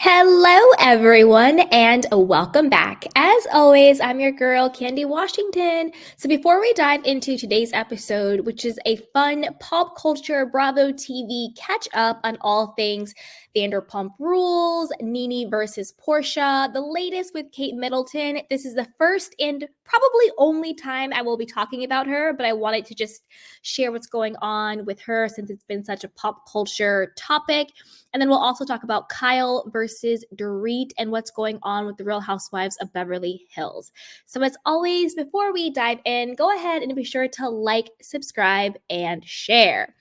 Hello, everyone, and welcome back. As always, I'm your girl, Candy Washington. So, before we dive into today's episode, which is a fun pop culture Bravo TV catch up on all things Vanderpump Rules, Nene versus Porsha, the latest with Kate Middleton. This is the first and probably only time I will be talking about her, but I wanted to just share what's going on with her since it's been such a pop culture topic. And then we'll also talk about Kyle versus Dorit and what's going on with the Real Housewives of Beverly Hills. So, as always, before we dive in, go ahead and be sure to like, subscribe, and share.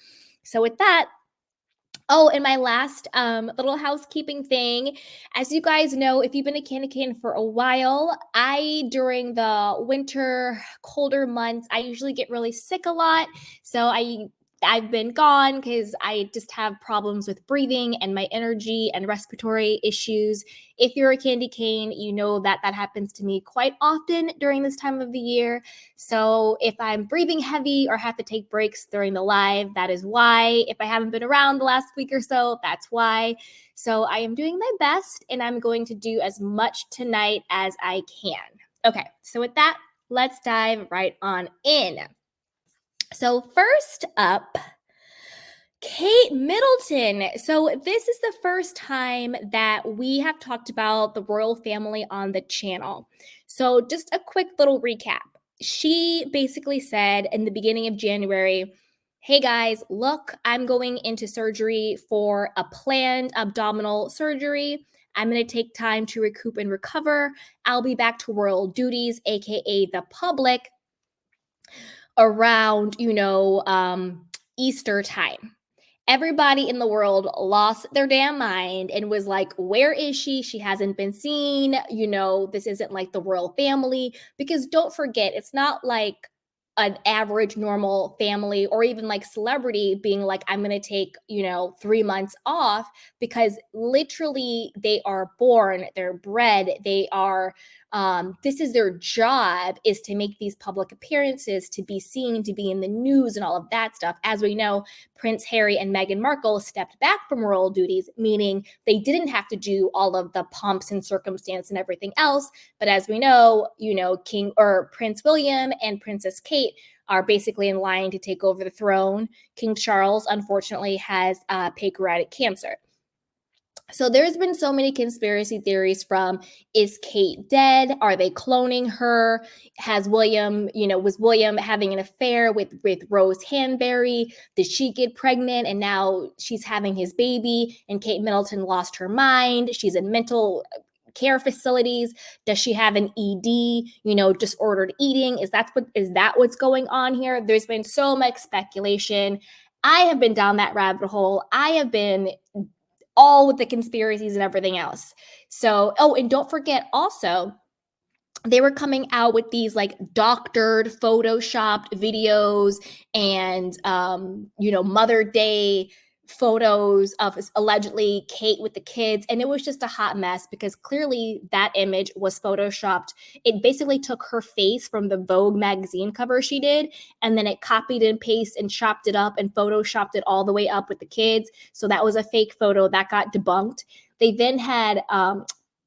So, with that, oh, and my last little housekeeping thing. As you guys know, if you've been a Candy Cane for a while, during the winter, colder months, I usually get really sick a lot. So I've been gone because I just have problems with breathing and my energy and respiratory issues. If you're a Candy Cane, you know that happens to me quite often during this time of the year. So if I'm breathing heavy or have to take breaks during the live, that is why. If I haven't been around the last week or so, that's why. So I am doing my best and I'm going to do as much tonight as I can. Okay, so with that, let's dive right on in. So first up, Kate Middleton. So this is the first time that we have talked about the royal family on the channel. So just a quick little recap. She basically said in the beginning of January, hey guys, look, I'm going into surgery for a planned abdominal surgery. I'm going to take time to recoup and recover. I'll be back to royal duties, aka the public, around, Easter time. Everybody in the world lost their damn mind and was like, where is she? She hasn't been seen. This isn't like the royal family. Because don't forget, it's not like an average normal family or even like celebrity being like, I'm going to take, 3 months off, because literally they are born, they're bred, they are this is their job, is to make these public appearances, to be seen, to be in the news and all of that stuff. As we know, Prince Harry and Meghan Markle stepped back from royal duties, meaning they didn't have to do all of the pomps and circumstance and everything else. But as we know, King or Prince William and Princess Kate are basically in line to take over the throne. King Charles, unfortunately, has pancreatic cancer. So there's been so many conspiracy theories from, is Kate dead? Are they cloning her? Was William having an affair with Rose Hanbury? Did she get pregnant and now she's having his baby and Kate Middleton lost her mind? She's in mental care facilities. Does she have an ED, disordered eating? Is that what's going on here? There's been so much speculation. I have been down that rabbit hole. I have been all with the conspiracies and everything else. So, and don't forget also, they were coming out with these like doctored, photoshopped videos and, Mother Day photos of allegedly Kate with the kids. And it was just a hot mess because clearly that image was photoshopped. It basically took her face from the Vogue magazine cover she did, and then it copied and pasted and chopped it up and photoshopped it all the way up with the kids. So that was a fake photo that got debunked. They then had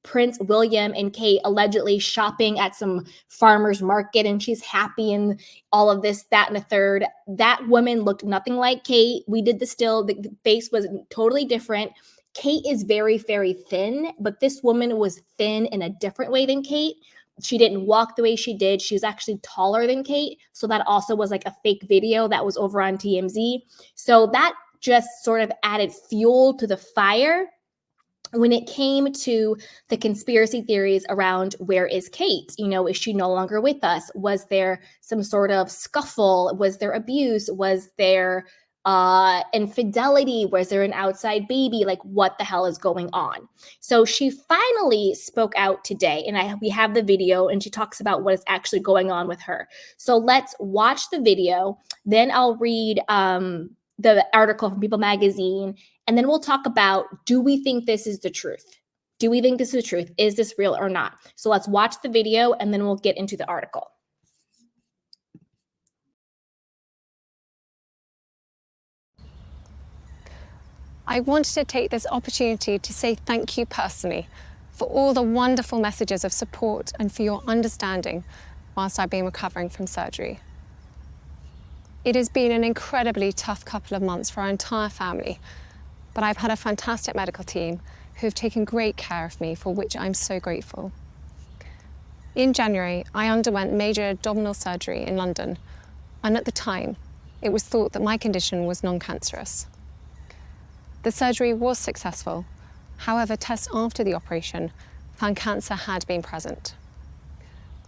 Prince William and Kate allegedly shopping at some farmer's market, and she's happy and all of this, that, and the third. That woman looked nothing like Kate. We did the still, the face was totally different. Kate is very, very thin, but this woman was thin in a different way than Kate. She didn't walk the way she did. She was actually taller than Kate. So that also was like a fake video that was over on TMZ. So that just sort of added fuel to the fire when it came to the conspiracy theories around, where is Kate? Is she no longer with us? Was there some sort of scuffle? Was there abuse? Was there infidelity? Was there an outside baby? Like, what the hell is going on? So she finally spoke out today, and we have the video, and she talks about what is actually going on with her. So let's watch the video. Then I'll read the article from People Magazine, and then we'll talk about, do we think this is the truth? Do we think this is the truth? Is this real or not? So let's watch the video and then we'll get into the article. I wanted to take this opportunity to say thank you personally for all the wonderful messages of support and for your understanding whilst I've been recovering from surgery. It has been an incredibly tough couple of months for our entire family, but I've had a fantastic medical team who have taken great care of me, for which I'm so grateful. In January, I underwent major abdominal surgery in London, and at the time, it was thought that my condition was non-cancerous. The surgery was successful. However, tests after the operation found cancer had been present.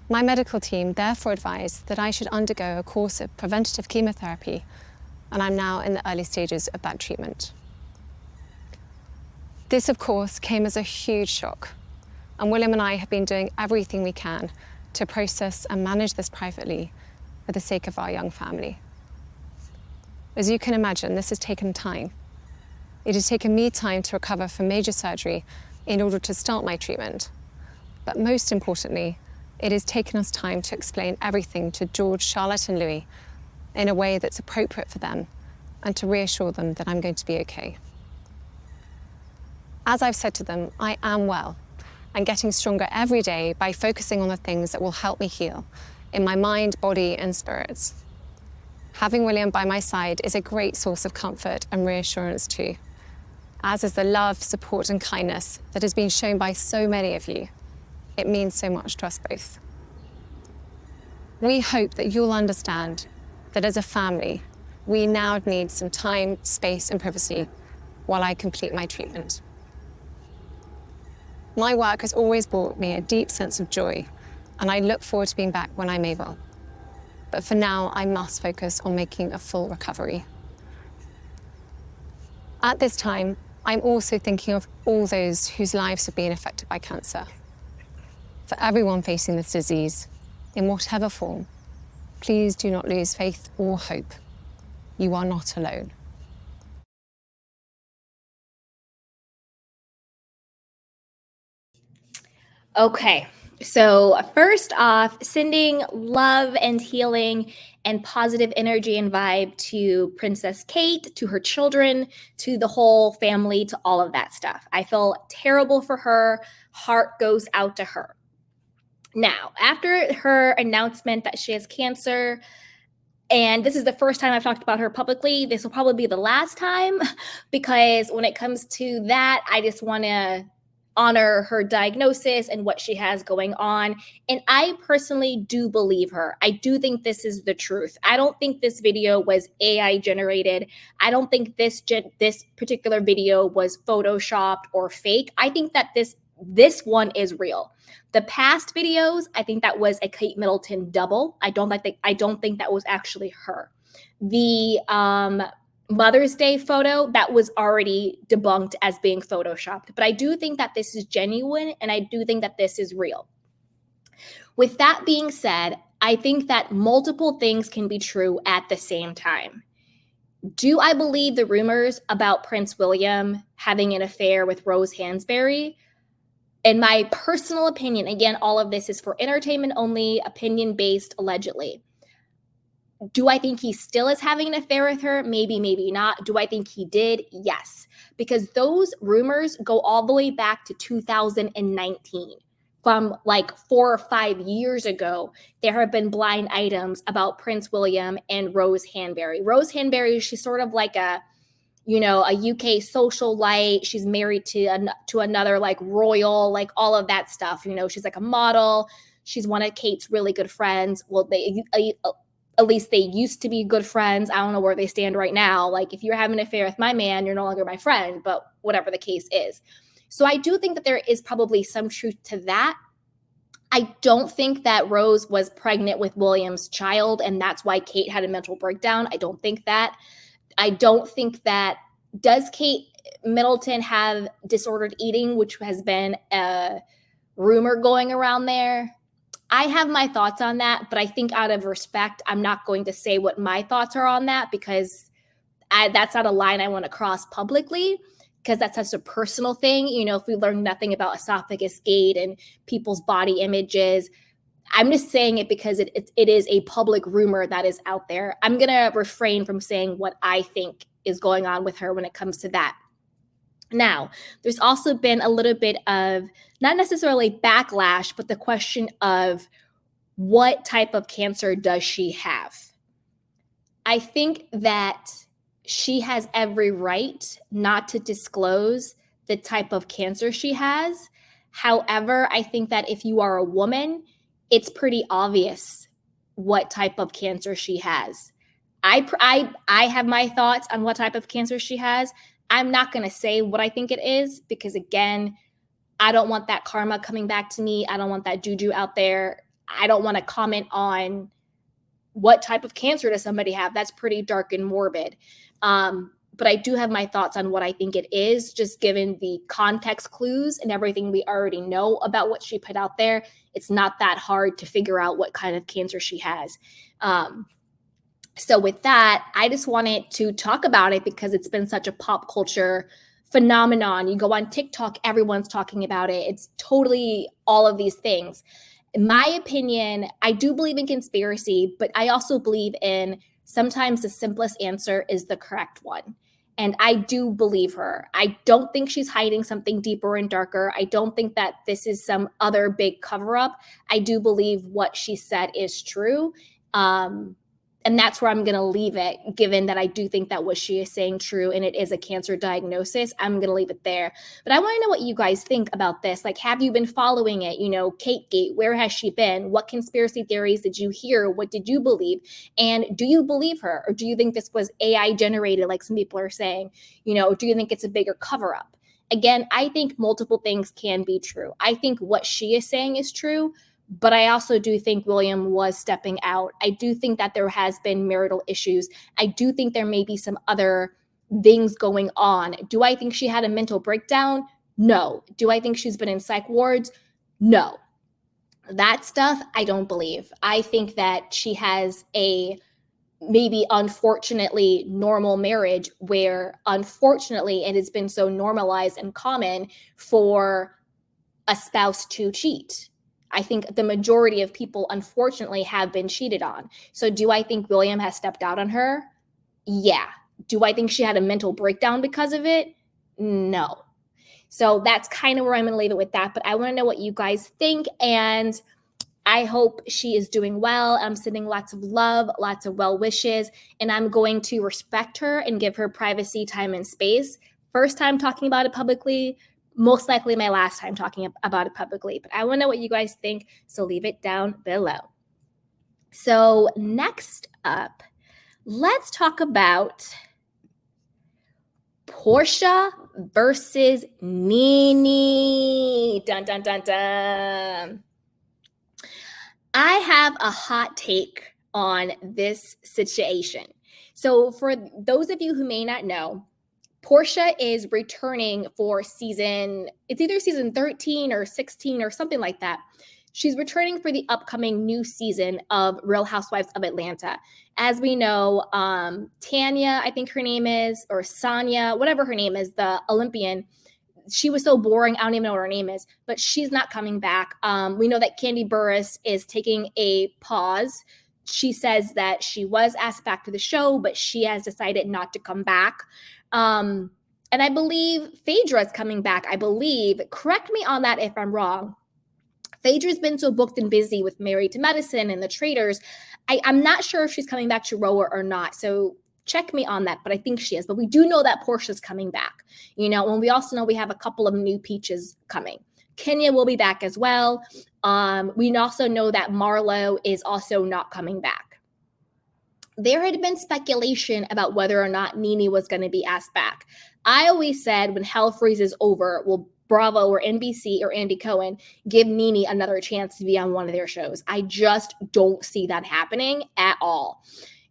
My medical team therefore advised that I should undergo a course of preventative chemotherapy, and I'm now in the early stages of that treatment. This, of course, came as a huge shock, and William and I have been doing everything we can to process and manage this privately for the sake of our young family. As you can imagine, this has taken time. It has taken me time to recover from major surgery in order to start my treatment. But most importantly, it has taken us time to explain everything to George, Charlotte, and Louis in a way that's appropriate for them and to reassure them that I'm going to be okay. As I've said to them, I am well and getting stronger every day by focusing on the things that will help me heal in my mind, body, and spirits. Having William by my side is a great source of comfort and reassurance too, as is the love, support, and kindness that has been shown by so many of you. It means so much to us both. We hope that you'll understand that as a family, we now need some time, space, and privacy while I complete my treatment. My work has always brought me a deep sense of joy, and I look forward to being back when I'm able. But for now, I must focus on making a full recovery. At this time, I'm also thinking of all those whose lives have been affected by cancer. For everyone facing this disease, in whatever form, please do not lose faith or hope. You are not alone. Okay, so first off, sending love and healing and positive energy and vibe to Princess Kate, to her children, to the whole family, to all of that stuff. I feel terrible for her. Heart goes out to her. Now, after her announcement that she has cancer, and this is the first time I've talked about her publicly, this will probably be the last time, because when it comes to that, I just want to honor her diagnosis and what she has going on. And I personally do believe her. I do think this is the truth. I don't think this video was AI generated. I don't think this particular video was photoshopped or fake. I think that this one is real. The past videos, I think that was a Kate Middleton double. I don't think that was actually her. The Mother's Day photo, that was already debunked as being photoshopped. But I do think that this is genuine, and I do think that this is real. With that being said, I think that multiple things can be true at the same time. Do I believe the rumors about Prince William having an affair with Rose Hansberry? In my personal opinion, again, all of this is for entertainment only, opinion-based, allegedly. Do I think he still is having an affair with her? Maybe, maybe not. Do I think he did? Yes. Because those rumors go all the way back to 2019. From like 4 or 5 years ago, there have been blind items about Prince William and Rose Hansberry. Rose Hansberry, she's sort of like a UK socialite. She's married to another like royal, like all of that stuff. She's like a model. She's one of Kate's really good friends. Well, at least they used to be good friends. I don't know where they stand right now. Like, if you're having an affair with my man, you're no longer my friend, but whatever the case is. So I do think that there is probably some truth to that. I don't think that Rose was pregnant with William's child, and that's why Kate had a mental breakdown. I don't think that. I don't think that. Does Kate Middleton have disordered eating, which has been a rumor going around there? I have my thoughts on that, but I think out of respect, I'm not going to say what my thoughts are on that, because that's not a line I want to cross publicly, because that's such a personal thing. If we learn nothing about esophagus gate and people's body images, I'm just saying it because it is a public rumor that is out there. I'm going to refrain from saying what I think is going on with her when it comes to that. Now, there's also been a little bit of not necessarily backlash, but the question of what type of cancer does she have? I think that she has every right not to disclose the type of cancer she has. However, I think that if you are a woman, it's pretty obvious what type of cancer she has. I have my thoughts on what type of cancer she has. I'm not going to say what I think it is because, again, I don't want that karma coming back to me. I don't want that juju out there. I don't want to comment on what type of cancer does somebody have. That's pretty dark and morbid. But I do have my thoughts on what I think it is, just given the context clues and everything we already know about what she put out there. It's not that hard to figure out what kind of cancer she has. So with that, I just wanted to talk about it because it's been such a pop culture phenomenon. You go on TikTok, everyone's talking about it. It's totally all of these things. In my opinion, I do believe in conspiracy, but I also believe in sometimes the simplest answer is the correct one. And I do believe her. I don't think she's hiding something deeper and darker. I don't think that this is some other big cover up. I do believe what she said is true. And that's where I'm going to leave it, given that I do think that what she is saying true and it is a cancer diagnosis. I'm going to leave it there. But I want to know what you guys think about this. Like, have you been following it? You know, Kate Gate, where has she been? What conspiracy theories did you hear? What did you believe? And do you believe her? Or do you think this was AI generated, like some people are saying? You know, do you think it's a bigger cover up? Again, I think multiple things can be true. I think what she is saying is true. But I also do think William was stepping out. I do think that there has been marital issues. I do think there may be some other things going on. Do I think she had a mental breakdown? No. Do I think she's been in psych wards? No. That stuff, I don't believe. I think that she has a maybe unfortunately normal marriage where unfortunately it has been so normalized and common for a spouse to cheat. I think the majority of people, unfortunately, have been cheated on. So do I think William has stepped out on her? Yeah. Do I think she had a mental breakdown because of it? No. So that's kind of where I'm going to leave it with that. But I want to know what you guys think. And I hope she is doing well. I'm sending lots of love, lots of well wishes, and I'm going to respect her and give her privacy, time, and space. First time talking about it publicly, most likely my last time talking about it publicly. But I want to know what you guys think, so leave it down below. So next up, let's talk about Porsha versus Nene. Dun, dun, dun, dun. I have a hot take on this situation. So for those of you who may not know, Porsha is returning for it's either season 13 or 16 or something like that. She's returning for the upcoming new season of Real Housewives of Atlanta. As we know, Tanya, I think her name is, or Sonia, whatever her name is, the Olympian, she was so boring. I don't even know what her name is, but she's not coming back. We know that Kandi Burruss is taking a pause. She says that she was asked back to the show, but she has decided not to come back. And I believe Phaedra is coming back. I believe, correct me on that if I'm wrong. Phaedra's been so booked and busy with Married to Medicine and The Traitors. I'm not sure if she's coming back to Rower or not. So check me on that, but I think she is. But we do know that Porsha's coming back, you know, and we also know we have a couple of new peaches coming. Kenya will be back as well. We also know that Marlo is also not coming back. There had been speculation about whether or not Nene was going to be asked back. I always said when hell freezes over, will Bravo or NBC or Andy Cohen give Nene another chance to be on one of their shows. I just don't see that happening at all.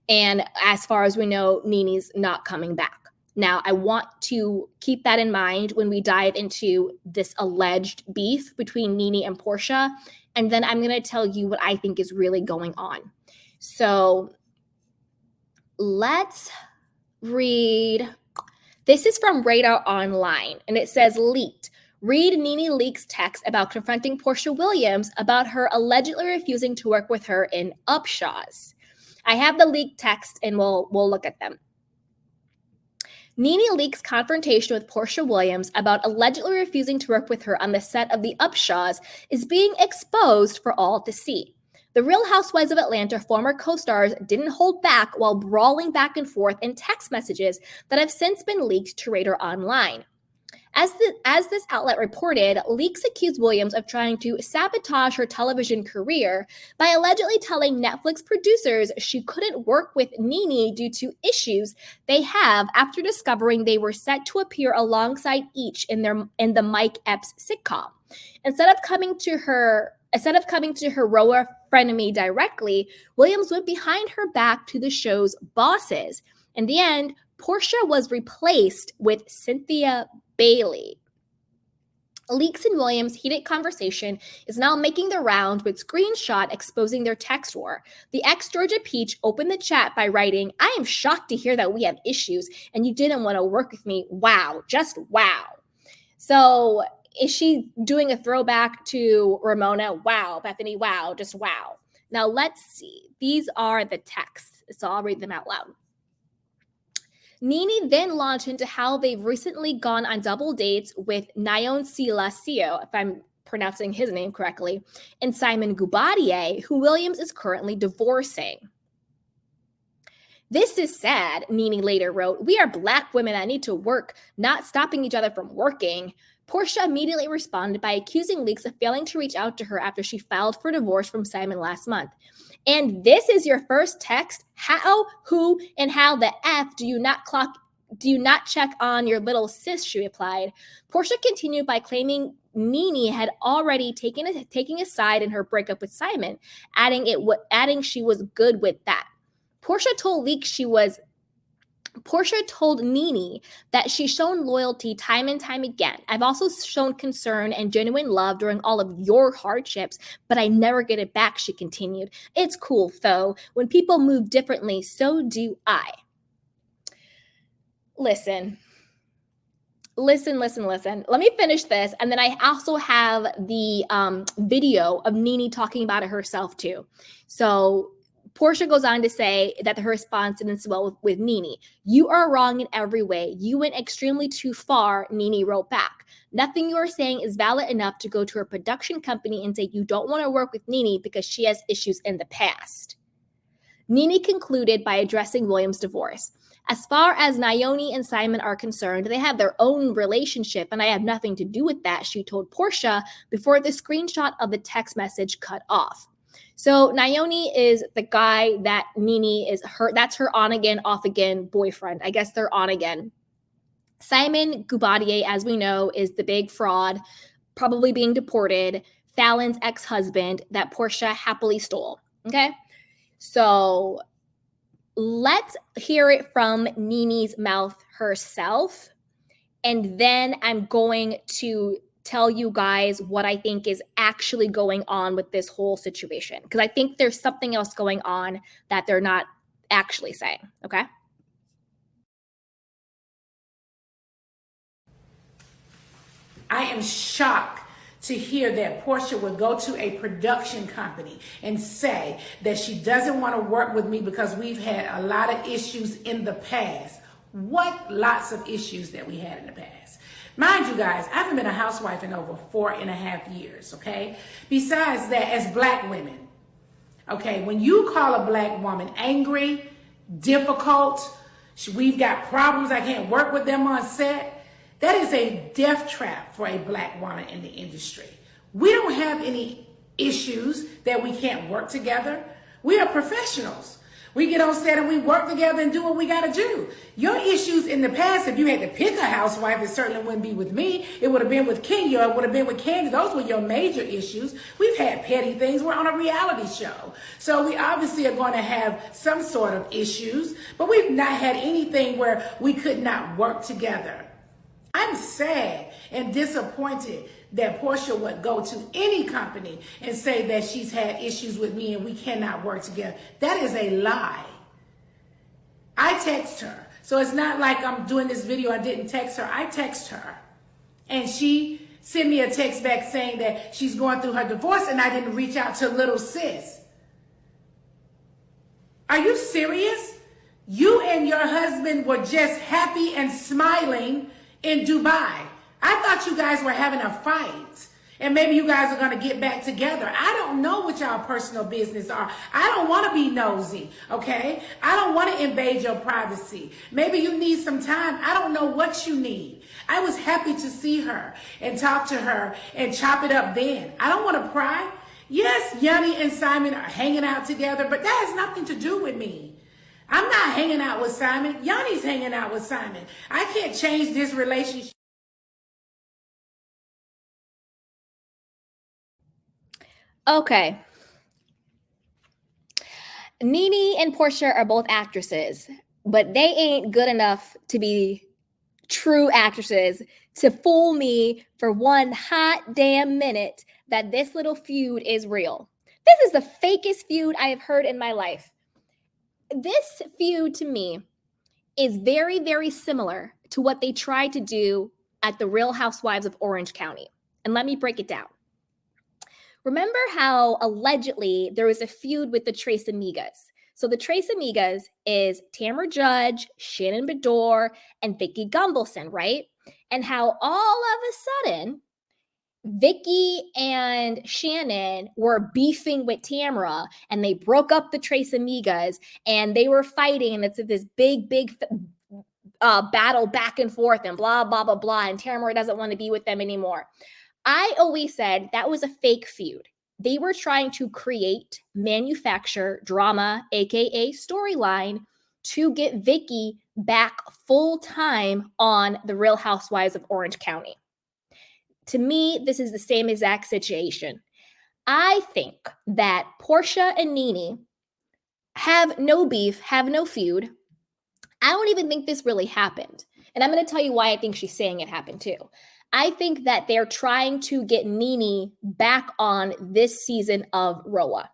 And as far as we know, Nene's not coming back. Now, I want to keep that in mind when we dive into this alleged beef between Nene and Porsha. And then I'm going to tell you what I think is really going on. So let's read. This is from Radar Online, and it says leaked. Read Nene leaks text about confronting Porsha Williams about her allegedly refusing to work with her in Upshaws. I have the leaked text, and we'll look at them. Nene leaks confrontation with Porsha Williams about allegedly refusing to work with her on the set of The Upshaws is being exposed for all to see. The Real Housewives of Atlanta former co-stars didn't hold back while brawling back and forth in text messages that have since been leaked to Radar Online. As this outlet reported, leaks accused Williams of trying to sabotage her television career by allegedly telling Netflix producers she couldn't work with Nene due to issues they have after discovering they were set to appear alongside each in the Mike Epps sitcom. Instead of coming to her rower frenemy directly, Williams went behind her back to the show's bosses. In the end, Porsha was replaced with Cynthia Bailey. Leaks and Williams' heated conversation is now making the rounds with screenshot exposing their text war. The ex-Georgia Peach opened the chat by writing, "I am shocked to hear that we have issues and you didn't want to work with me. Wow, just wow." So is she doing a throwback to Ramona? Wow, Bethany, wow, just wow. Now let's see. These are the texts, so I'll read them out loud. Nene then launched into how they've recently gone on double dates with Nyon Silasio, if I'm pronouncing his name correctly, and Simon Gubadier, who Williams is currently divorcing. "This is sad," Nene later wrote. "We are Black women that need to work, not stopping each other from working." Porsha immediately responded by accusing Leaks of failing to reach out to her after she filed for divorce from Simon last month. "And this is your first text? How, who, and how the F do you not check on your little sis?" she replied. Porsha continued by claiming Nene had already taken a side in her breakup with Simon, adding she was good with that. Porsha told Nene that she's shown loyalty time and time again. "I've also shown concern and genuine love during all of your hardships, but I never get it back," she continued. "It's cool, though. When people move differently, so do I." Listen. Let me finish this. And then I also have the video of Nene talking about it herself, too. So Porsha goes on to say that her response didn't sit well with Nene. "You are wrong in every way. You went extremely too far," Nene wrote back. "Nothing you are saying is valid enough to go to her production company and say you don't want to work with Nene because she has issues in the past." Nene concluded by addressing Williams' divorce. "As far as Naomi and Simon are concerned, they have their own relationship and I have nothing to do with that," she told Porsha before the screenshot of the text message cut off. So Naomi is the guy that Nene that's her on again, off again boyfriend. I guess they're on again. Simon Gubadier, as we know, is the big fraud, probably being deported, Fallon's ex-husband that Porsha happily stole. Okay? So let's hear it from Nene's mouth herself. And then I'm going to tell you guys what I think is actually going on with this whole situation. Because I think there's something else going on that they're not actually saying. Okay? I am shocked to hear that Porsha would go to a production company and say that she doesn't want to work with me because we've had a lot of issues in the past. What lots of issues that we had in the past. Mind you guys, I haven't been a housewife in over 4.5 years, okay? Besides that, as Black women, okay, when you call a Black woman angry, difficult, we've got problems, I can't work with them on set, that is a death trap for a Black woman in the industry. We don't have any issues that we can't work together. We are professionals. We get on set and we work together and do what we got to do. Your issues in the past, if you had to pick a housewife, it certainly wouldn't be with me. It would have been with Kenya. It would have been with Candy. Those were your major issues. We've had petty things. We're on a reality show. So we obviously are going to have some sort of issues, but we've not had anything where we could not work together. I'm sad and disappointed that Porsha would go to any company and say that she's had issues with me and we cannot work together. That is a lie. I text her. So it's not like I'm doing this video, I didn't text her. I text her. And she sent me a text back saying that she's going through her divorce and I didn't reach out to little sis. Are you serious? You and your husband were just happy and smiling in Dubai. I thought you guys were having a fight. And maybe you guys are going to get back together. I don't know what y'all personal business are. I don't want to be nosy, okay? I don't want to invade your privacy. Maybe you need some time. I don't know what you need. I was happy to see her and talk to her and chop it up then. I don't want to pry. Yes, Yanni and Simon are hanging out together, but that has nothing to do with me. I'm not hanging out with Simon. Yanni's hanging out with Simon. I can't change this relationship. Okay. Nene and Porsha are both actresses, but they ain't good enough to be true actresses to fool me for one hot damn minute that this little feud is real. This is the fakest feud I have heard in my life. This feud to me is very, very similar to what they tried to do at the Real Housewives of Orange County. And let me break it down. Remember how allegedly there was a feud with the Tres Amigas? So the Tres Amigas is Tamra Judge, Shannon Bedore, and Vicky Gumbelson, right? And how all of a sudden, Vicky and Shannon were beefing with Tamra, and they broke up the Tres Amigas, and they were fighting, and it's this big battle back and forth, and blah blah blah blah. And Tamra doesn't want to be with them anymore. I always said that was a fake feud. They were trying to create, manufacture drama, aka storyline, to get Vicky back full time on the Real Housewives of Orange County. To me, this is the same exact situation. I think that Porsha and Nene have no beef, have no feud. I don't even think this really happened. And I'm going to tell you why I think she's saying it happened too. I think that they're trying to get Nene back on this season of Roa.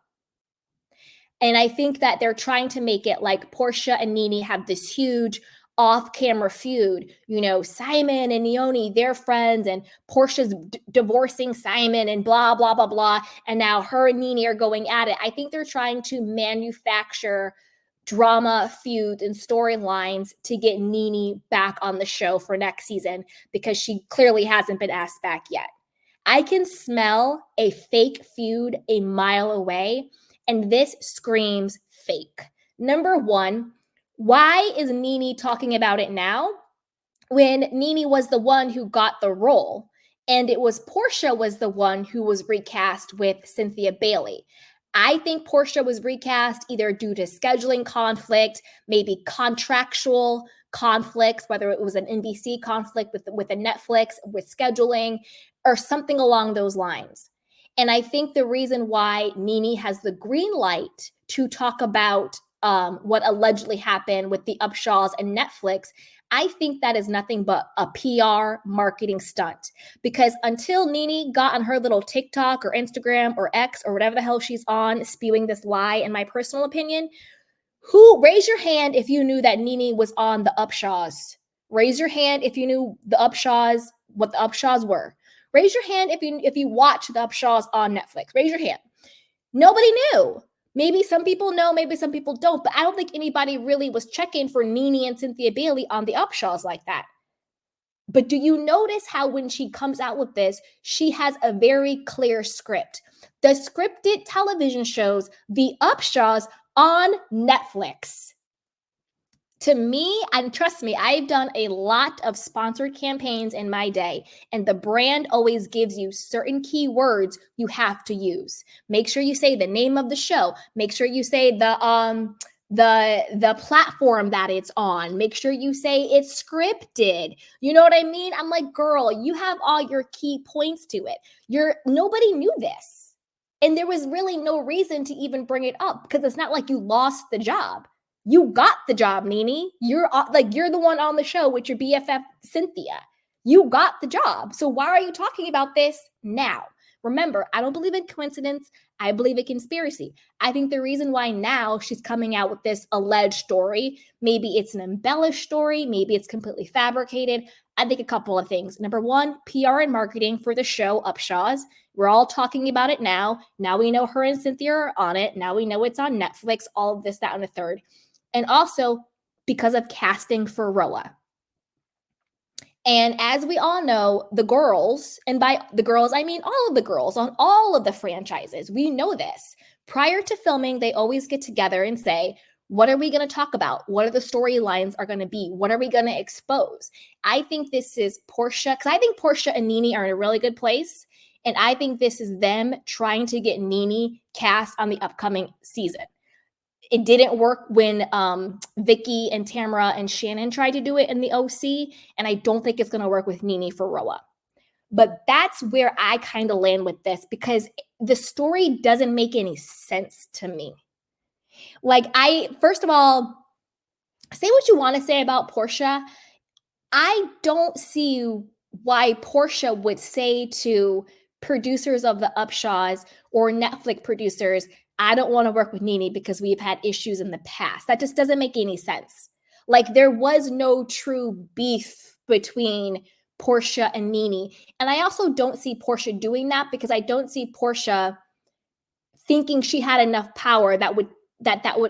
And I think that they're trying to make it like Porsha and Nene have this huge off-camera feud. You know, Simon and Naomi, they're friends, and Portia's divorcing Simon and blah, blah, blah, blah. And now her and Nene are going at it. I think they're trying to manufacture drama, feuds, and storylines to get Nene back on the show for next season because she clearly hasn't been asked back yet. I can smell a fake feud a mile away, and this screams fake. Number one, why is Nene talking about it now when Nene was the one who got the role and it was Porsha was the one who was recast with Cynthia Bailey? I think Porsha was recast either due to scheduling conflict, maybe contractual conflicts, whether it was an NBC conflict with a Netflix, with scheduling, or something along those lines. And I think the reason why Nene has the green light to talk about what allegedly happened with the Upshaws and Netflix, I think that is nothing but a PR marketing stunt. Because until Nene got on her little TikTok or Instagram or X or whatever the hell she's on, spewing this lie, in my personal opinion, raise your hand if you knew that Nene was on the Upshaws. Raise your hand if you knew the Upshaws, what the Upshaws were. Raise your hand if you watch the Upshaws on Netflix. Raise your hand. Nobody knew. Maybe some people know, maybe some people don't, but I don't think anybody really was checking for Nene and Cynthia Bailey on the Upshaws like that. But do you notice how when she comes out with this, she has a very clear script? The scripted television shows The Upshaws on Netflix. To me, and trust me, I've done a lot of sponsored campaigns in my day, and the brand always gives you certain keywords you have to use. Make sure you say the name of the show. Make sure you say the platform that it's on. Make sure you say it's scripted. You know what I mean? I'm like, girl, you have all your key points to it. Nobody knew this. And there was really no reason to even bring it up because it's not like you lost the job. You got the job, Nene. You're the one on the show with your BFF, Cynthia. You got the job. So why are you talking about this now? Remember, I don't believe in coincidence. I believe in conspiracy. I think the reason why now she's coming out with this alleged story, maybe it's an embellished story, maybe it's completely fabricated. I think a couple of things. Number one, PR and marketing for the show Upshaws. We're all talking about it now. Now we know her and Cynthia are on it. Now we know it's on Netflix, all of this, that, and the third. And also, because of casting for Roa. And as we all know, the girls, and by the girls, I mean all of the girls on all of the franchises, we know this. Prior to filming, they always get together and say, what are we going to talk about? What are the storylines are going to be? What are we going to expose? I think this is Porsha, because I think Porsha and Nene are in a really good place. And I think this is them trying to get Nene cast on the upcoming season. It didn't work when Vicky and Tamara and Shannon tried to do it in the OC, and I don't think it's going to work with Nene for Roa. But that's where I kind of land with this, because the story doesn't make any sense to me. Like, first of all, say what you want to say about Porsha. I don't see why Porsha would say to producers of the Upshaws or Netflix producers, I don't want to work with Nene because we've had issues in the past. That just doesn't make any sense. Like, there was no true beef between Porsha and Nene. And I also don't see Porsha doing that, because I don't see Porsha thinking she had enough power that would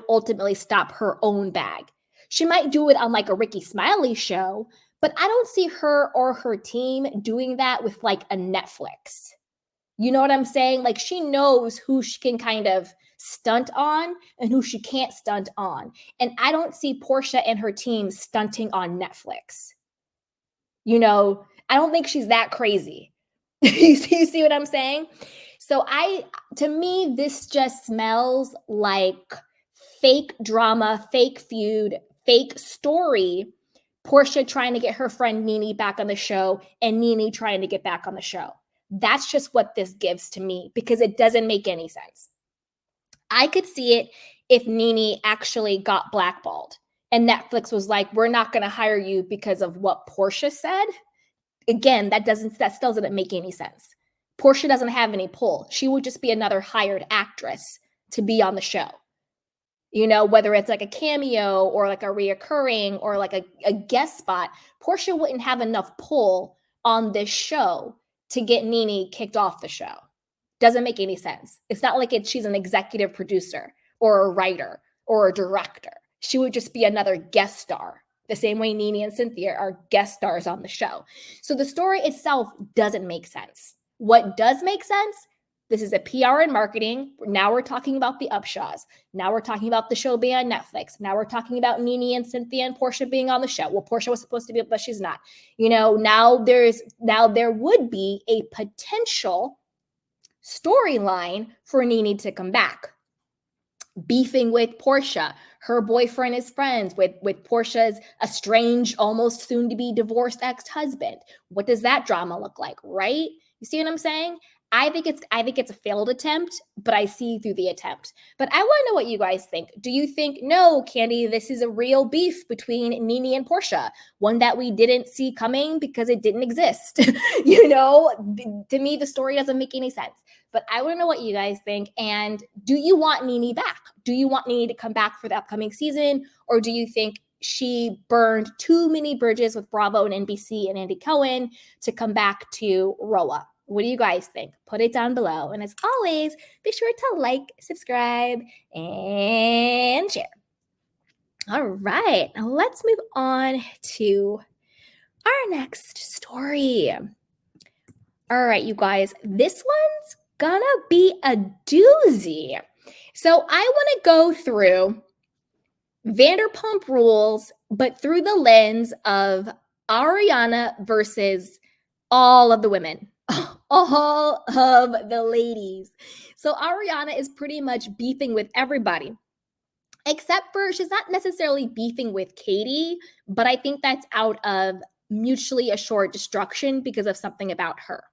ultimately stop her own bag. She might do it on like a Ricky Smiley show, but I don't see her or her team doing that with like a Netflix. You know what I'm saying? Like, she knows who she can kind of stunt on and who she can't stunt on. And I don't see Porsha and her team stunting on Netflix. You know, I don't think she's that crazy. You see what I'm saying? So to me, this just smells like fake drama, fake feud, fake story. Porsha trying to get her friend Nene back on the show, and Nene trying to get back on the show. That's just what this gives to me, because it doesn't make any sense. I could see it if Nene actually got blackballed and Netflix was like, we're not going to hire you because of what Porsha said. Again, that still doesn't make any sense. Porsha doesn't have any pull. She would just be another hired actress to be on the show. You know, whether it's like a cameo or like a reoccurring or like a guest spot, Porsha wouldn't have enough pull on this show to get Nene kicked off the show. Doesn't make any sense. It's not like she's an executive producer or a writer or a director. She would just be another guest star, the same way Nene and Cynthia are guest stars on the show. So the story itself doesn't make sense. What does make sense? This is a PR and marketing. Now we're talking about the Upshaws. Now we're talking about the show being on Netflix. Now we're talking about Nene and Cynthia and Porsha being on the show. Well, Porsha was supposed to be, but she's not. You know, now there would be a potential storyline for Nene to come back. Beefing with Porsha. Her boyfriend is friends with Porsha's estranged, almost soon to be divorced ex-husband. What does that drama look like, right? You see what I'm saying? I think it's a failed attempt, but I see through the attempt. But I want to know what you guys think. Do you think, no, Candy, this is a real beef between Nene and Porsha, one that we didn't see coming because it didn't exist? You know, to me, the story doesn't make any sense. But I want to know what you guys think. And do you want Nene back? Do you want Nene to come back for the upcoming season? Or do you think she burned too many bridges with Bravo and NBC and Andy Cohen to come back to Roa? What do you guys think? Put it down below. And as always, be sure to like, subscribe, and share. All right, now let's move on to our next story. All right, you guys, this one's gonna be a doozy. So I want to go through Vanderpump Rules, but through the lens of Ariana versus all of the women. All of the ladies. So Ariana is pretty much beefing with everybody, except for she's not necessarily beefing with Katie, but I think that's out of mutually assured destruction because of something about her.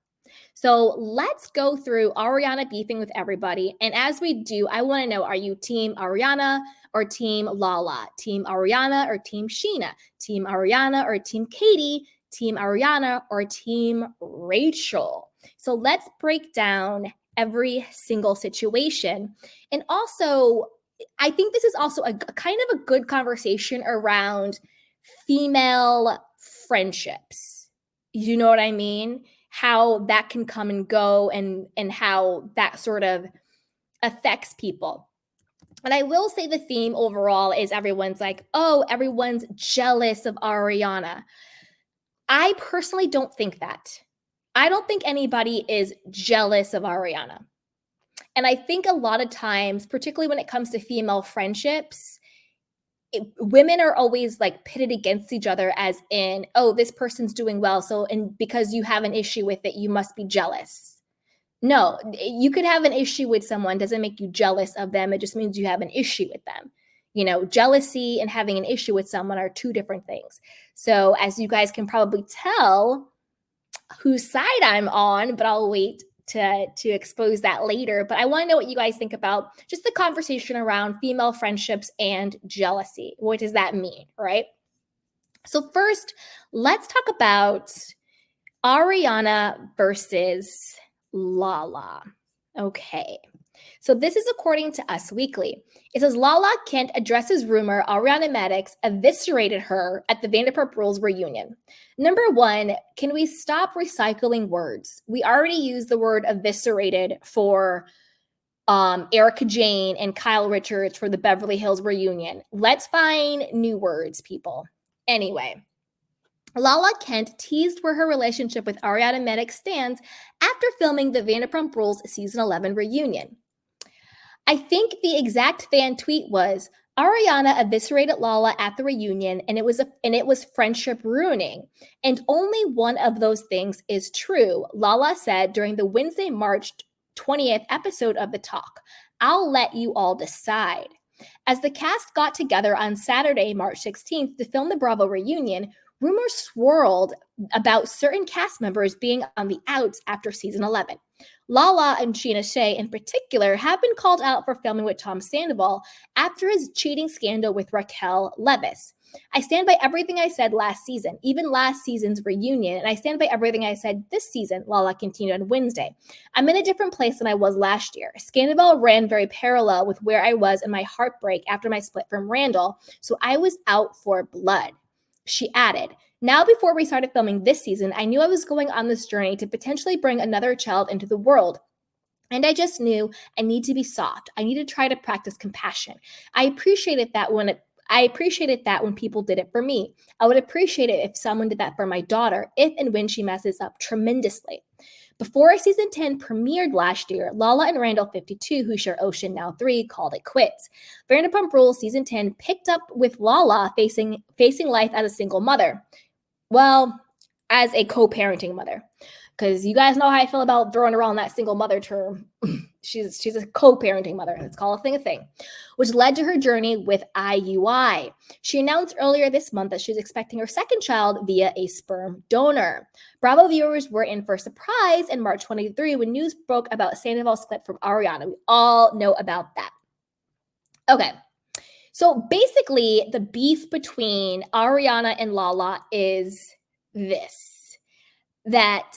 So let's go through Ariana beefing with everybody. And as we do, I want to know, are you team Ariana or team Lala? Team Ariana or team Sheena? Team Ariana or team Katie? Team Ariana or team Rachel? So let's break down every single situation. And also, I think this is also a kind of a good conversation around female friendships. You know what I mean? How that can come and go, and how that sort of affects people. And I will say the theme overall is everyone's like, oh, everyone's jealous of Ariana. I personally don't think that. I don't think anybody is jealous of Ariana. And I think a lot of times, particularly when it comes to female friendships, women are always like pitted against each other, as in, oh, this person's doing well. So, and because you have an issue with it, you must be jealous. No, you could have an issue with someone doesn't make you jealous of them. It just means you have an issue with them. You know, jealousy and having an issue with someone are two different things. So, as you guys can probably tell whose side I'm on, but I'll wait to expose that later. But I want to know what you guys think about just the conversation around female friendships and jealousy. What does that mean, right? So, first, let's talk about Ariana versus Lala. Okay. So this is according to Us Weekly. It says Lala Kent addresses rumor Ariana Madix eviscerated her at the Vanderpump Rules reunion. Number one, can we stop recycling words? We already used the word eviscerated for Erica Jane and Kyle Richards for the Beverly Hills reunion. Let's find new words, people. Anyway, Lala Kent teased where her relationship with Ariana Madix stands after filming the Vanderpump Rules season 11 reunion. I think the exact fan tweet was Ariana eviscerated Lala at the reunion and it was friendship ruining. And only one of those things is true, Lala said during the Wednesday, March 20th episode of The Talk. I'll let you all decide. As the cast got together on Saturday, March 16th to film the Bravo reunion, rumors swirled about certain cast members being on the outs after season 11. Lala and Scheana in particular have been called out for filming with Tom Sandoval after his cheating scandal with Raquel Leviss. I stand by everything I said last season, even last season's reunion, and I stand by everything I said this season, Lala continued on Wednesday. I'm in a different place than I was last year. Sandoval ran very parallel with where I was in my heartbreak after my split from Randall, so I was out for blood. She added, now before we started filming this season, I knew I was going on this journey to potentially bring another child into the world. And I just knew I need to be soft. I need to try to practice compassion. I appreciated that when people did it for me. I would appreciate it if someone did that for my daughter, if and when she messes up tremendously. Before season 10 premiered last year, Lala and Randall 52, who share Ocean Now 3, called it quits. Vanderpump Rules season 10 picked up with Lala facing life as a single mother. Well, as a co-parenting mother. Because you guys know how I feel about throwing around that single mother term. she's a co-parenting mother. Let's call a thing. Which led to her journey with IUI. She announced earlier this month that she's expecting her second child via a sperm donor. Bravo viewers were in for a surprise in March 23 when news broke about Sandoval's split from Ariana. We all know about that. Okay. So basically, the beef between Ariana and Lala is this, that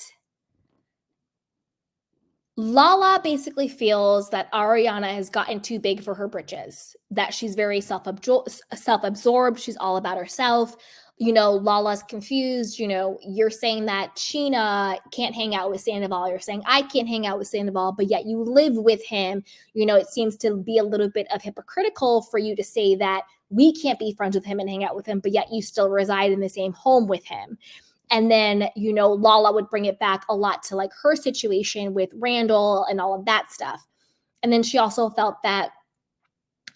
Lala basically feels that Ariana has gotten too big for her britches, that she's very self-absorbed. She's all about herself. You know, Lala's confused. You know, you're saying that Sheena can't hang out with Sandoval. You're saying I can't hang out with Sandoval, but yet you live with him. You know, it seems to be a little bit of hypocritical for you to say that we can't be friends with him and hang out with him, but yet you still reside in the same home with him. And then, you know, Lala would bring it back a lot to like her situation with Randall and all of that stuff. And then she also felt that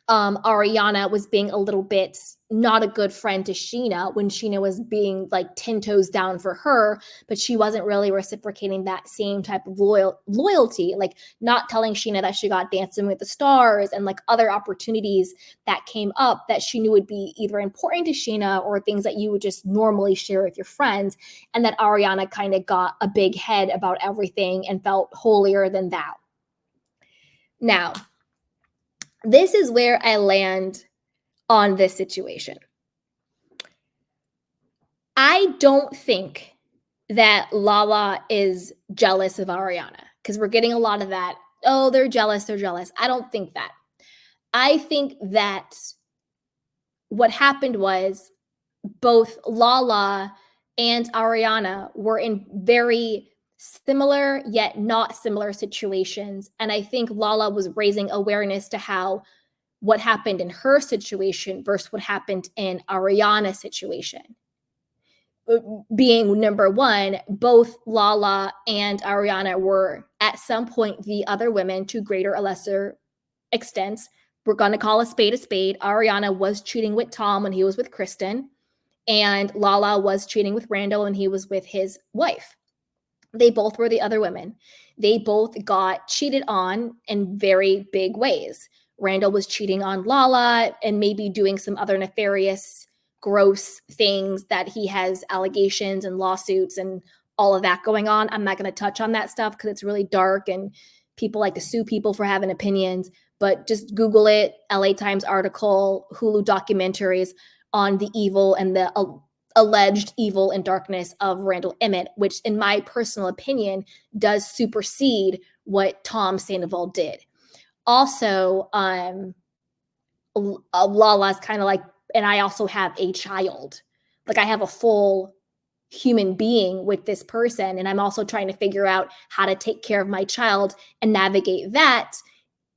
Ariana was being a little bit not a good friend to Sheena when Sheena was being like 10 toes down for her, but she wasn't really reciprocating that same type of loyalty, like not telling Sheena that she got Dancing with the Stars and like other opportunities that came up that she knew would be either important to Sheena or things that you would just normally share with your friends. And that Ariana kind of got a big head about everything and felt holier than thou. Now, this is where I land on this situation. I don't think that Lala is jealous of Ariana because we're getting a lot of that. Oh, they're jealous. I don't think that. I think that what happened was both Lala and Ariana were in very similar yet not similar situations. And I think Lala was raising awareness to how what happened in her situation versus what happened in Ariana's situation. Being number one, both Lala and Ariana were at some point the other women to greater or lesser extents. We're going to call a spade a spade. Ariana was cheating with Tom when he was with Kristen, and Lala was cheating with Randall when he was with his wife. They both were the other women. They both got cheated on in very big ways. Randall was cheating on Lala and maybe doing some other nefarious, gross things that he has allegations and lawsuits and all of that going on. I'm not going to touch on that stuff because it's really dark and people like to sue people for having opinions. But just Google it, LA Times article, Hulu documentaries on the evil and the alleged evil and darkness of Randall Emmett, which in my personal opinion does supersede what Tom Sandoval did. Also, Lala's kind of like, and I also have a child. Like I have a full human being with this person, and I'm also trying to figure out how to take care of my child and navigate that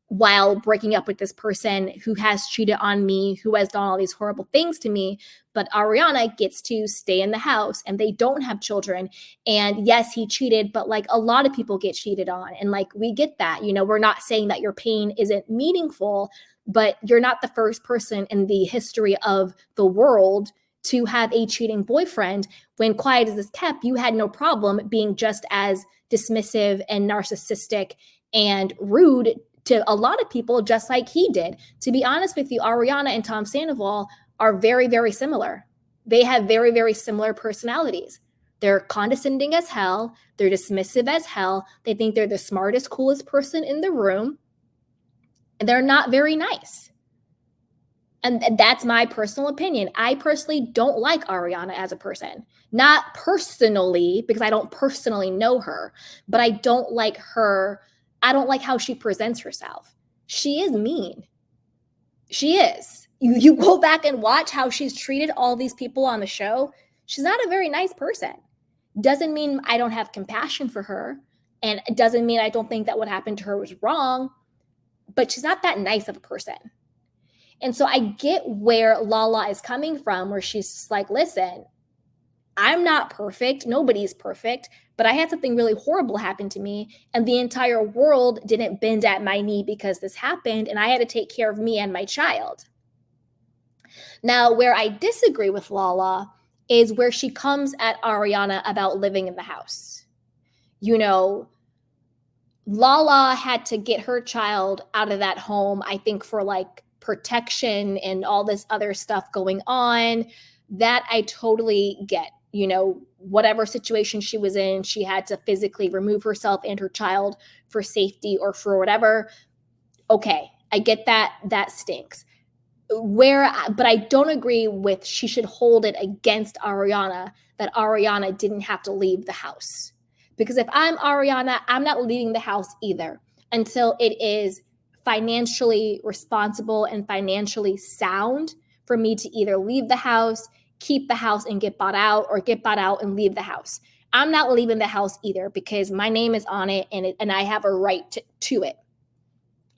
while breaking up with this person who has cheated on me, who has done all these horrible things to me. But Ariana gets to stay in the house and they don't have children. And yes, he cheated, but like a lot of people get cheated on. And like we get that, you know, we're not saying that your pain isn't meaningful, but you're not the first person in the history of the world to have a cheating boyfriend. When quiet as is kept, you had no problem being just as dismissive and narcissistic and rude to a lot of people, just like he did. To be honest with you, Ariana and Tom Sandoval are very, very similar. They have very, very similar personalities. They're condescending as hell. They're dismissive as hell. They think they're the smartest, coolest person in the room. And they're not very nice. And that's my personal opinion. I personally don't like Ariana as a person. Not personally, because I don't personally know her, but I don't like her. I don't like how she presents herself. She is mean. She is. You go back and watch how she's treated all these people on the show. She's not a very nice person. Doesn't mean I don't have compassion for her. And it doesn't mean I don't think that what happened to her was wrong. But she's not that nice of a person. And so I get where Lala is coming from, where she's just like, listen, I'm not perfect. Nobody's perfect. But I had something really horrible happen to me, and the entire world didn't bend at my knee because this happened, and I had to take care of me and my child. Now, where I disagree with Lala is where she comes at Ariana about living in the house. You know, Lala had to get her child out of that home, I think, for like protection and all this other stuff going on. That I totally get. You know, whatever situation she was in, she had to physically remove herself and her child for safety or for whatever. Okay, I get that. That stinks. But I don't agree with she should hold it against Ariana that Ariana didn't have to leave the house. Because if I'm Ariana, I'm not leaving the house either until it is financially responsible and financially sound for me to either leave the house, keep the house and get bought out, or get bought out and leave the house. I'm not leaving the house either because my name is on it and I have a right to it.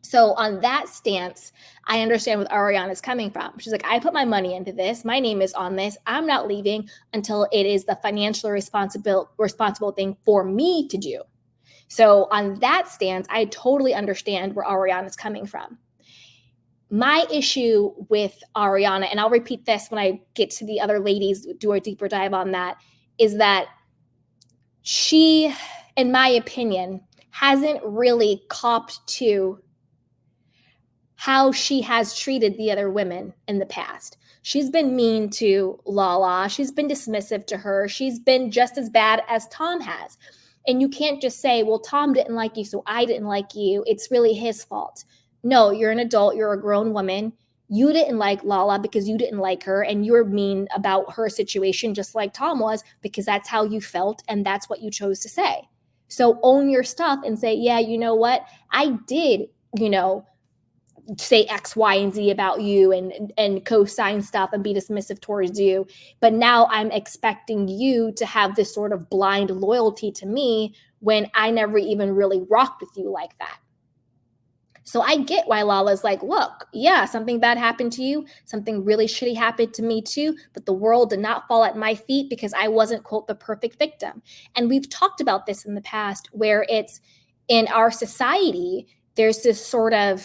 So on that stance, I understand where Ariana's coming from. She's like, I put my money into this. My name is on this. I'm not leaving until it is the financially responsible thing for me to do. So on that stance, I totally understand where Ariana's coming from. My issue with Ariana, and I'll repeat this when I get to the other ladies, do a deeper dive on that, is that she, in my opinion, hasn't really copped to how she has treated the other women in the past. She's been mean to Lala. She's been dismissive to her. She's been just as bad as Tom has. And you can't just say, well, Tom didn't like you, so I didn't like you. It's really his fault. No, you're an adult. You're a grown woman. You didn't like Lala because you didn't like her, and you're mean about her situation just like Tom was because that's how you felt and that's what you chose to say. So own your stuff and say, yeah, you know what? I did, say X, Y, and Z about you and co-sign stuff and be dismissive towards you. But now I'm expecting you to have this sort of blind loyalty to me when I never even really rocked with you like that. So I get why Lala's like, look, yeah, something bad happened to you. Something really shitty happened to me too. But the world did not fall at my feet because I wasn't, quote, the perfect victim. And we've talked about this in the past where it's in our society, there's this sort of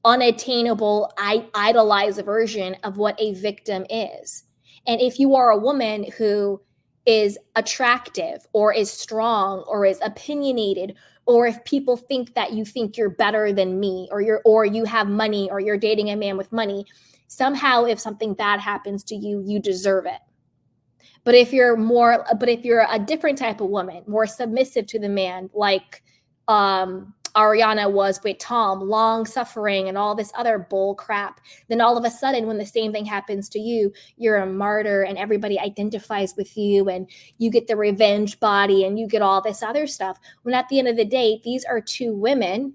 unattainable, idolized version of what a victim is. And if you are a woman who is attractive or is strong or is opinionated, or if people think that you think you're better than me, or you have money, or you're dating a man with money, somehow if something bad happens to you, you deserve it. But if you're a different type of woman, more submissive to the man, like Ariana was with Tom, long suffering and all this other bull crap, then all of a sudden when the same thing happens to you, you're a martyr and everybody identifies with you and you get the revenge body and you get all this other stuff. When at the end of the day, these are two women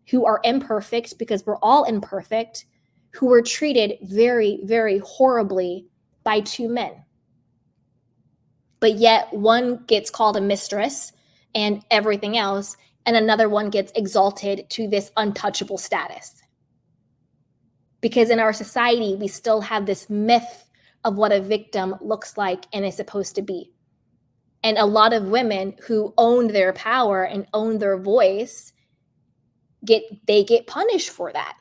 who are imperfect, because we're all imperfect, who were treated very, very horribly by two men. But yet one gets called a mistress and everything else, and another one gets exalted to this untouchable status. Because in our society, we still have this myth of what a victim looks like and is supposed to be. And a lot of women who owned their power and owned their voice get punished for that.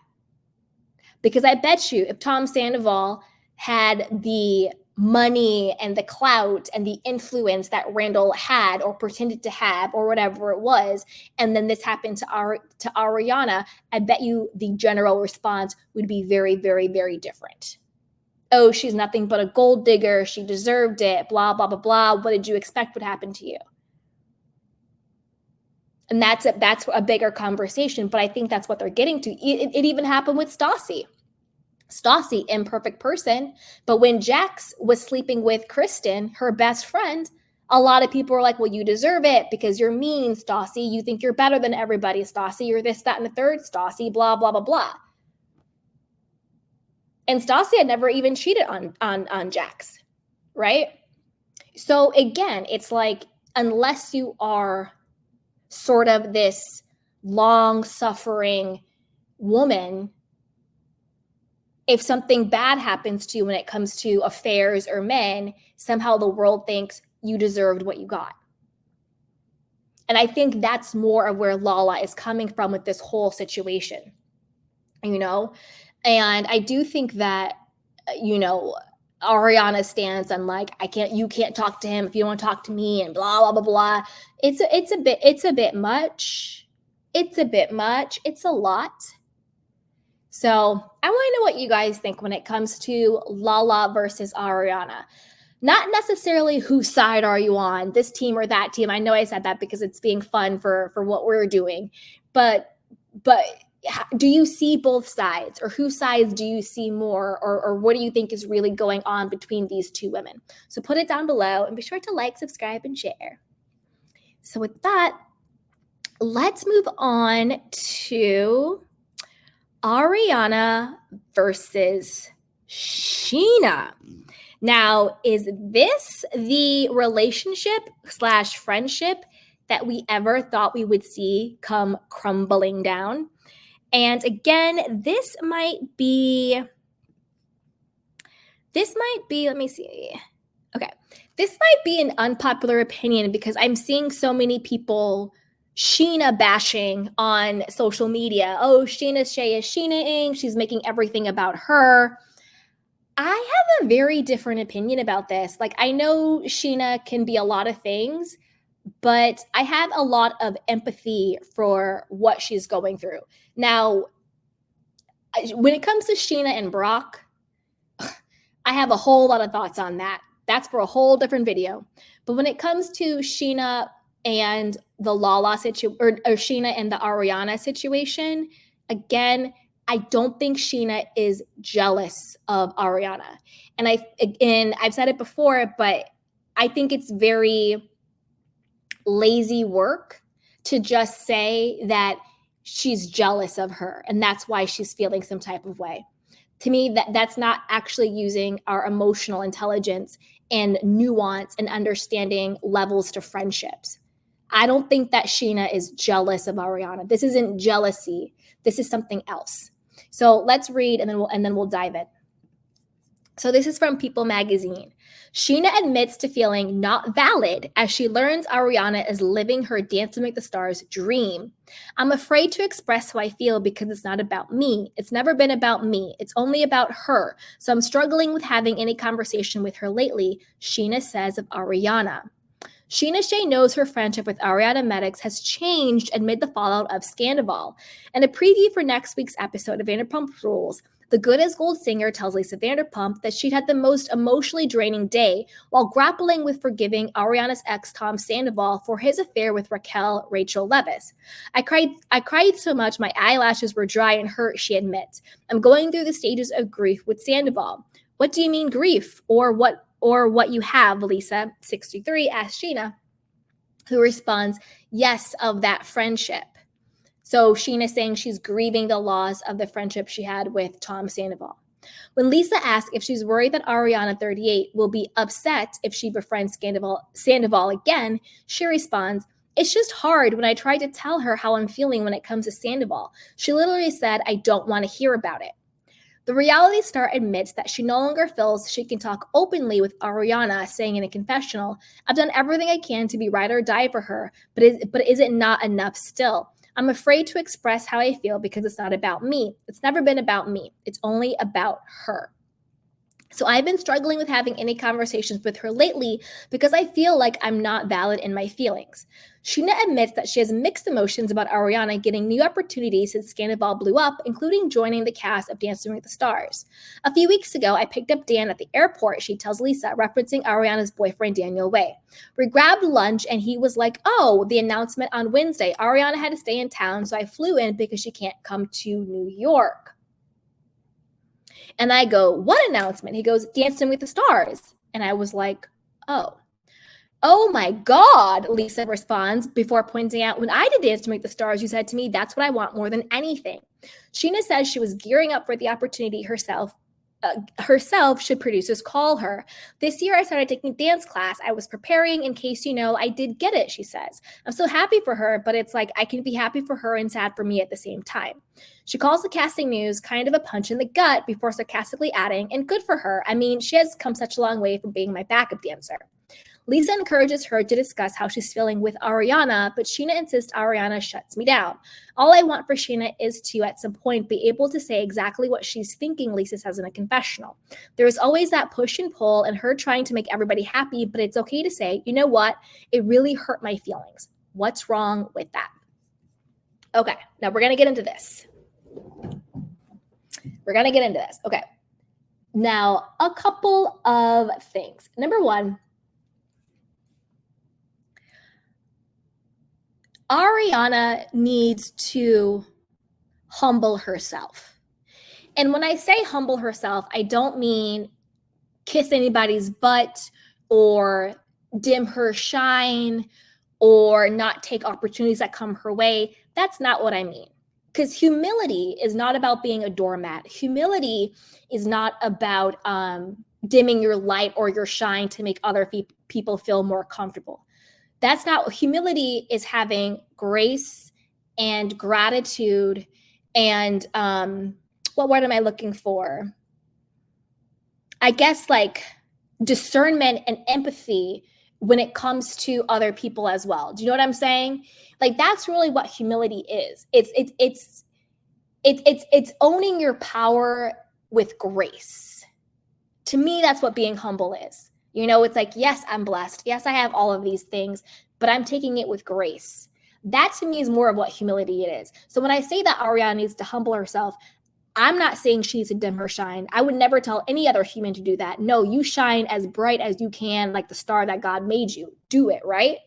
Because I bet you if Tom Sandoval had the money and the clout and the influence that Randall had or pretended to have or whatever it was, and then this happened to Ariana, I bet you the general response would be very, very, very different. Oh, she's nothing but a gold digger. She deserved it. Blah, blah, blah, blah. What did you expect would happen to you? And that's a bigger conversation, but I think that's what they're getting to. It even happened with Stassi. Stassi, imperfect person, but when Jax was sleeping with Kristen, her best friend, a lot of people were like, well, you deserve it because you're mean, Stassi. You think you're better than everybody, Stassi. You're this, that, and the third, Stassi, blah, blah, blah, blah. And Stassi had never even cheated on Jax, right? So again, it's like, unless you are sort of this long-suffering woman, if something bad happens to you when it comes to affairs or men, somehow the world thinks you deserved what you got. And I think that's more of where Lala is coming from with this whole situation, you know? And I do think that, Ariana stands on like, you can't talk to him if you don't want to talk to me and blah, blah, blah, blah. It's a bit much. It's a bit much. It's a lot. So I want to know what you guys think when it comes to Lala versus Ariana. Not necessarily whose side are you on, this team or that team. I know I said that because it's being fun for what we're doing. But do you see both sides, or whose sides do you see more, or what do you think is really going on between these two women? So put it down below and be sure to like, subscribe, and share. So with that, let's move on to Ariana versus Sheena. Now, is this the relationship / friendship that we ever thought we would see come crumbling down? And again, this might be, let me see. Okay. This might be an unpopular opinion because I'm seeing so many people Sheena bashing on social media. Oh, Sheena's Sheena-ing. She's making everything about her. I have a very different opinion about this. Like, I know Sheena can be a lot of things, but I have a lot of empathy for what she's going through. Now, when it comes to Sheena and Brock, I have a whole lot of thoughts on that. That's for a whole different video. But when it comes to Sheena and the Lala situation, or Sheena and the Ariana situation, again, I don't think Sheena is jealous of Ariana. And I've said it before, but I think it's very lazy work to just say that she's jealous of her and that's why she's feeling some type of way. To me, that's not actually using our emotional intelligence and nuance and understanding levels to friendships. I don't think that Sheena is jealous of Ariana. This isn't jealousy. This is something else. So let's read and then we'll dive in. So this is from People magazine. Sheena admits to feeling not valid as she learns Ariana is living her Dance to Make the Stars dream. I'm afraid to express how I feel because it's not about me. It's never been about me. It's only about her. So I'm struggling with having any conversation with her lately, Sheena says of Ariana. Sheena Shea knows her friendship with Ariana Madix has changed amid the fallout of Scandival. In a preview for next week's episode of Vanderpump Rules, the Good as Gold singer tells Lisa Vanderpump that she'd had the most emotionally draining day while grappling with forgiving Ariana's ex Tom Sandoval for his affair with Raquel Rachel Leviss. I cried so much my eyelashes were dry and hurt, she admits. I'm going through the stages of grief with Sandoval. What do you mean grief? Or what you have, Lisa, 63, asks Sheena, who responds, yes, of that friendship. So Sheena's saying she's grieving the loss of the friendship she had with Tom Sandoval. When Lisa asks if she's worried that Ariana, 38, will be upset if she befriends Sandoval again, she responds, it's just hard when I tried to tell her how I'm feeling when it comes to Sandoval. She literally said, I don't want to hear about it. The reality star admits that she no longer feels she can talk openly with Ariana, saying in a confessional, I've done everything I can to be ride or die for her, but is it not enough still? I'm afraid to express how I feel because it's not about me. It's never been about me. It's only about her. So I've been struggling with having any conversations with her lately because I feel like I'm not valid in my feelings. Sheena admits that she has mixed emotions about Ariana getting new opportunities since Scandival blew up, including joining the cast of Dancing with the Stars. A few weeks ago, I picked up Dan at the airport, she tells Lisa, referencing Ariana's boyfriend, Daniel Way. We grabbed lunch and he was like, oh, the announcement on Wednesday. Ariana had to stay in town, so I flew in because she can't come to New York. And I go, what announcement? He goes, Dancing with the Stars. And I was like, oh my God, Lisa responds before pointing out, when I did Dance to Make the Stars, you said to me, that's what I want more than anything. Sheena says she was gearing up for the opportunity herself should producers call her. This year I started taking dance class. I was preparing in case I did get it, she says. I'm so happy for her, but it's like I can be happy for her and sad for me at the same time. She calls the casting news kind of a punch in the gut before sarcastically adding, and good for her. I mean, she has come such a long way from being my backup dancer. Lisa encourages her to discuss how she's feeling with Ariana, but Sheena insists Ariana shuts me down. All I want for Sheena is to, at some point, be able to say exactly what she's thinking, Lisa says in a confessional. There is always that push and pull and her trying to make everybody happy, but it's okay to say, you know what? It really hurt my feelings. What's wrong with that? Okay, now we're going to get into this. Okay. Now, a couple of things. Number one, Ariana needs to humble herself. And when I say humble herself, I don't mean kiss anybody's butt or dim her shine or not take opportunities that come her way. That's not what I mean. Because humility is not about being a doormat. Humility is not about dimming your light or your shine to make other people feel more comfortable. That's not, humility is having grace and gratitude and what word am I looking for? I guess like discernment and empathy when it comes to other people as well. Do you know what I'm saying? Like that's really what humility is. It's owning your power with grace. To me, that's what being humble is. It's like, yes, I'm blessed. Yes, I have all of these things, but I'm taking it with grace. That to me is more of what humility it is. So when I say that Ariana needs to humble herself, I'm not saying she needs to dim her shine. I would never tell any other human to do that. No, you shine as bright as you can, like the star that God made you. Do it, right?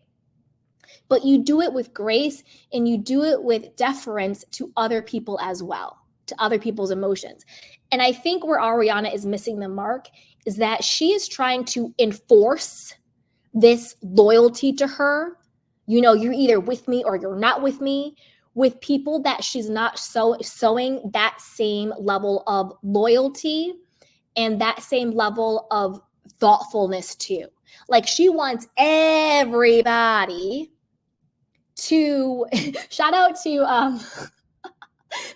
But you do it with grace and you do it with deference to other people as well, to other people's emotions. And I think where Ariana is missing the mark is that she is trying to enforce this loyalty to her. You're either with me or you're not with me, with people that she's not showing that same level of loyalty and that same level of thoughtfulness to. Like she wants everybody to shout out to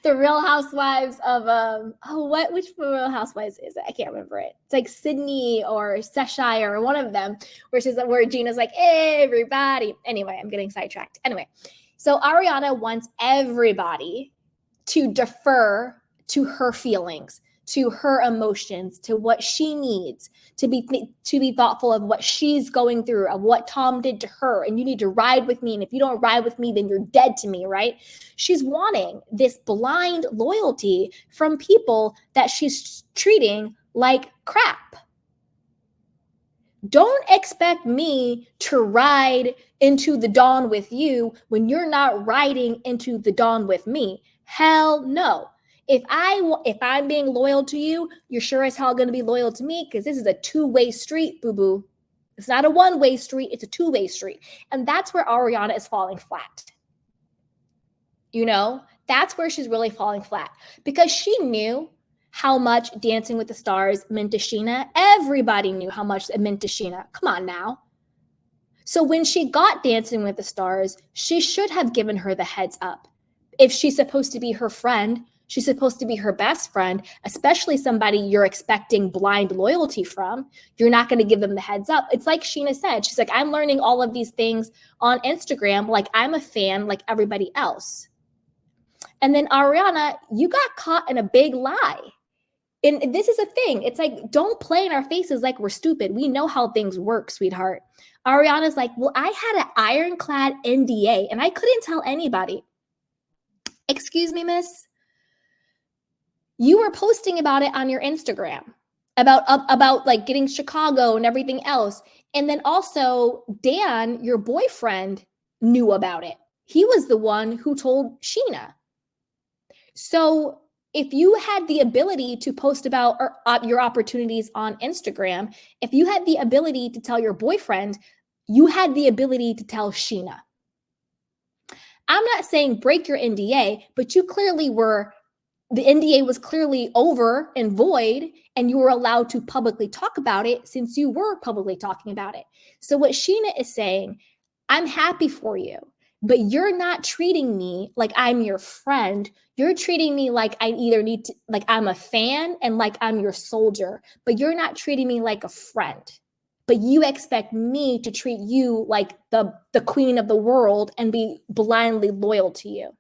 the Real Housewives of which Real Housewives is it? I can't remember it. It's like Sydney or Cheshire or one of them, where Gina's like, everybody. Anyway, I'm getting sidetracked. Anyway, so Ariana wants everybody to defer to her feelings, to her emotions, to what she needs, to be thoughtful of what she's going through, of what Tom did to her. And you need to ride with me. And if you don't ride with me, then you're dead to me, right? She's wanting this blind loyalty from people that she's treating like crap. Don't expect me to ride into the dawn with you when you're not riding into the dawn with me. Hell no. If I'm being loyal to you, you're sure as hell going to be loyal to me, because this is a two-way street, boo-boo. It's not a one-way street. It's a two-way street. And that's where Ariana is falling flat. You know, that's where she's really falling flat, because she knew how much Dancing with the Stars meant to Sheena. Everybody knew how much it meant to Sheena. Come on now. So when she got Dancing with the Stars, she should have given her the heads up. If she's supposed to be her friend, she's supposed to be her best friend, especially somebody you're expecting blind loyalty from. You're not going to give them the heads up. It's like Sheena said. She's like, I'm learning all of these things on Instagram like I'm a fan like everybody else. And then Ariana, you got caught in a big lie. And this is a thing. It's like, don't play in our faces like we're stupid. We know how things work, sweetheart. Ariana's like, well, I had an ironclad NDA and I couldn't tell anybody. Excuse me, miss? You were posting about it on your Instagram, about like getting Chicago and everything else. And then also Dan, your boyfriend, knew about it. He was the one who told Sheena. So if you had the ability to post about your opportunities on Instagram, if you had the ability to tell your boyfriend, you had the ability to tell Sheena. I'm not saying break your NDA, but the NDA was clearly over and void, and you were allowed to publicly talk about it since you were publicly talking about it. So what Sheena is saying, I'm happy for you, but you're not treating me like I'm your friend. You're treating me like like I'm a fan and like I'm your soldier, but you're not treating me like a friend. But you expect me to treat you like the queen of the world and be blindly loyal to you.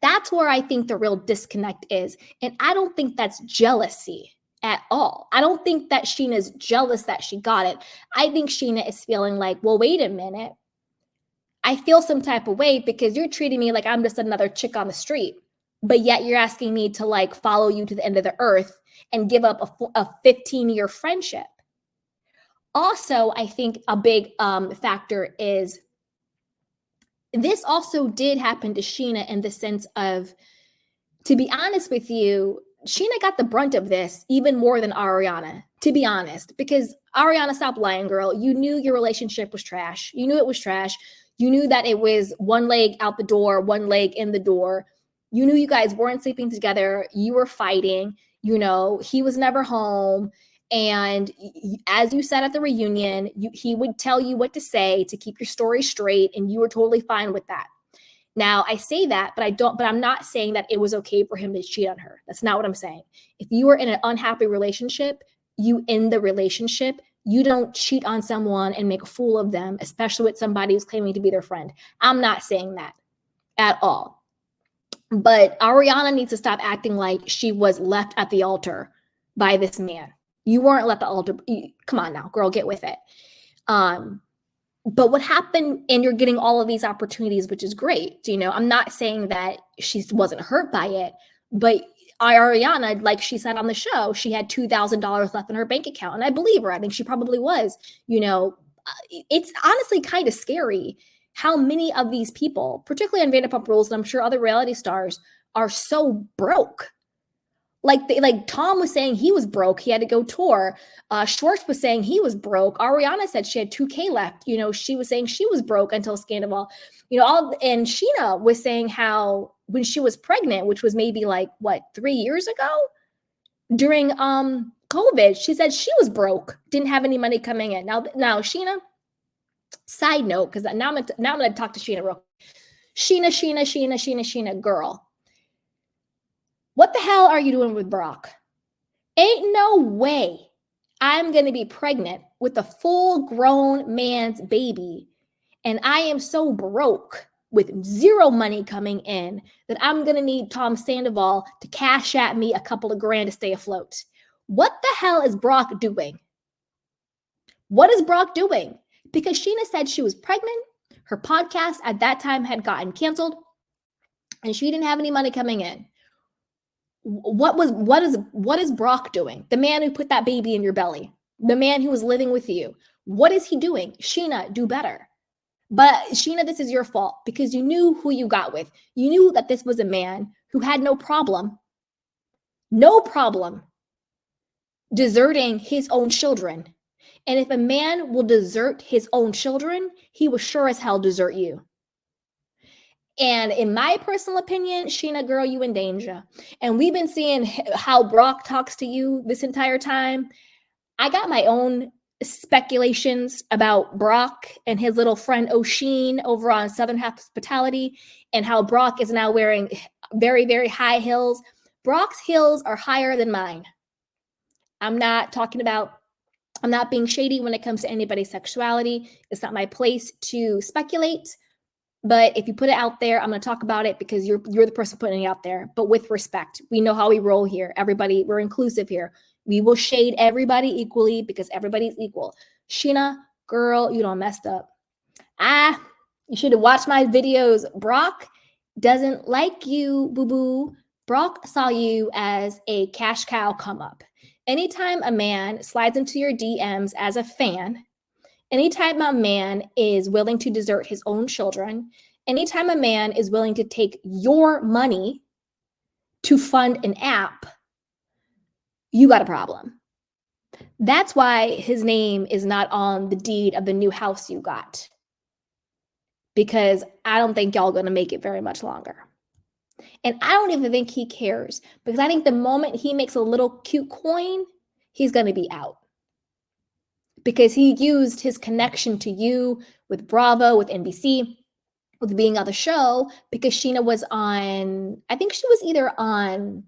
That's where I think the real disconnect is. And I don't think that's jealousy at all. I don't think that Sheena's jealous that she got it. I think Sheena is feeling like, well, wait a minute. I feel some type of way because you're treating me like I'm just another chick on the street, but yet you're asking me to like follow you to the end of the earth and give up a 15-year friendship. Also, I think a big factor is this also did happen to Sheena in the sense of, to be honest with you, Sheena got the brunt of this even more than Ariana, to be honest, because Ariana, stop lying, girl. You knew your relationship was trash. You knew it was trash. You knew that it was one leg out the door, one leg in the door. You knew you guys weren't sleeping together. You were fighting. You know, he was never home. And as you said at the reunion, he would tell you what to say to keep your story straight, and you were totally fine with that. Now, I say that, but I'm not saying that it was okay for him to cheat on her. That's not what I'm saying. If you were in an unhappy relationship, you end the relationship. You don't cheat on someone and make a fool of them, especially with somebody who's claiming to be their friend. I'm not saying that at all. But Ariana needs to stop acting like she was left at the altar by this man. You weren't left at the altar. Come on now, girl, get with it. But what happened, and you're getting all of these opportunities, which is great. You know, I'm not saying that she wasn't hurt by it, but Ariana, like she said on the show, she had $2,000 left in her bank account. And I believe her. I think she probably was. You know, it's honestly kind of scary how many of these people, particularly on Vanderpump Rules, and I'm sure other reality stars, are so broke. Like Tom was saying he was broke. He had to go tour. Schwartz was saying he was broke. Ariana said she had $2,000 left. You know, she was saying she was broke until Scandal. You know, and Sheena was saying how when she was pregnant, which was maybe like 3 years ago, during COVID, she said she was broke, didn't have any money coming in. Now Sheena, Side note, because now I'm going to talk to Sheena real quick. Sheena, girl. What the hell are you doing with Brock? Ain't no way I'm going to be pregnant with a full-grown man's baby, and I am so broke with zero money coming in that I'm going to need Tom Sandoval to cash at me a couple of grand to stay afloat. What the hell is Brock doing? What is Brock doing? Because Sheena said she was pregnant. Her podcast at that time had gotten canceled, and she didn't have any money coming in. What is Brock doing? The man who put that baby in your belly, the man who was living with you. What is he doing? Sheena, do better. But Sheena, this is your fault because you knew who you got with. You knew that this was a man who had no problem deserting his own children. And if a man will desert his own children, he will sure as hell desert you. And in my personal opinion, Sheena, girl, you in danger. And we've been seeing how Brock talks to you this entire time. I got my own speculations about Brock and his little friend O'Sheen over on Southern Hospitality, and how Brock is now wearing very, very high heels. Brock's heels are higher than mine. I'm not being shady when it comes to anybody's sexuality. It's not my place to speculate. But if you put it out there, I'm going to talk about it because you're the person putting it out there. But with respect, we know how we roll here. Everybody, we're inclusive here. We will shade everybody equally because everybody's equal. Sheena, girl, you done messed up. You should have watched my videos. Brock doesn't like you, boo-boo. Brock saw you as a cash cow come up. Anytime a man slides into your DMs as a fan, anytime a man is willing to desert his own children, anytime a man is willing to take your money to fund an app, you got a problem. That's why his name is not on the deed of the new house you got. Because I don't think y'all going to make it very much longer. And I don't even think he cares, because I think the moment he makes a little cute coin, he's going to be out. Because he used his connection to you with Bravo, with NBC, with being on the show, because Sheena was on, I think she was either on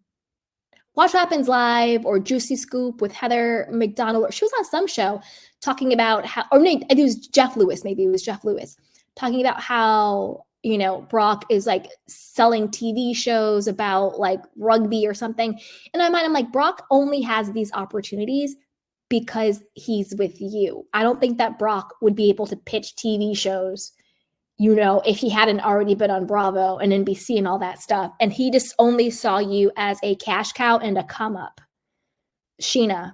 Watch What Happens Live or Juicy Scoop with Heather McDonald, or she was on some show talking about how, or maybe it was Jeff Lewis, talking about how, you know, Brock is like selling TV shows about like rugby or something. In my mind, I'm like, Brock only has these opportunities because he's with you. I don't think that Brock would be able to pitch TV shows, you know, if he hadn't already been on Bravo and NBC and all that stuff. And he just only saw you as a cash cow and a come up. Sheena,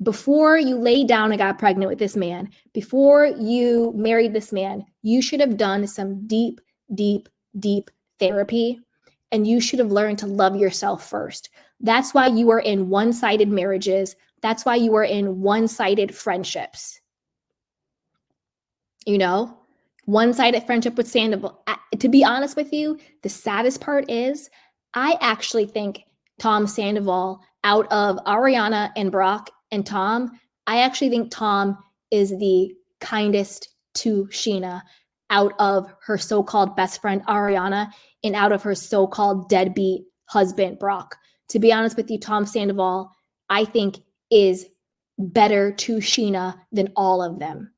before you laid down and got pregnant with this man, before you married this man, you should have done some deep, deep, deep therapy. And you should have learned to love yourself first. That's why you are in one-sided marriages. That's why you are in one-sided friendships. You know, one-sided friendship with Sandoval. To be honest with you, the saddest part is I actually think Tom Sandoval, out of Ariana and Brock and Tom, I actually think Tom is the kindest to Sheena out of her so-called best friend Ariana and out of her so-called deadbeat husband Brock. To be honest with you, Tom Sandoval, I think, is better to Sheena than all of them.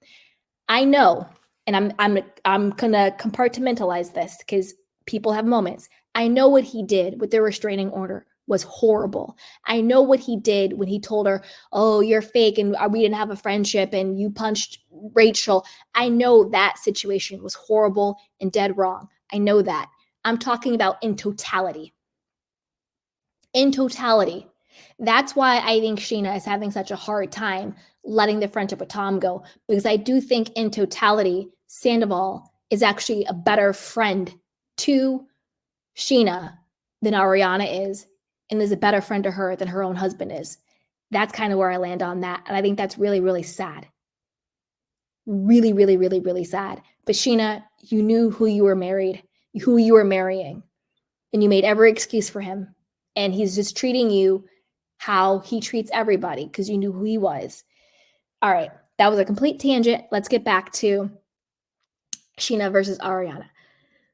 I know, and I'm gonna compartmentalize this because people have moments. I know what he did with the restraining order was horrible. I know what he did when he told her, "Oh, you're fake and we didn't have a friendship and you punched Rachel." I know that situation was horrible and dead wrong. I know that. I'm talking about in totality. In totality. That's why I think Sheena is having such a hard time letting the friendship with Tom go, because I do think in totality, Sandoval is actually a better friend to Sheena than Ariana is, and is a better friend to her than her own husband is. That's kind of where I land on that. And I think that's really, really sad. Really, really, really, really sad. But Sheena, you knew who you were marrying, and you made every excuse for him. And he's just treating you how he treats everybody because you knew who he was. All right, that was a complete tangent. Let's get back to Scheana versus Ariana.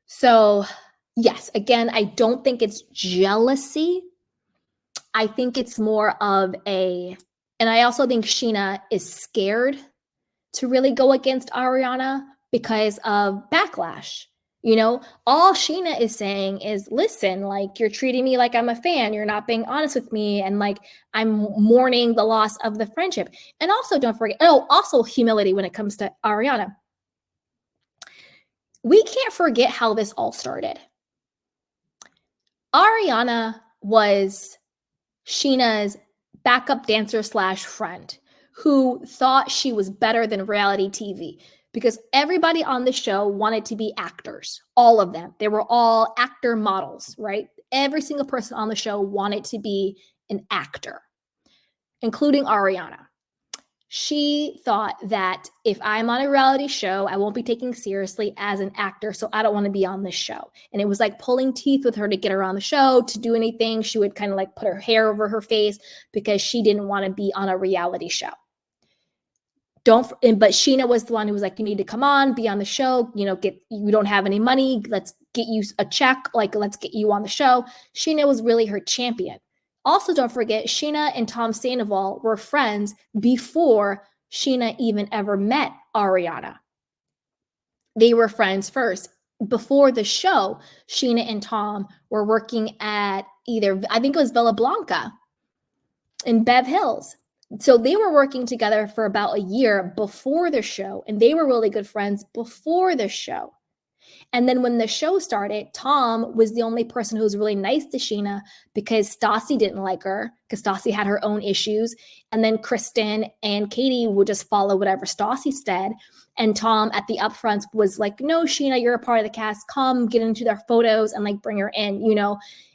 So, yes, again, I don't think it's jealousy. I think it's more of and I also think Scheana is scared to really go against Ariana because of backlash. All Sheena is saying is, listen, like, you're treating me like I'm a fan. You're not being honest with me. And like, I'm mourning the loss of the friendship. And also, don't forget, also humility when it comes to Ariana. We can't forget how this all started. Ariana was Sheena's backup dancer / friend who thought she was better than reality TV because everybody on the show wanted to be actors, all of them. They were all actor models, right? Every single person on the show wanted to be an actor, including Ariana. She thought that if I'm on a reality show, I won't be taken seriously as an actor, so I don't want to be on this show. And it was like pulling teeth with her to get her on the show, to do anything. She would kind of like put her hair over her face because she didn't want to be on a reality show. But Sheena was the one who was like, you need to come on, be on the show, you don't have any money, let's get you a check, like, let's get you on the show. Sheena was really her champion. Also, don't forget, Sheena and Tom Sandoval were friends before Sheena even ever met Ariana. They were friends first. Before the show, Sheena and Tom were working at I think it was Villa Blanca in Bev Hills. So they were working together for about a year before the show, and they were really good friends before the show. And then when the show started, Tom was the only person who was really nice to Sheena because Stassi didn't like her because Stassi had her own issues. And then Kristen and Katie would just follow whatever Stassi said. And Tom at the upfronts was like, no, Sheena, you're a part of the cast. Come get into their photos and like bring her in,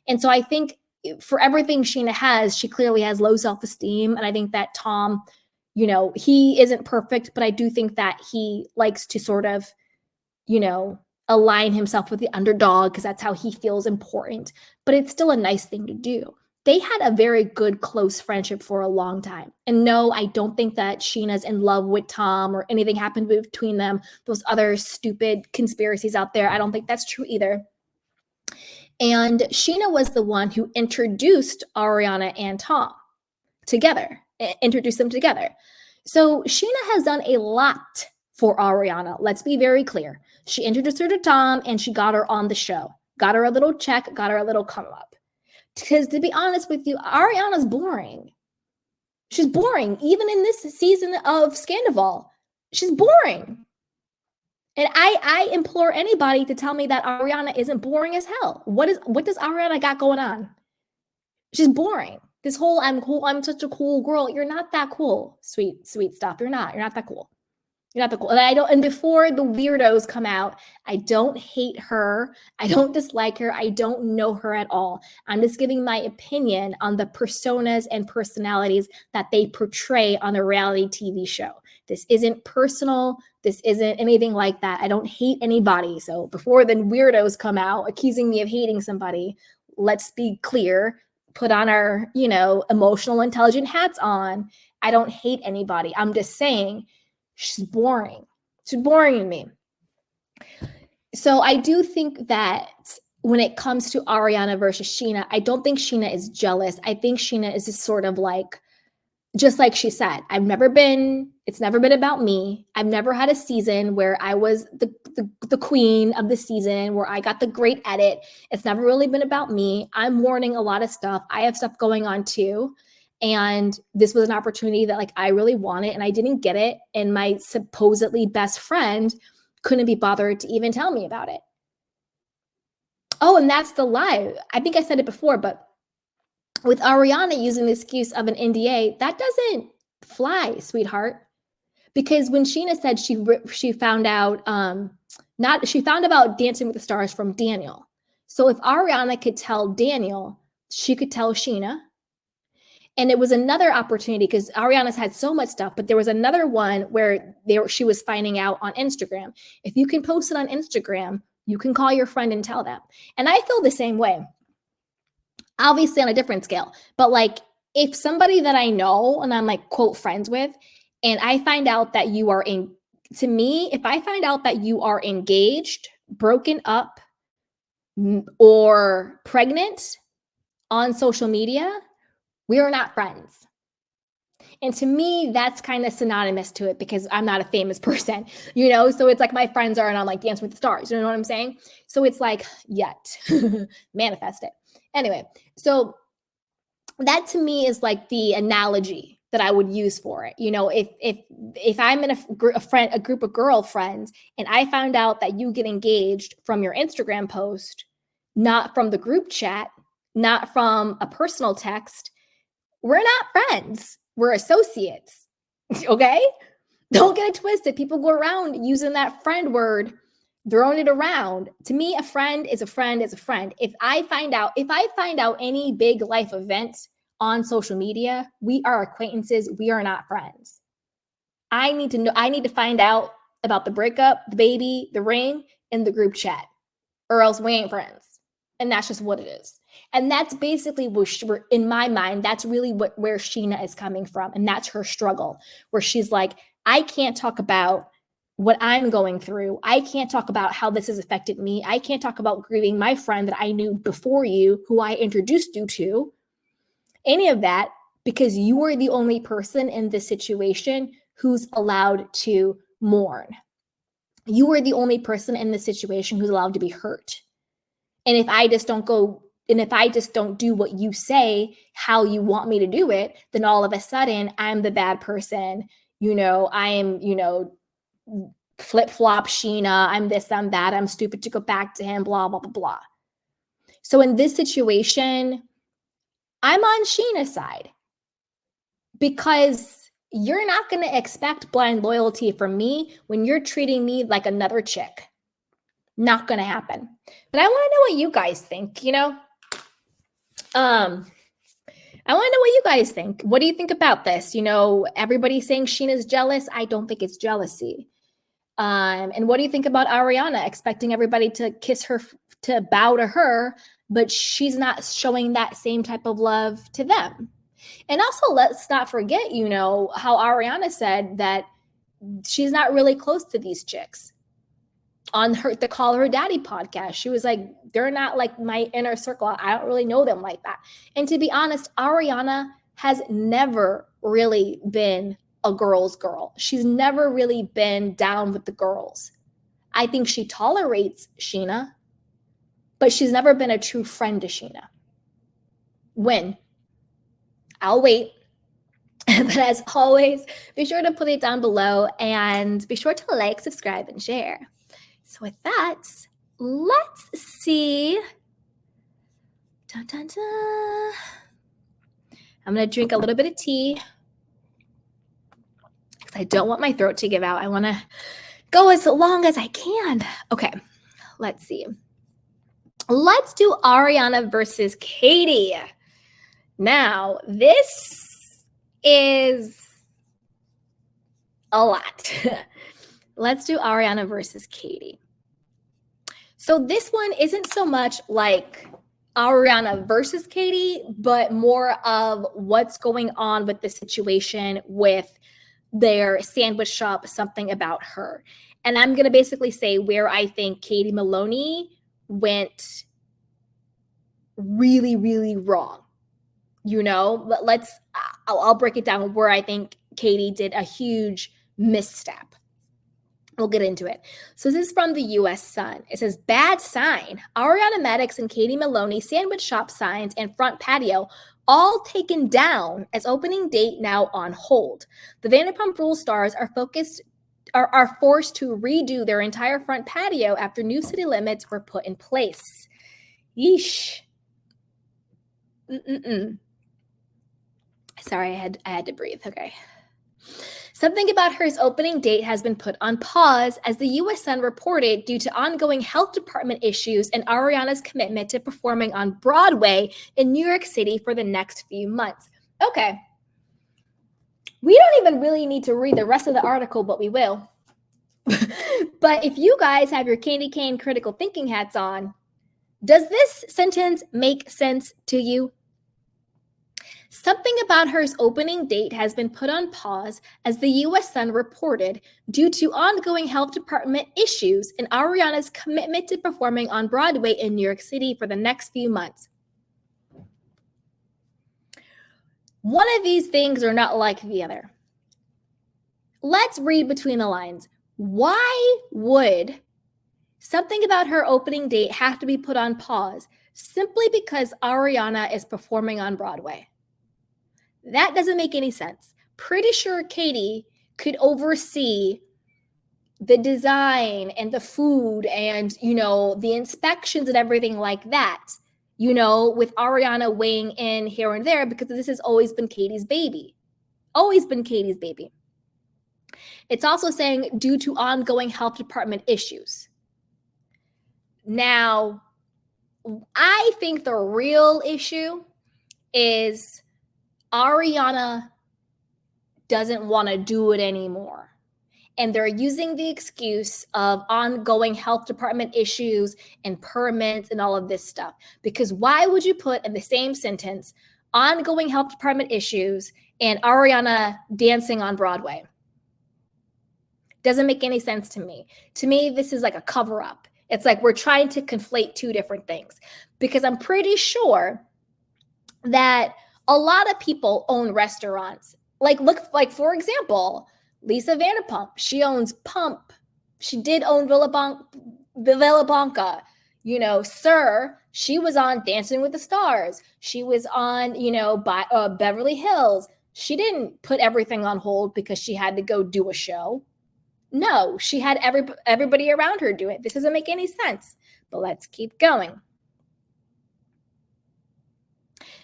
And so I think for everything Sheena has, she clearly has low self-esteem. And I think that Tom, he isn't perfect, but I do think that he likes to sort of, align himself with the underdog because that's how he feels important. But it's still a nice thing to do. They had a very good, close friendship for a long time. And no, I don't think that Sheena's in love with Tom or anything happened between them. Those other stupid conspiracies out there, I don't think that's true either. And Sheena was the one who introduced Ariana and Tom together, introduced them together. So Sheena has done a lot for Ariana. Let's be very clear. She introduced her to Tom and she got her on the show, got her a little check, got her a little come up. Because to be honest with you, Ariana's boring. She's boring. Even in this season of Scandival, she's boring. And I implore anybody to tell me that Ariana isn't boring as hell. What does Ariana got going on? She's boring. This whole I'm cool, I'm such a cool girl. You're not that cool, sweet stuff. You're not that cool. You're not that cool. And before the weirdos come out, I don't hate her. I don't dislike her. I don't know her at all. I'm just giving my opinion on the personas and personalities that they portray on a reality TV show. This isn't personal. This isn't anything like that. I don't hate anybody. So before the weirdos come out accusing me of hating somebody, let's be clear. Put on our, emotional intelligent hats on. I don't hate anybody. I'm just saying she's boring. She's boring to me. So I do think that when it comes to Ariana versus Sheena, I don't think Sheena is jealous. I think Sheena is just sort of like, just like she said, it's never been about me. I've never had a season where I was the queen of the season, where I got the great edit. It's never really been about me. I'm mourning a lot of stuff. I have stuff going on too. And this was an opportunity that like I really wanted and I didn't get it. And my supposedly best friend couldn't be bothered to even tell me about it. Oh, and that's the lie. I think I said it before, but with Ariana using the excuse of an NDA, that doesn't fly, sweetheart. Because when Sheena said she found out she found about Dancing with the Stars from Daniel. So if Ariana could tell Daniel, she could tell Sheena. And it was another opportunity because Ariana's had so much stuff, but there was another one where she was finding out on Instagram. If you can post it on Instagram, you can call your friend and tell them. And I feel the same way. Obviously on a different scale, but like if somebody that I know and I'm like quote friends with, and I find out that you are to me, if I find out that you are engaged, broken up, or pregnant on social media, we are not friends. And to me, that's kind of synonymous to it because I'm not a famous person, So it's like my friends aren't on like Dance with the Stars. You know what I'm saying? So it's like, yet, manifest it. Anyway, so that to me is like the analogy that I would use for it. If I'm in a group of girlfriends and I found out that you get engaged from your Instagram post, not from the group chat, not from a personal text, we're not friends. We're associates. Okay? Don't get it twisted. People go around using that friend word, throwing it around. To me, a friend is a friend is a friend. If I find out any big life event on social media, we are acquaintances. We are not friends. I need to find out about the breakup, the baby, the ring, in the group chat, or else we ain't friends. And that's just what it is. And that's basically in my mind, that's really where Sheena is coming from. And that's her struggle, where she's like, I can't talk about what I'm going through. I can't talk about how this has affected me. I can't talk about grieving my friend that I knew before you, who I introduced you to, any of that, because you are the only person in this situation who's allowed to mourn. You are the only person in this situation who's allowed to be hurt. And if I just don't do what you say, how you want me to do it, then all of a sudden I'm the bad person. I am, flip-flop Sheena. I'm this, I'm that. I'm stupid to go back to him, blah, blah, blah, blah. So in this situation, I'm on Sheena's side because you're not going to expect blind loyalty from me when you're treating me like another chick. Not going to happen. But I want to know what you guys think, I want to know what you guys think. What do you think about this? Everybody's saying Sheena's jealous. I don't think it's jealousy. And what do you think about Ariana expecting everybody to kiss her, to bow to her, but she's not showing that same type of love to them? And also, let's not forget, how Ariana said that she's not really close to these chicks. On the Call Her Daddy podcast, she was like, they're not like my inner circle. I don't really know them like that. And to be honest, Ariana has never really been a girl's girl. She's never really been down with the girls. I think she tolerates Sheena, but she's never been a true friend to Sheena. When? I'll wait. But as always, be sure to put it down below and be sure to like, subscribe, and share. So with that, let's see. Dun, dun, dun. I'm going to drink a little bit of tea because I don't want my throat to give out. I want to go as long as I can. Okay, let's see. Let's do Ariana versus Katie. Now, this is a lot. Let's do Ariana versus Katie. So this one isn't so much like Ariana versus Katie, but more of what's going on with the situation with their sandwich shop, something about her. And I'm going to basically say where I think Katie Maloney went really, really wrong. I'll break it down where I think Katie did a huge misstep. We'll get into it. So this is from the U.S. Sun. It says, bad sign. Ariana Madix and Katie Maloney sandwich shop signs and front patio all taken down as opening date now on hold. The Vanderpump Rules stars are forced to redo their entire front patio after new city limits were put in place. Yeesh. Sorry, I had to breathe. Okay. Something about her's opening date has been put on pause, as the U.S. Sun reported, due to ongoing health department issues and Ariana's commitment to performing on Broadway in New York City for the next few months. Okay. We don't even really need to read the rest of the article, but we will. But if you guys have your candy cane critical thinking hats on, does this sentence make sense to you? Something about her's opening date has been put on pause, as the U.S. Sun reported, due to ongoing health department issues and Ariana's commitment to performing on Broadway in New York City for the next few months. One of these things are not like the other. Let's read between the lines. Why would something about her opening date have to be put on pause simply because Ariana is performing on Broadway? That doesn't make any sense. Pretty sure Katie could oversee the design and the food and, the inspections and everything like that, with Ariana weighing in here and there, because this has always been Katie's baby. Always been Katie's baby. It's also saying due to ongoing health department issues. Now, I think the real issue is Ariana doesn't want to do it anymore. And they're using the excuse of ongoing health department issues and permits and all of this stuff. Because why would you put in the same sentence ongoing health department issues and Ariana dancing on Broadway? Doesn't make any sense to me. To me, this is like a cover up. It's like we're trying to conflate two different things, because I'm pretty sure that a lot of people own restaurants. Like for example, Lisa Vanderpump, she owns Pump. She did own Villa Blanca. Sir, she was on Dancing with the Stars. She was on, Beverly Hills. She didn't put everything on hold because she had to go do a show. No, she had everybody around her do it. This doesn't make any sense, but let's keep going.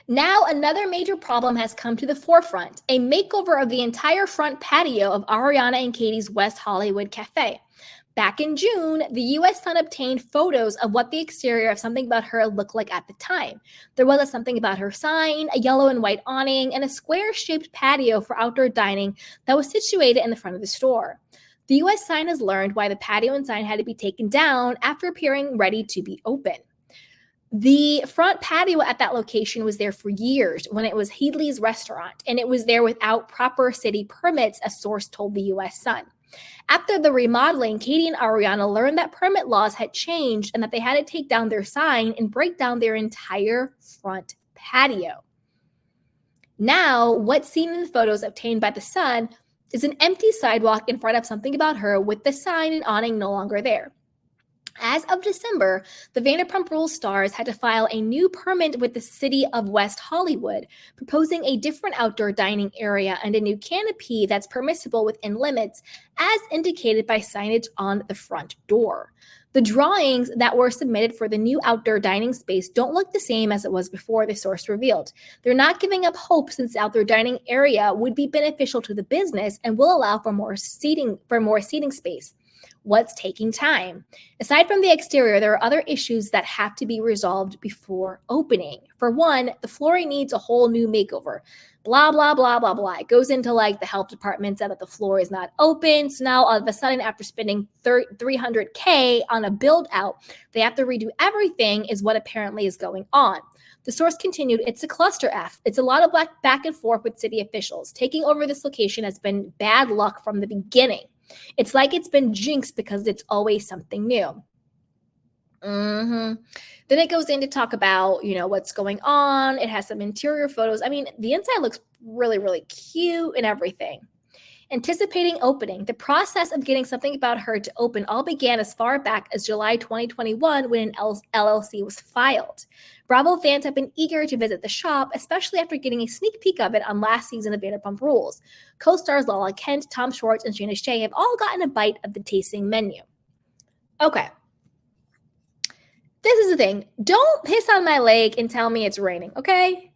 Now, another major problem has come to the forefront, a makeover of the entire front patio of Ariana and Katie's West Hollywood Cafe. Back in June, the U.S. Sun obtained photos of what the exterior of Something About Her looked like at the time. There was a Something About Her sign, a yellow and white awning, and a square-shaped patio for outdoor dining that was situated in the front of the store. The U.S. Sun has learned why the patio and sign had to be taken down after appearing ready to be open. The front patio at that location was there for years when it was Headley's restaurant, and it was there without proper city permits, a source told the U.S. Sun. After the remodeling, Katie and Ariana learned that permit laws had changed and that they had to take down their sign and break down their entire front patio. Now, what's seen in the photos obtained by the Sun is an empty sidewalk in front of Something About Her with the sign and awning no longer there. As of December, the Vanderpump Rules stars had to file a new permit with the city of West Hollywood, proposing a different outdoor dining area and a new canopy that's permissible within limits, as indicated by signage on the front door. The drawings that were submitted for the new outdoor dining space don't look the same as it was before, the source revealed. They're not giving up hope, since the outdoor dining area would be beneficial to the business and will allow for more seating space. What's taking time? Aside from the exterior, there are other issues that have to be resolved before opening. For one, the flooring needs a whole new makeover. Blah, blah, blah, blah, blah. It goes into like the health department said that the floor is not open. So now all of a sudden, after spending $300K on a build out, they have to redo everything, is what apparently is going on. The source continued, it's a cluster F. It's a lot of back and forth with city officials. Taking over this location has been bad luck from the beginning. It's like it's been jinxed because it's always something new. Then it goes in to talk about, what's going on. It has some interior photos. I mean, the inside looks really, really cute and everything. Anticipating opening. The process of getting Something About Her to open all began as far back as July 2021 when an LLC was filed. Bravo fans have been eager to visit the shop, especially after getting a sneak peek of it on last season of Vanderpump Rules. Co-stars Lala Kent, Tom Schwartz, and Sheena Shea have all gotten a bite of the tasting menu. Okay. This is the thing. Don't piss on my leg and tell me it's raining, okay?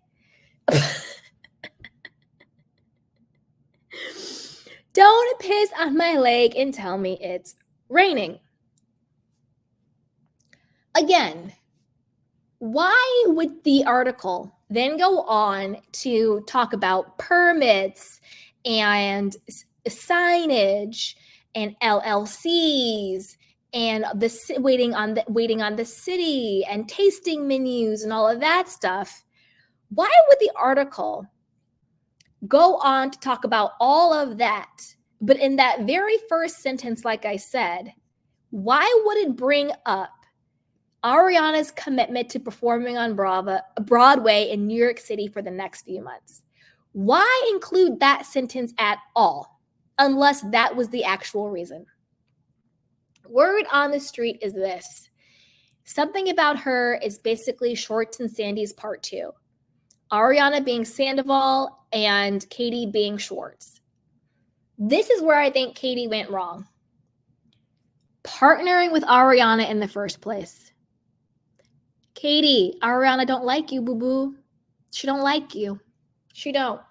Don't piss on my leg and tell me it's raining. Again, why would the article then go on to talk about permits and signage and LLCs and waiting on the city and tasting menus and all of that stuff, Why would the article go on to talk about all of that? But in that very first sentence, like I said, why would it bring up Ariana's commitment to performing on Broadway in New York City for the next few months? Why include that sentence at all, unless that was the actual reason? Word on the street is this. Something About Her is basically Shorts and Sandy's part 2. Ariana being Sandoval and Katie being Schwartz. This is where I think Katie went wrong. Partnering with Ariana in the first place. Katie, Ariana don't like you, boo-boo. She don't like you. She don't.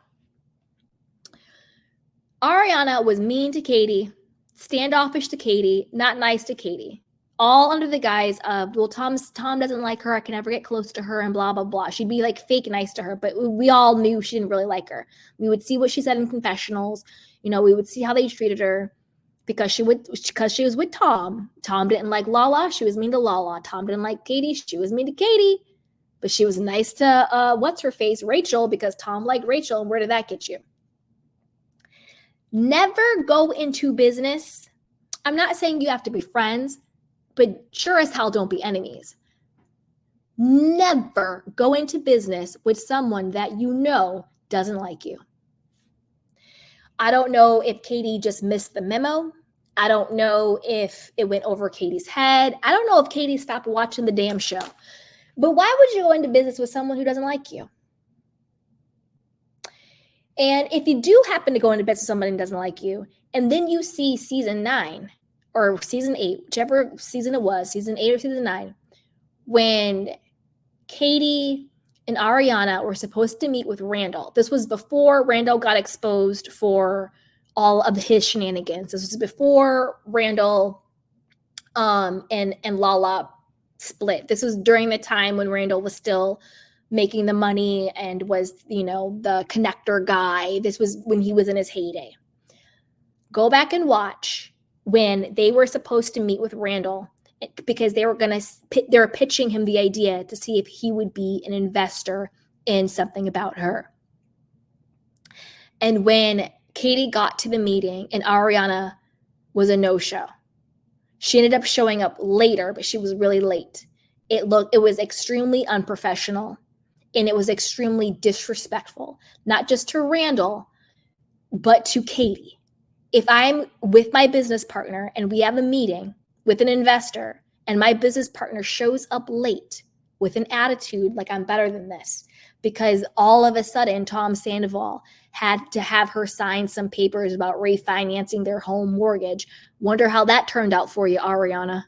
Ariana was mean to Katie, standoffish to Katie, not nice to Katie. All under the guise of, well, Tom doesn't like her. I can never get close to her and blah, blah, blah. She'd be like fake nice to her, but we all knew she didn't really like her. We would see what she said in confessionals. We would see how they treated her because she was with Tom. Tom didn't like Lala. She was mean to Lala. Tom didn't like Katie. She was mean to Katie, but she was nice to what's her face, Rachel, because Tom liked Rachel. And where did that get you? Never go into business. I'm not saying you have to be friends, but sure as hell don't be enemies. Never go into business with someone that you know doesn't like you. I don't know if Katie just missed the memo. I don't know if it went over Katie's head. I don't know if Katie stopped watching the damn show. But why would you go into business with someone who doesn't like you? And if you do happen to go into business with somebody who doesn't like you, and then you see season 9 or season 8, whichever season it was, season 8 or season 9, when Katie and Ariana were supposed to meet with Randall. This was before Randall got exposed for all of his shenanigans. This was before Randall and Lala split. This was during the time when Randall was still making the money and was, the connector guy. This was when he was in his heyday. Go back and watch when they were supposed to meet with Randall because they were pitching him the idea to see if he would be an investor in Something About Her. And when Katie got to the meeting and Ariana was a no-show, she ended up showing up later, but she was really late. It was extremely unprofessional and it was extremely disrespectful, not just to Randall, but to Katie. If I'm with my business partner and we have a meeting with an investor and my business partner shows up late with an attitude like I'm better than this, because all of a sudden Tom Sandoval had to have her sign some papers about refinancing their home mortgage. Wonder how that turned out for you, Ariana.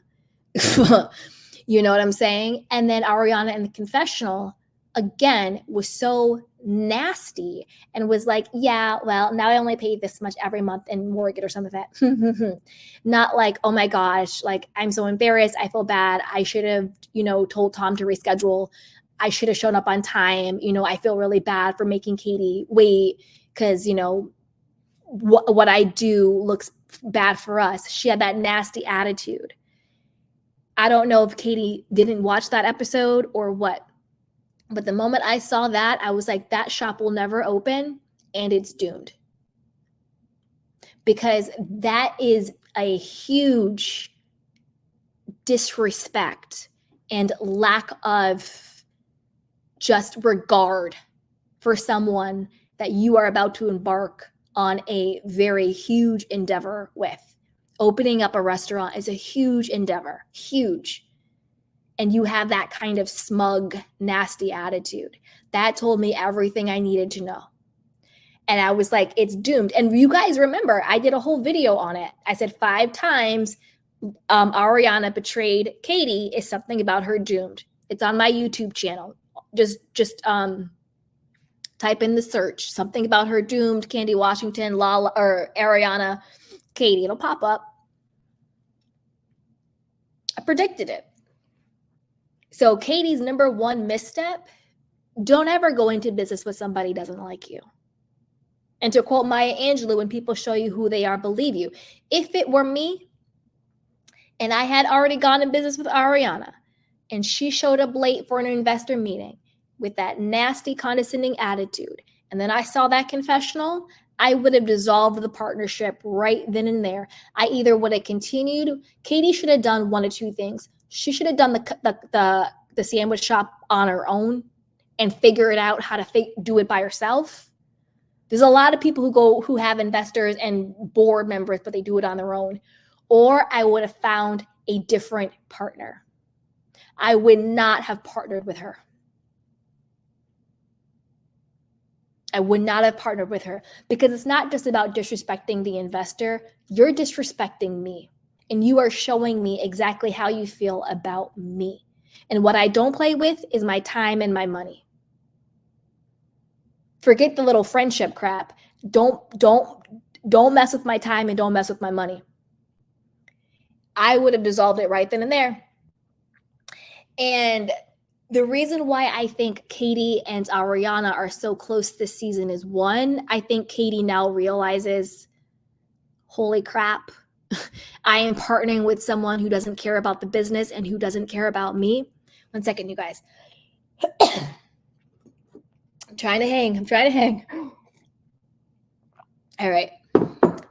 You know what I'm saying? And then Ariana in the confessional, again, was so nasty and was like, yeah, well, now I only pay this much every month in mortgage or something like that. Not like, oh my gosh, like I'm so embarrassed. I feel bad. I should have, told Tom to reschedule. I should have shown up on time. I feel really bad for making Katie wait because, what I do looks bad for us. She had that nasty attitude. I don't know if Katie didn't watch that episode or what. But the moment I saw that, I was like, that shop will never open and it's doomed. Because that is a huge disrespect and lack of just regard for someone that you are about to embark on a very huge endeavor with. Opening up a restaurant is a huge endeavor, huge. And you have that kind of smug, nasty attitude. That told me everything I needed to know. And I was like, it's doomed. And you guys remember, I did a whole video on it. I said 5 times Ariana betrayed Katie is Something About Her doomed. It's on my YouTube channel. Just type in the search, Something About Her doomed, Candy Washington, Lala, or Ariana, Katie. It'll pop up. I predicted it. So Katie's number 1 misstep, don't ever go into business with somebody who doesn't like you. And to quote Maya Angelou, when people show you who they are, believe you. If it were me and I had already gone in business with Ariana and she showed up late for an investor meeting, with that nasty, condescending attitude, and then I saw that confessional, I would have dissolved the partnership right then and there. I either would have continued. Katie should have done one of two things. She should have done the sandwich shop on her own and figure it out how to do it by herself. There's a lot of people who have investors and board members, but they do it on their own. Or I would have found a different partner. I would not have partnered with her. I would not have partnered with her because it's not just about disrespecting the investor. You're disrespecting me, and you are showing me exactly how you feel about me. And what I don't play with is my time and my money. Forget the little friendship crap. Don't mess with my time and don't mess with my money. I would have dissolved it right then and there. And the reason why I think Katie and Ariana are so close this season is, one, I think Katie now realizes, holy crap, I am partnering with someone who doesn't care about the business and who doesn't care about me. One second, you guys. I'm trying to hang. All right.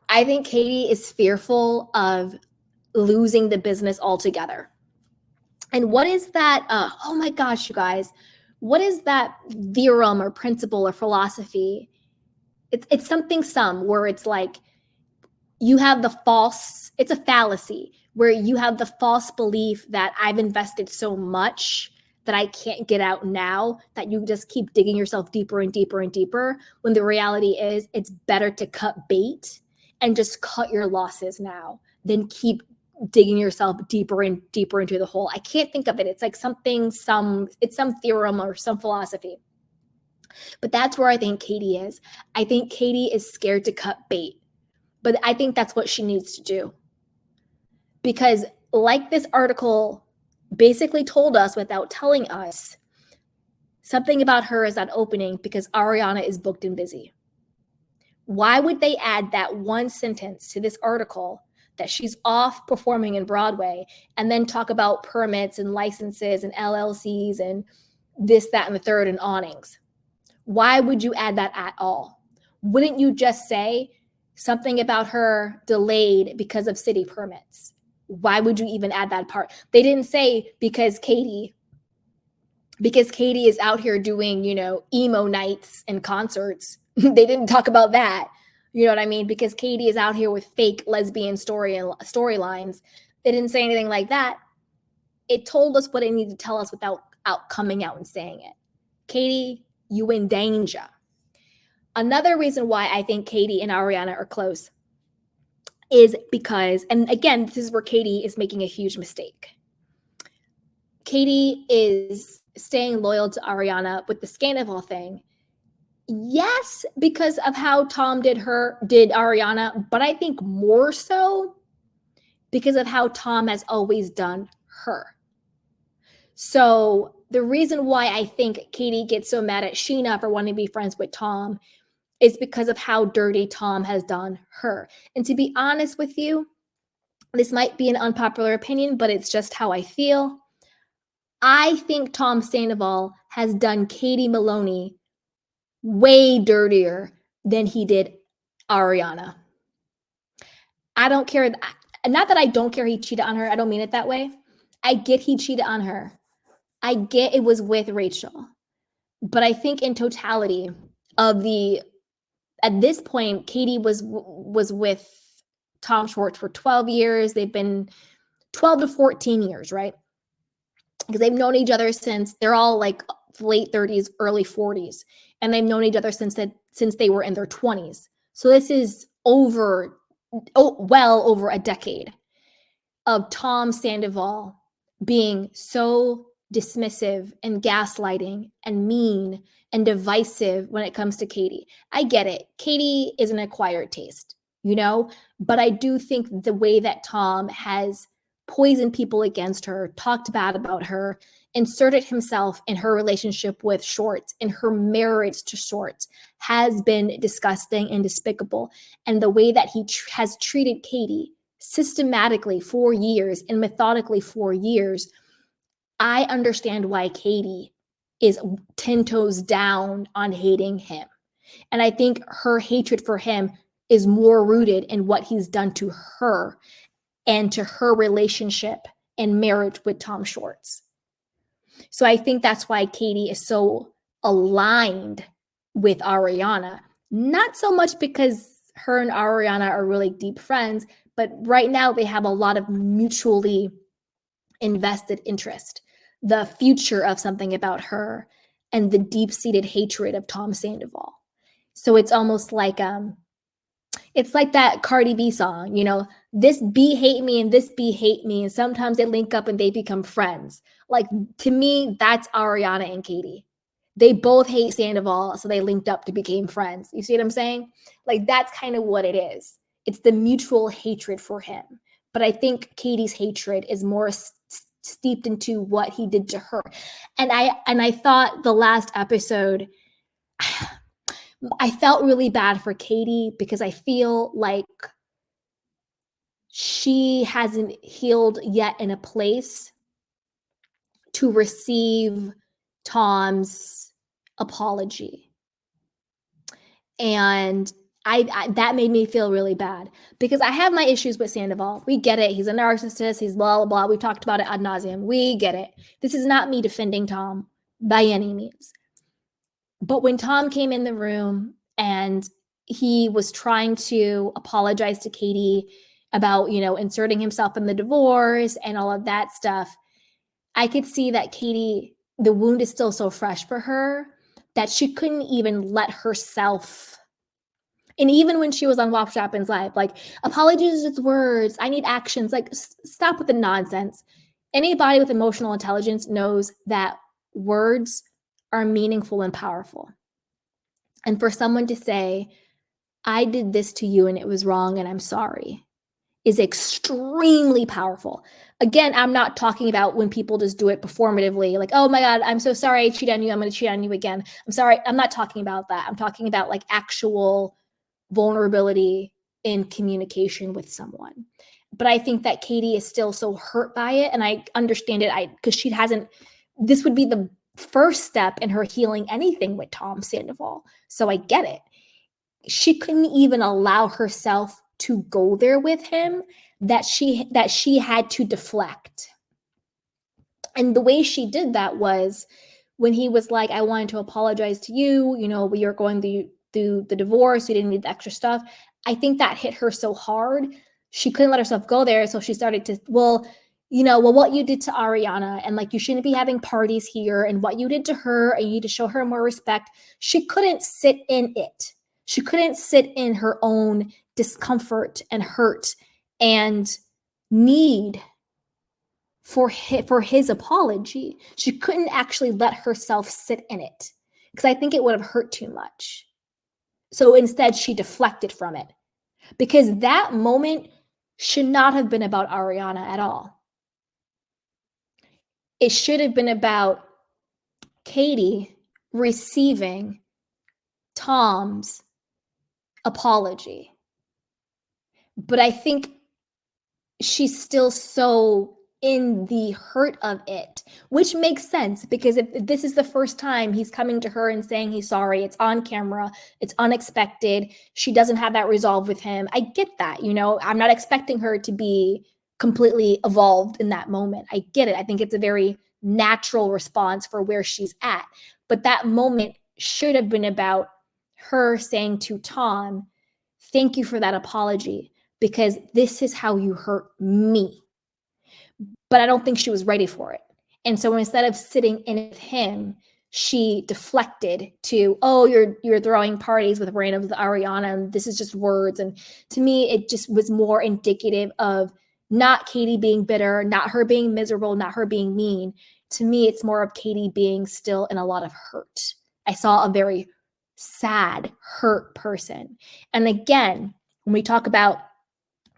I think Katie is fearful of losing the business altogether. And what is that? Oh my gosh, you guys, what is that theorem or principle or philosophy? It's something where it's like you have the false, it's a fallacy where you have the false belief that I've invested so much that I can't get out now, that you just keep digging yourself deeper and deeper and deeper, when the reality is it's better to cut bait and just cut your losses now than keep digging yourself deeper and deeper into the hole. I can't think of it. It's like it's some theorem or some philosophy. But that's where I think Katie is. I think Katie is scared to cut bait. But I think that's what she needs to do. Because like this article basically told us without telling us, something about her is not opening because Ariana is booked and busy. Why would they add that one sentence to this article that she's off performing in Broadway and then talk about permits and licenses and LLCs and this, that, and the third and awnings? Why would you add that at all? Wouldn't you just say something about her delayed because of city permits? Why would you even add that part? They didn't say because Katie is out here doing, emo nights and concerts. They didn't talk about that. You know what I mean? Because Katie is out here with fake lesbian storylines. They didn't say anything like that. It told us what it needed to tell us without coming out and saying it. Katie, you in danger. Another reason why I think Katie and Ariana are close is because, and again, this is where Katie is making a huge mistake. Katie is staying loyal to Ariana with the Scheana thing. Yes, because of how Tom did Ariana, but I think more so because of how Tom has always done her. So the reason why I think Katie gets so mad at Sheena for wanting to be friends with Tom is because of how dirty Tom has done her. And to be honest with you, this might be an unpopular opinion, but it's just how I feel. I think Tom Sandoval has done Katie Maloney way dirtier than he did Ariana. I don't care. Not that I don't care he cheated on her. I don't mean it that way. I get he cheated on her. I get it was with Rachel. But I think in totality at this point, Katie was with Tom Schwartz for 12 years. They've been 12 to 14 years, right? Because they've known each other since they're all like late 30s, early 40s. And they've known each other since they were in their 20s. So this is well over a decade of Tom Sandoval being so dismissive and gaslighting and mean and divisive when it comes to Katie. I get it. Katie is an acquired taste, but I do think the way that Tom has poisoned people against her, talked bad about her, inserted himself in her relationship with Schwartz, in her marriage to Schwartz, has been disgusting and despicable. And the way that he has treated Katie systematically for years and methodically for years, I understand why Katie is 10 toes down on hating him. And I think her hatred for him is more rooted in what he's done to her and to her relationship and marriage with Tom Schwartz. So I think that's why Katie is so aligned with Ariana. Not so much because her and Ariana are really deep friends, but right now they have a lot of mutually invested interest. The future of something about her and the deep-seated hatred of Tom Sandoval. So it's almost like it's like that Cardi B song, you know, this B hate me and this B hate me, and sometimes they link up and they become friends. Like, to me, that's Ariana and Katie. They both hate Sandoval, so they linked up to become friends. You see what I'm saying? Like, that's kind of what it is. It's the mutual hatred for him. But I think Katie's hatred is more steeped into what he did to her. And I thought the last episode, I felt really bad for Katie because I feel like she hasn't healed yet in a place to receive Tom's apology. And I that made me feel really bad because I have my issues with Sandoval. We get it. He's a narcissist. He's blah, blah, blah. We talked about it ad nauseum. We get it. This is not me defending Tom by any means. But when Tom came in the room and he was trying to apologize to Katie about, you know, inserting himself in the divorce and all of that stuff, I could see that Katie, the wound is still so fresh for her that she couldn't even let herself. And even when she was on Wap Chapin's live, like, apologies is words. I need actions. Like, stop with the nonsense. Anybody with emotional intelligence knows that words are meaningful and powerful. And for someone to say, I did this to you and it was wrong and I'm sorry, is extremely powerful. Again, I'm not talking about when people just do it performatively, like, oh my God, I'm so sorry I cheated on you. I'm going to cheat on you again. I'm sorry. I'm not talking about that. I'm talking about like actual vulnerability in communication with someone. But I think that Katie is still so hurt by it. And I understand it because she hasn't, this would be the first step in her healing anything with Tom Sandoval. So I get it. She couldn't even allow herself to go there with him, that she had to deflect. And the way she did that was when he was like, I wanted to apologize to you, you know, we are going through the divorce, you didn't need the extra stuff. I think that hit her so hard, she couldn't let herself go there. So she started to, well, what you did to Ariana, and like, you shouldn't be having parties here, and what you did to her, and you need to show her more respect. She couldn't sit in it. She couldn't sit in her own discomfort and hurt and need for his apology. She couldn't actually let herself sit in it because I think it would have hurt too much. So instead, she deflected from it because that moment should not have been about Ariana at all. It should have been about Katie receiving Tom's apology. But I think she's still so in the hurt of it, which makes sense because if this is the first time he's coming to her and saying he's sorry, it's on camera, it's unexpected, she doesn't have that resolve with him. I get that, you know, I'm not expecting her to be completely evolved in that moment. I get it. I think it's a very natural response for where she's at. But that moment should have been about her saying to Tom, thank you for that apology, because this is how you hurt me. But I don't think she was ready for it. And so instead of sitting in with him, she deflected to, oh, you're throwing parties with randoms with Ariana, and this is just words. And to me, it just was more indicative of not Katie being bitter, not her being miserable, not her being mean. To me, it's more of Katie being still in a lot of hurt. I saw a very sad, hurt person. And again, when we talk about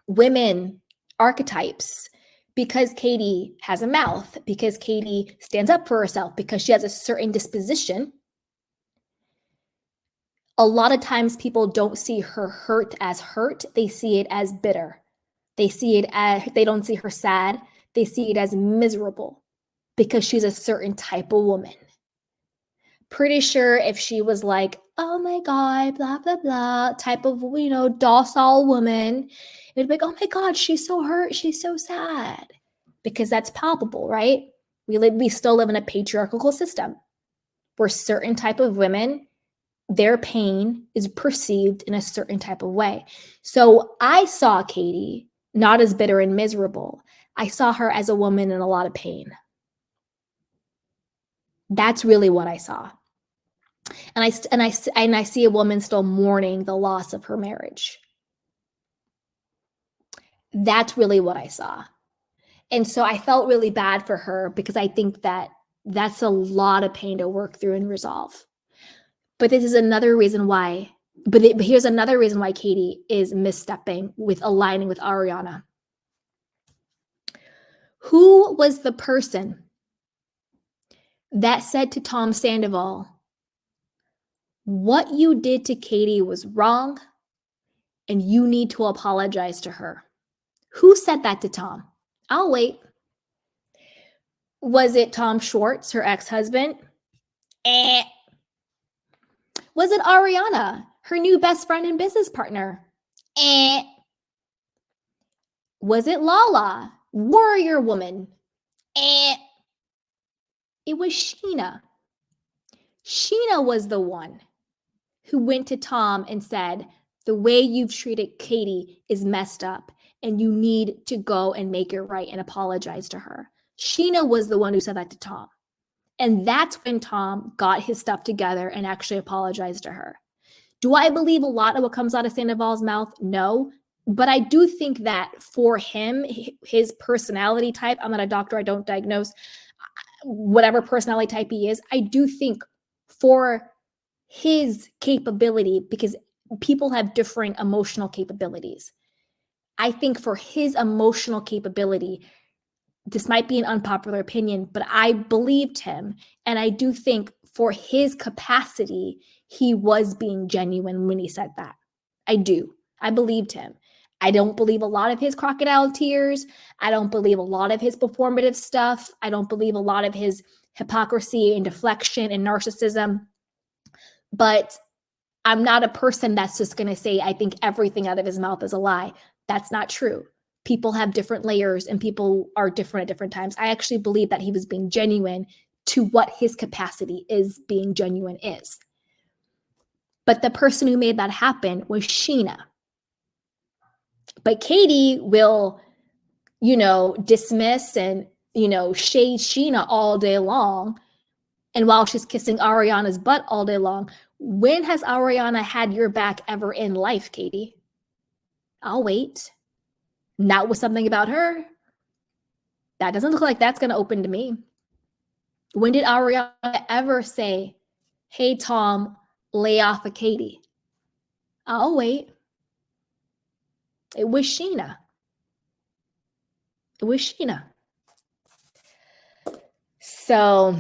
women archetypes, because Katie has a mouth, because Katie stands up for herself, because she has a certain disposition, a lot of times people don't see her hurt as hurt. They see it as bitter. They see it as, they don't see her sad. They see it as miserable because she's a certain type of woman. pretty sure if she was like, oh my God, blah, blah, blah, type of, docile woman, it would be like, oh my God, she's so hurt. She's so sad. Because that's palpable, right? We still live in a patriarchal system where certain type of women, their pain is perceived in a certain type of way. So I saw Katie not as bitter and miserable. I saw her as a woman in a lot of pain. That's really what I saw. And I see a woman still mourning the loss of her marriage. That's really what I saw. And so I felt really bad for her because I think that that's a lot of pain to work through and resolve. But this is another reason why, but here's another reason why Katie is misstepping with aligning with Ariana. Who was the person that said to Tom Sandoval, what you did to Katie was wrong and you need to apologize to her? Who said that to Tom? I'll wait. Was it Tom Schwartz, her ex-husband? Was it Ariana, her new best friend and business partner? Was it Lala, warrior woman? It was Sheena. Sheena was the one who went to Tom and said, the way you've treated Katie is messed up and you need to go and make it right and apologize to her. Sheena was the one who said that to Tom. And that's when Tom got his stuff together and actually apologized to her. Do I believe a lot of what comes out of Sandoval's mouth? No. But I do think that for him, his personality type, I'm not a doctor, I don't diagnose, whatever personality type he is, I do think for his capability, because people have different emotional capabilities. I think for his emotional capability, this might be an unpopular opinion, but I believed him. And I do think for his capacity, he was being genuine when he said that. I do. I believed him. I don't believe a lot of his crocodile tears. I don't believe a lot of his performative stuff. I don't believe a lot of his hypocrisy and deflection and narcissism. But I'm not a person that's just going to say, I think everything out of his mouth is a lie. That's not true. People have different layers and people are different at different times. I actually believe that he was being genuine to what his capacity is being genuine is. But the person who made that happen was Sheena. But Katie will, dismiss and, shade Sheena all day long. And while she's kissing Ariana's butt all day long, when has Ariana had your back ever in life, Katie? I'll wait. Not with something about her. That doesn't look like that's going to open to me. When did Ariana ever say, hey, Tom, lay off of Katie? I'll wait. It was Sheena. It was Sheena. So,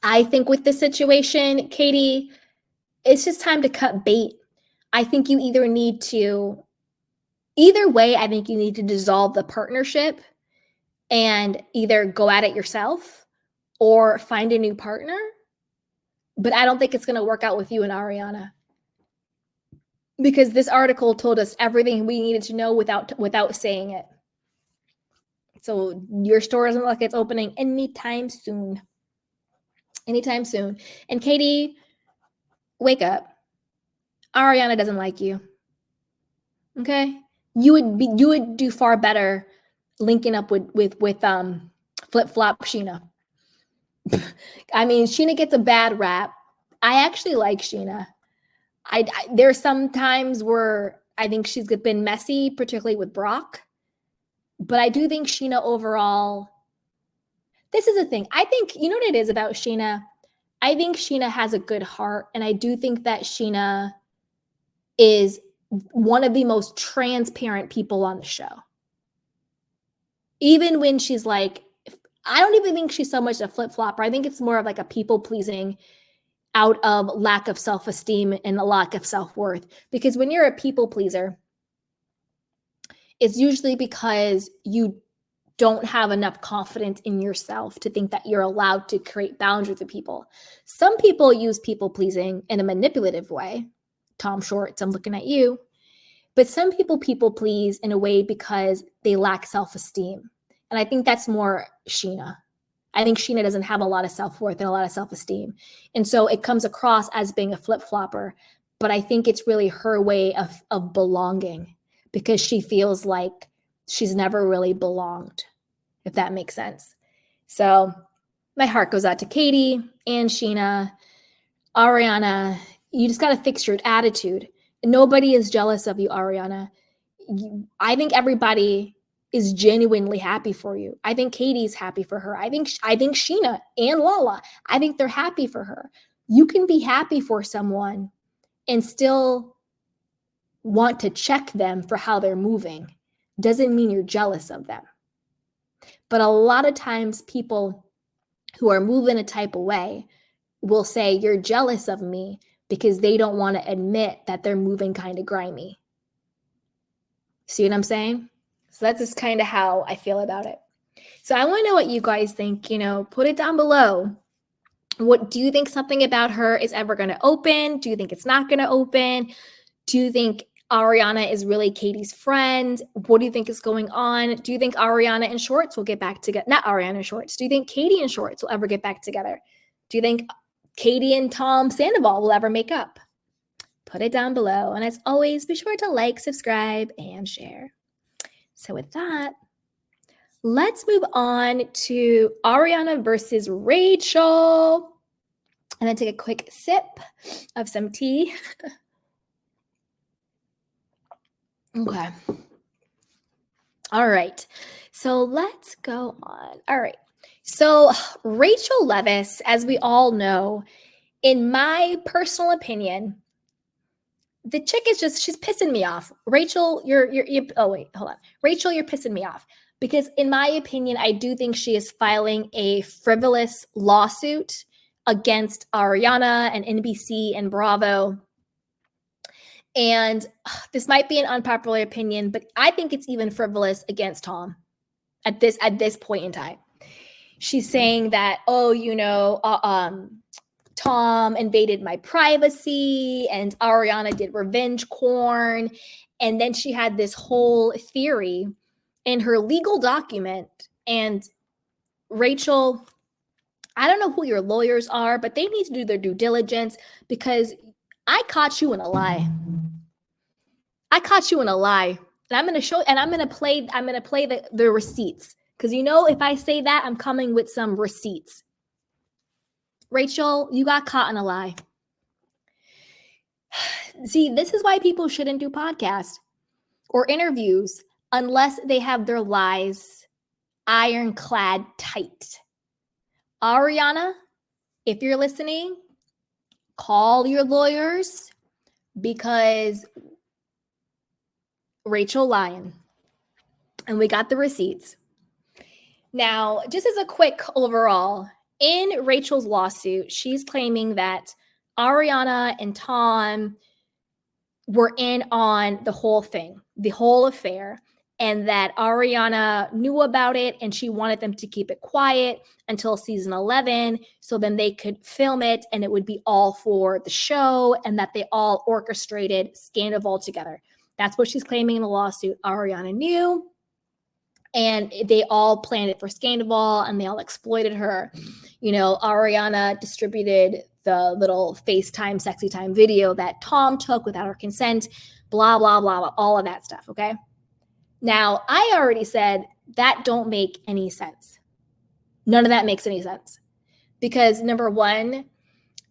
I think with this situation, Katie, it's just time to cut bait. I think you either need to dissolve the partnership and either go at it yourself or find a new partner. But I don't think it's going to work out with you and Ariana. Because this article told us everything we needed to know without saying it. So your store doesn't look like it's opening anytime soon. Anytime soon. And Katie, wake up. Ariana doesn't like you. Okay? You would do far better linking up with flip-flop Sheena. I mean, Sheena gets a bad rap. I actually like Sheena. There's some times where I think she's been messy, particularly with Brock. But I do think Sheena overall, this is the thing. I think, you know what it is about Sheena? I think Sheena has a good heart. And I do think that Sheena is one of the most transparent people on the show. Even when she's like, I don't even think she's so much a flip-flopper. I think it's more of like a people-pleasing out of lack of self-esteem and a lack of self-worth. Because when you're a people pleaser, it's usually because you don't have enough confidence in yourself to think that you're allowed to create boundaries with people. Some people use people pleasing in a manipulative way. Tom Shorts, I'm looking at you. But some people please in a way because they lack self-esteem. And I think that's more Sheena. I think Sheena doesn't have a lot of self-worth and a lot of self-esteem. And so it comes across as being a flip-flopper. But I think it's really her way of belonging, because she feels like she's never really belonged, if that makes sense. So my heart goes out to Katie and Sheena. Ariana, you just got to fix your attitude. Nobody is jealous of you, Ariana. I think everybody is genuinely happy for you. I think Katie's happy for her. I think Sheena and Lala, I think they're happy for her. You can be happy for someone and still want to check them for how they're moving. Doesn't mean you're jealous of them. But a lot of times people who are moving a type of way will say, you're jealous of me, because they don't want to admit that they're moving kind of grimy. See what I'm saying? So that's just kind of how I feel about it. So I want to know what you guys think. Put it down below. What do you think something about her is ever going to open? Do you think it's not going to open? Do you think Ariana is really Katie's friend? What do you think is going on? Do you think Ariana and Shorts will get back together? Not Ariana and Shorts. Do you think Katie and Shorts will ever get back together? Do you think Katie and Tom Sandoval will ever make up? Put it down below. And as always, be sure to like, subscribe, and share. So with that, let's move on to Ariana versus Rachel. And then take a quick sip of some tea. Okay. All right. So let's go on. All right. So Rachel Leviss, as we all know, in my personal opinion, the chick is she's pissing me off. Rachel, oh wait, hold on. Rachel, you're pissing me off, because in my opinion, I do think she is filing a frivolous lawsuit against Ariana and NBC and Bravo. And this might be an unpopular opinion, but I think it's even frivolous against Tom at this point in time. She's saying that, Tom invaded my privacy and Ariana did revenge porn. And then she had this whole theory in her legal document. And Rachel, I don't know who your lawyers are, but they need to do their due diligence, because I caught you in a lie. I caught you in a lie. And I'm going to show, and I'm going to play the receipts. Because if I say that, I'm coming with some receipts. Rachel, you got caught in a lie. See, this is why people shouldn't do podcasts or interviews unless they have their lies ironclad tight. Ariana, if you're listening, call your lawyers, because Rachel lying. And we got the receipts. Now, just as a quick overall, in Rachel's lawsuit, she's claiming that Ariana and Tom were in on the whole thing, the whole affair, and that Ariana knew about it and she wanted them to keep it quiet until season 11, so then they could film it and it would be all for the show, and that they all orchestrated Scandival together. That's what she's claiming in the lawsuit. Ariana knew, and they all planned it for Scandival, and they all exploited her. Ariana distributed the little FaceTime, sexy time video that Tom took without her consent, blah, blah, blah, blah, all of that stuff, okay? Now, I already said that don't make any sense. None of that makes any sense. Because number one,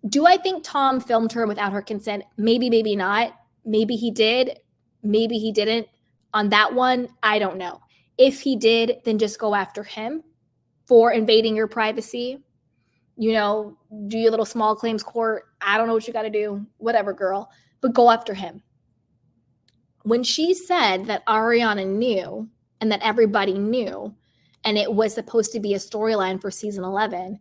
do I think Tom filmed her without her consent? Maybe, maybe not. Maybe he did. Maybe he didn't. On that one, I don't know. If he did, then just go after him for invading your privacy. Do your little small claims court. I don't know what you got to do. Whatever, girl. But go after him. When she said that Ariana knew and that everybody knew, and it was supposed to be a storyline for season 11,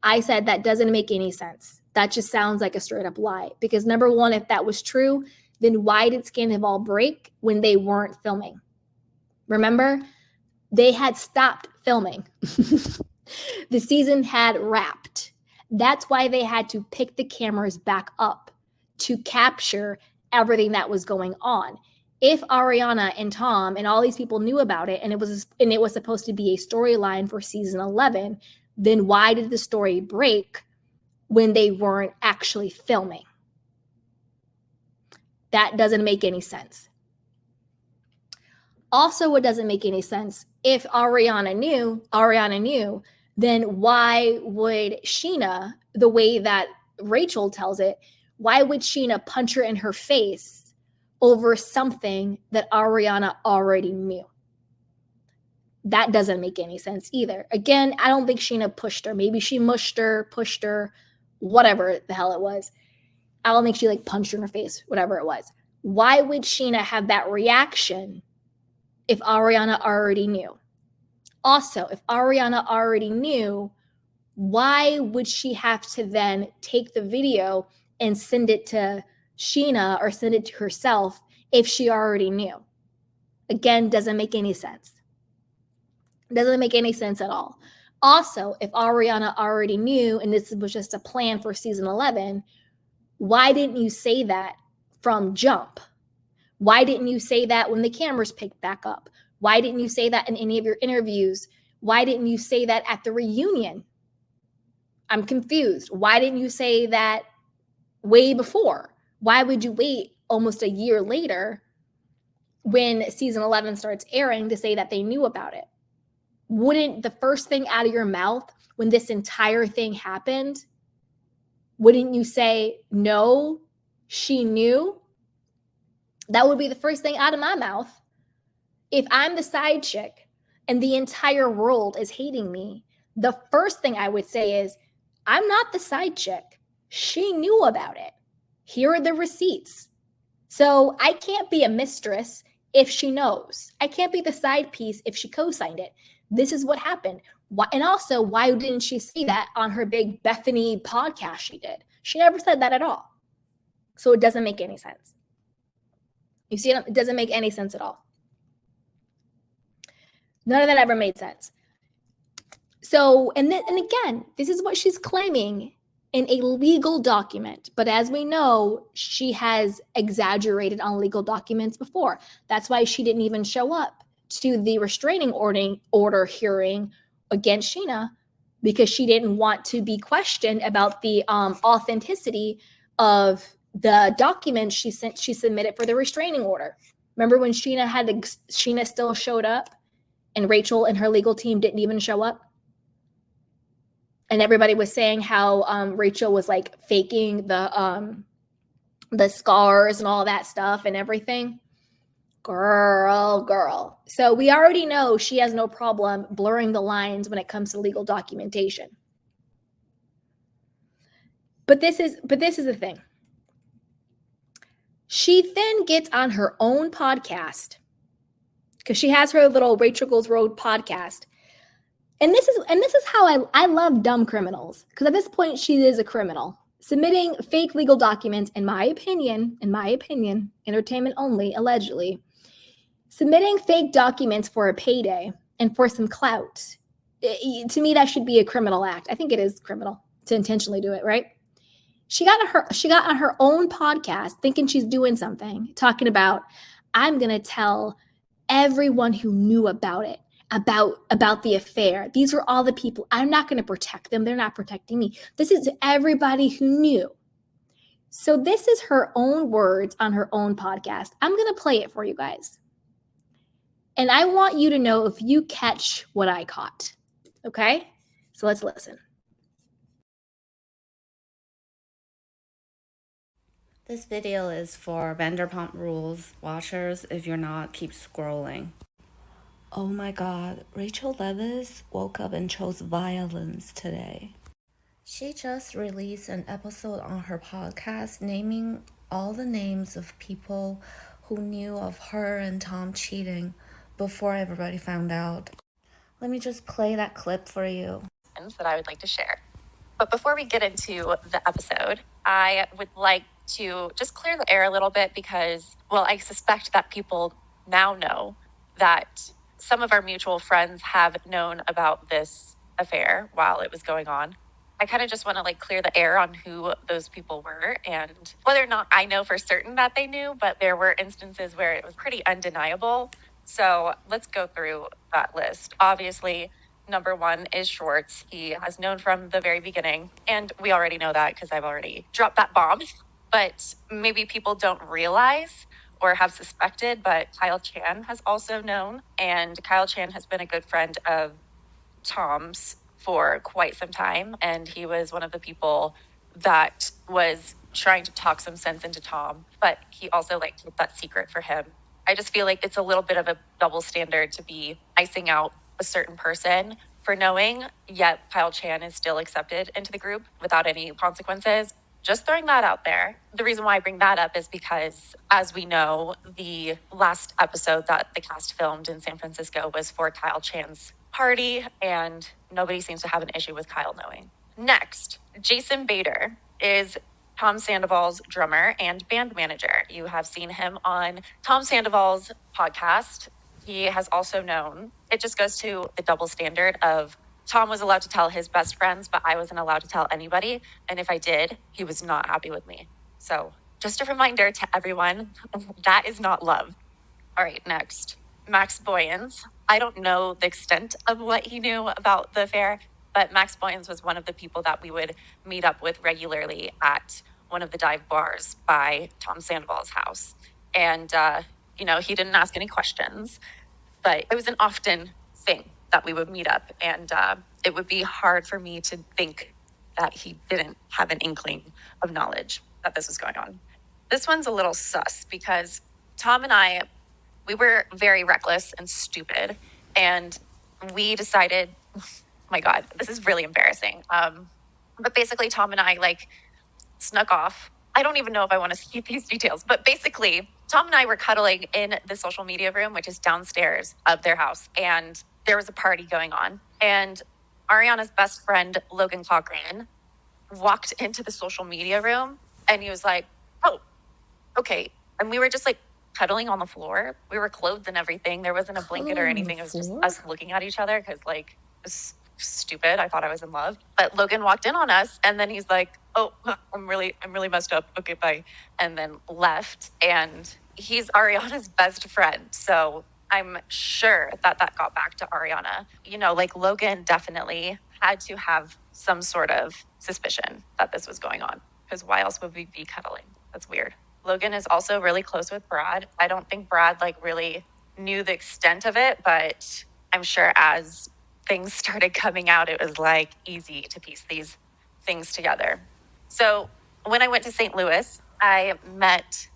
I said that doesn't make any sense. That just sounds like a straight up lie. Because number one, if that was true, then why did Scandival break when they weren't filming? Remember, They had stopped filming. The season had wrapped. That's why they had to pick the cameras back up to capture everything that was going on. If Ariana and Tom and all these people knew about it and it was supposed to be a storyline for season 11, then why did the story break when they weren't actually filming? That doesn't make any sense. Also, what doesn't make any sense, if Ariana knew, then why would Sheena, the way that Rachel tells it, why would Sheena punch her in her face over something that Ariana already knew? That doesn't make any sense either. Again, I don't think Sheena pushed her. Maybe she mushed her, pushed her, whatever the hell it was. I don't think she like punched her in her face, whatever it was. Why would Sheena have that reaction if Ariana already knew? Also, if Ariana already knew, why would she have to then take the video and send it to Sheena or send it to herself if she already knew? Again, doesn't make any sense. Doesn't make any sense at all. Also, if Ariana already knew and this was just a plan for season 11, why didn't you say that from jump? Why didn't you say that when the cameras picked back up? Why didn't you say that in any of your interviews? Why didn't you say that at the reunion? I'm confused. Why didn't you say that way before? Why would you wait almost a year later when season 11 starts airing to say that they knew about it? Wouldn't the first thing out of your mouth when this entire thing happened, wouldn't you say, no, she knew? That would be the first thing out of my mouth. If I'm the side chick and the entire world is hating me, the first thing I would say is, I'm not the side chick. She knew about it. Here are the receipts. So I can't be a mistress if she knows. I can't be the side piece if she co-signed it. This is what happened. And also, why didn't she say that on her big Bethany podcast she did? She never said that at all. So it doesn't make any sense. You see, it doesn't make any sense at all. None of that ever made sense. So, and again, this is what she's claiming in a legal document. But as we know, she has exaggerated on legal documents before. That's why she didn't even show up to the restraining order hearing against Sheena, because she didn't want to be questioned about the authenticity of the documents she submitted for the restraining order. Remember when Sheena still showed up and Rachel and her legal team didn't even show up? And everybody was saying how Rachel was like faking the scars and all that stuff and everything. Girl. So we already know she has no problem blurring the lines when it comes to legal documentation. But this is the thing. She then gets on her own podcast, because she has her little Rachel Goes Road podcast. And this is how I love dumb criminals, because at this point she is a criminal, submitting fake legal documents, in my opinion, entertainment only, allegedly, submitting fake documents for a payday and for some clout. To me, that should be a criminal act. I think it is criminal to intentionally do it, right? She got on her own podcast thinking she's doing something, talking about, I'm going to tell everyone who knew about it, about the affair. These were all the people. I'm not going to protect them. They're not protecting me. This is everybody who knew. So this is her own words on her own podcast. I'm going to play it for you guys. And I want you to know if you catch what I caught. Okay? So let's listen. This video is for Vanderpump Rules watchers. If you're not, keep scrolling. Oh my God, Rachel Leviss woke up and chose violence today. She just released an episode on her podcast naming all the names of people who knew of her and Tom cheating before everybody found out. Let me just play that clip for you. That I would like to share. But before we get into the episode, I would like to just clear the air a little bit because, well, I suspect that people now know that some of our mutual friends have known about this affair while it was going on. I kind of just want to like clear the air on who those people were and whether or not I know for certain that they knew, but there were instances where it was pretty undeniable. So let's go through that list. Obviously, number one is Schwartz. He has known from the very beginning, and we already know that because I've already dropped that bomb. But maybe people don't realize or have suspected, but Kyle Chan has also known, and Kyle Chan has been a good friend of Tom's for quite some time, and he was one of the people that was trying to talk some sense into Tom, but he also like kept that secret for him. I just feel like it's a little bit of a double standard to be icing out a certain person for knowing, yet Kyle Chan is still accepted into the group without any consequences. Just throwing that out there. The reason why I bring that up is because, as we know, the last episode that the cast filmed in San Francisco was for Kyle Chan's party, and nobody seems to have an issue with Kyle knowing. Next, Jason Bader is Tom Sandoval's drummer and band manager. You have seen him on Tom Sandoval's podcast. He has also known. It just goes to the double standard of Tom was allowed to tell his best friends, but I wasn't allowed to tell anybody. And if I did, he was not happy with me. So just a reminder to everyone, that is not love. All right, next, Max Boyens. I don't know the extent of what he knew about the affair, but Max Boyens was one of the people that we would meet up with regularly at one of the dive bars by Tom Sandoval's house. And, he didn't ask any questions, but it was an often thing that we would meet up. And it would be hard for me to think that he didn't have an inkling of knowledge that this was going on. This one's a little sus because Tom and I, we were very reckless and stupid. And we decided, oh my God, this is really embarrassing. But basically Tom and I snuck off. I don't even know if I want to see these details, but basically Tom and I were cuddling in the social media room, which is downstairs of their house. And there was a party going on. And Ariana's best friend, Logan Cochran, walked into the social media room and he was like, oh, okay. And we were just cuddling on the floor. We were clothed and everything. There wasn't a blanket or anything. It was just us looking at each other because it was stupid. I thought I was in love. But Logan walked in on us and then he's like, oh, I'm really messed up. Okay, bye. And then left. And he's Ariana's best friend. So I'm sure that got back to Ariana. Logan definitely had to have some sort of suspicion that this was going on because why else would we be cuddling? That's weird. Logan is also really close with Brad. I don't think Brad really knew the extent of it, but I'm sure as things started coming out, it was easy to piece these things together. So when I went to St. Louis, I've met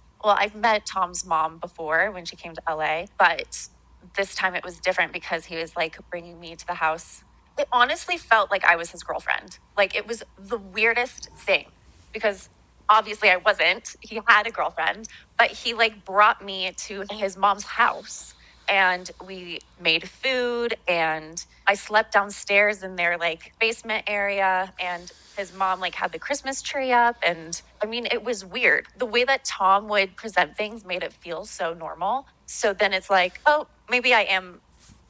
Tom's mom before when she came to LA, but this time it was different because he was bringing me to the house. It honestly felt like I was his girlfriend. It was the weirdest thing because obviously I wasn't. He had a girlfriend, but he brought me to his mom's house and we made food and I slept downstairs in their basement area and his mom had the Christmas tree up. And I mean, it was weird. The way that Tom would present things made it feel so normal. So then it's oh, maybe I am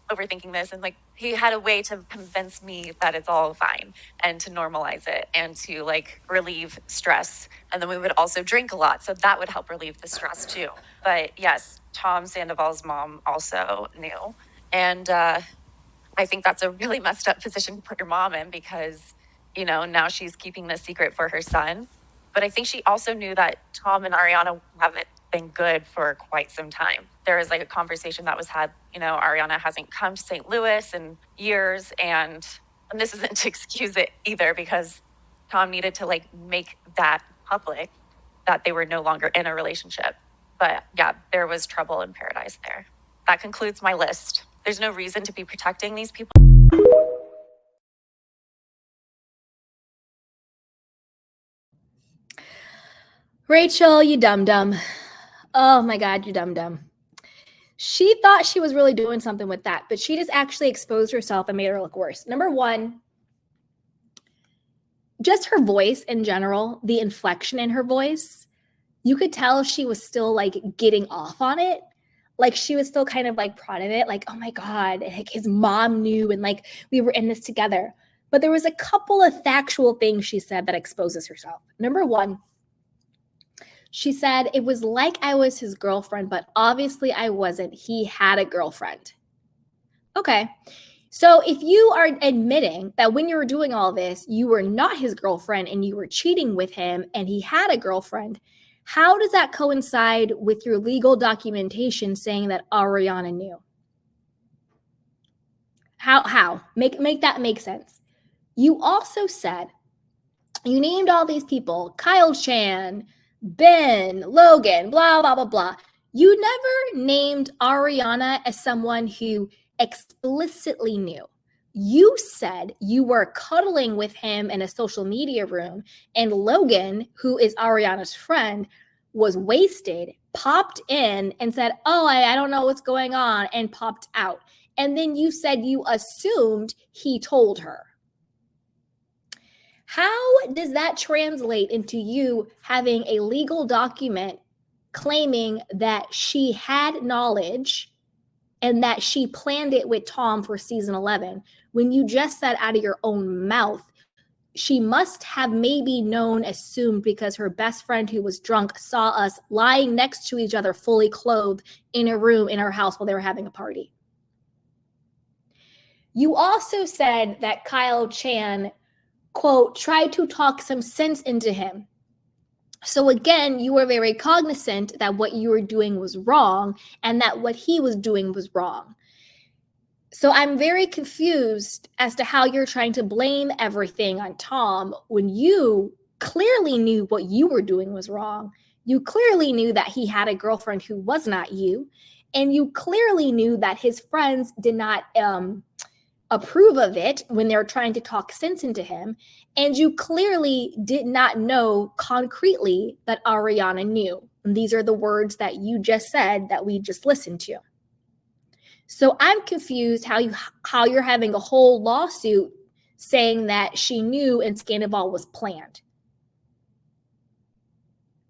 overthinking this. And he had a way to convince me that it's all fine and to normalize it and to relieve stress. And then we would also drink a lot. So that would help relieve the stress too. But yes, Tom Sandoval's mom also knew. And I think that's a really messed up position to put your mom in because, now she's keeping this secret for her son. But I think she also knew that Tom and Ariana haven't been good for quite some time. There was a conversation that was had, Ariana hasn't come to St. Louis in years. And this isn't to excuse it either because Tom needed to make that public that they were no longer in a relationship. But yeah, there was trouble in paradise there. That concludes my list. There's no reason to be protecting these people. Rachel, you dum-dum. Oh my God, you dum-dum. She thought she was really doing something with that, but she just actually exposed herself and made her look worse. Number one, just her voice in general, the inflection in her voice, you could tell she was still getting off on it. Like she was still kind of like proud of it, like, oh my God, like his mom knew and like we were in this together. But there was a couple of factual things she said that exposes herself. Number one, she said, it was like I was his girlfriend, but obviously I wasn't. He had a girlfriend. Okay. So if you are admitting that when you were doing all this, you were not his girlfriend and you were cheating with him and he had a girlfriend, how does that coincide with your legal documentation saying that Ariana knew? How? Make that make sense. You also said, you named all these people, Kyle Chan, Ben, Logan, blah, blah, blah, blah. You never named Ariana as someone who explicitly knew. You said you were cuddling with him in a social media room, and Logan, who is Ariana's friend, was wasted, popped in and said, oh, I don't know what's going on, and popped out. And then you said you assumed he told her. How does that translate into you having a legal document claiming that she had knowledge and that she planned it with Tom for season 11 when you just said out of your own mouth she must have maybe known, assumed, because her best friend who was drunk saw us lying next to each other fully clothed in a room in her house while they were having a party? You also said that Kyle Chan, quote, tried to talk some sense into him. So again, you were very cognizant that what you were doing was wrong and that what he was doing was wrong. So I'm very confused as to how you're trying to blame everything on Tom when you clearly knew what you were doing was wrong. You clearly knew that he had a girlfriend who was not you. And you clearly knew that his friends did not approve of it when they're trying to talk sense into him. And you clearly did not know concretely that Ariana knew. And these are the words that you just said that we just listened to. So I'm confused how you're having a whole lawsuit saying that she knew and Scandival was planned.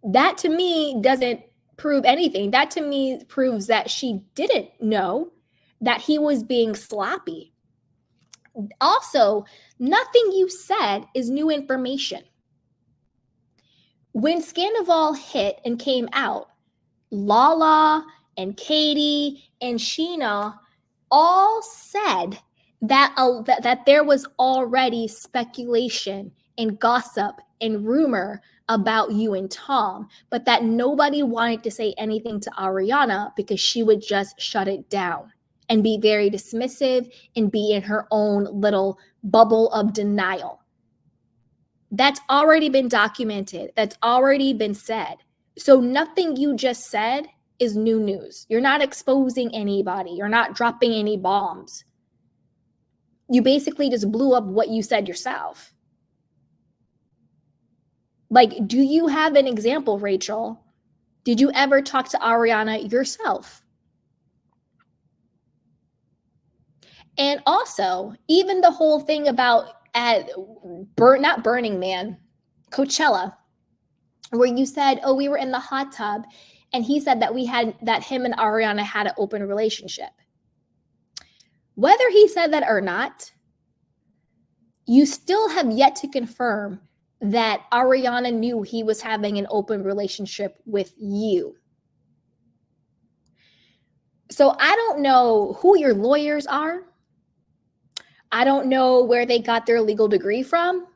That to me doesn't prove anything. That to me proves that she didn't know that he was being sloppy. Also, nothing you said is new information. When Scandival hit and came out, Lala and Katie and Sheena all said that there was already speculation and gossip and rumor about you and Tom, but that nobody wanted to say anything to Ariana because she would just shut it down and be very dismissive and be in her own little bubble of denial. That's already been documented. That's already been said. So nothing you just said is new news. You're not exposing anybody. You're not dropping any bombs. You basically just blew up what you said yourself. Like, do you have an example, Rachel? Did you ever talk to Ariana yourself? And also, even the whole thing about not Burning Man, Coachella, where you said, oh, we were in the hot tub, and he said that him and Ariana had an open relationship. Whether he said that or not, you still have yet to confirm that Ariana knew he was having an open relationship with you. So I don't know who your lawyers are. I don't know where they got their legal degree from.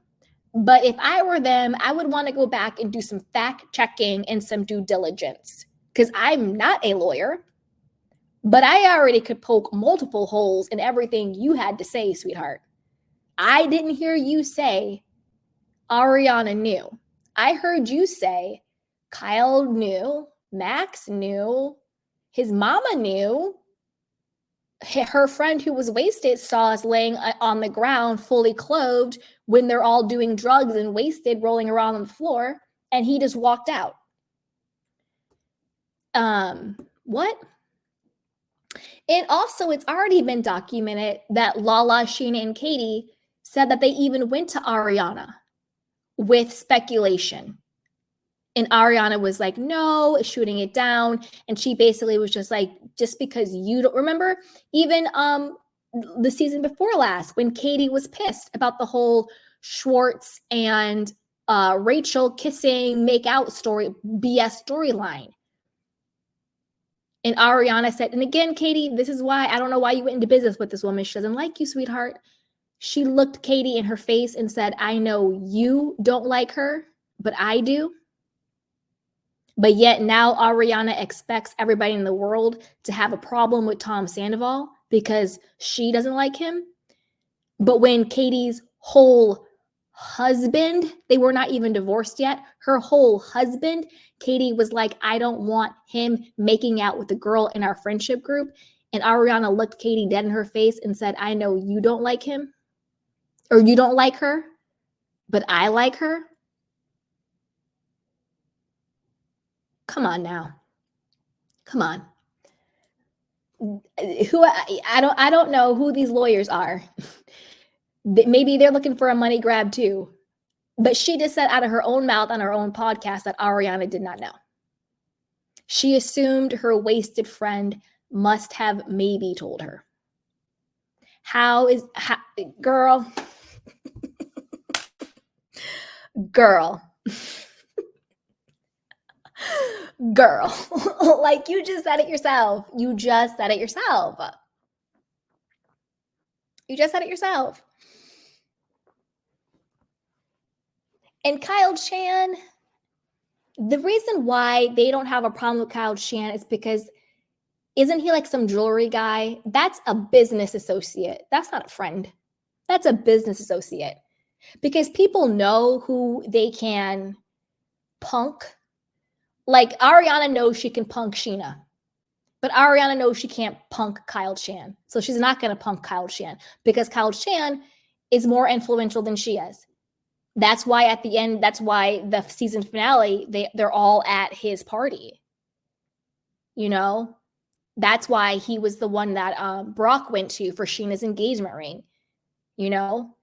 But if I were them, I would want to go back and do some fact checking and some due diligence, because I'm not a lawyer, but I already could poke multiple holes in everything you had to say, sweetheart. I didn't hear you say Ariana knew. I heard you say Kyle knew, Max knew, his mama knew. Her friend who was wasted saw us laying on the ground fully clothed when they're all doing drugs and wasted, rolling around on the floor, and he just walked out. What? And also, it's already been documented that Lala, Sheena, and Katie said that they even went to Ariana with speculation. And Ariana was like, no, shooting it down. And she basically was just like, just because you don't remember, even the season before last, when Katie was pissed about the whole Schwartz and Rachel kissing, make out story, BS storyline. And Ariana said, and again, Katie, this is why I don't know why you went into business with this woman. She doesn't like you, sweetheart. She looked Katie in her face and said, I know you don't like her, but I do. But yet now Ariana expects everybody in the world to have a problem with Tom Sandoval because she doesn't like him. But when Katie's whole husband, they were not even divorced yet, her whole husband, Katie was like, I don't want him making out with the girl in our friendship group. And Ariana looked Katie dead in her face and said, I know you don't like him or you don't like her, but I like her. Come on now. Come on. I don't know who these lawyers are. Maybe they're looking for a money grab too. But she just said out of her own mouth on her own podcast that Ariana did not know. She assumed her wasted friend must have maybe told her. Girl, like you just said it yourself. You just said it yourself. And Kyle Chan, the reason why they don't have a problem with Kyle Chan is because isn't he like some jewelry guy? That's a business associate. That's not a friend. That's a business associate. Because people know who they can punk. Like Ariana knows she can punk Sheena. But Ariana knows she can't punk Kyle Chan. So she's not going to punk Kyle Chan because Kyle Chan is more influential than she is. That's why at the end, that's why the season finale, they're all at his party. You know, that's why he was the one that Brock went to for Sheena's engagement ring. You know,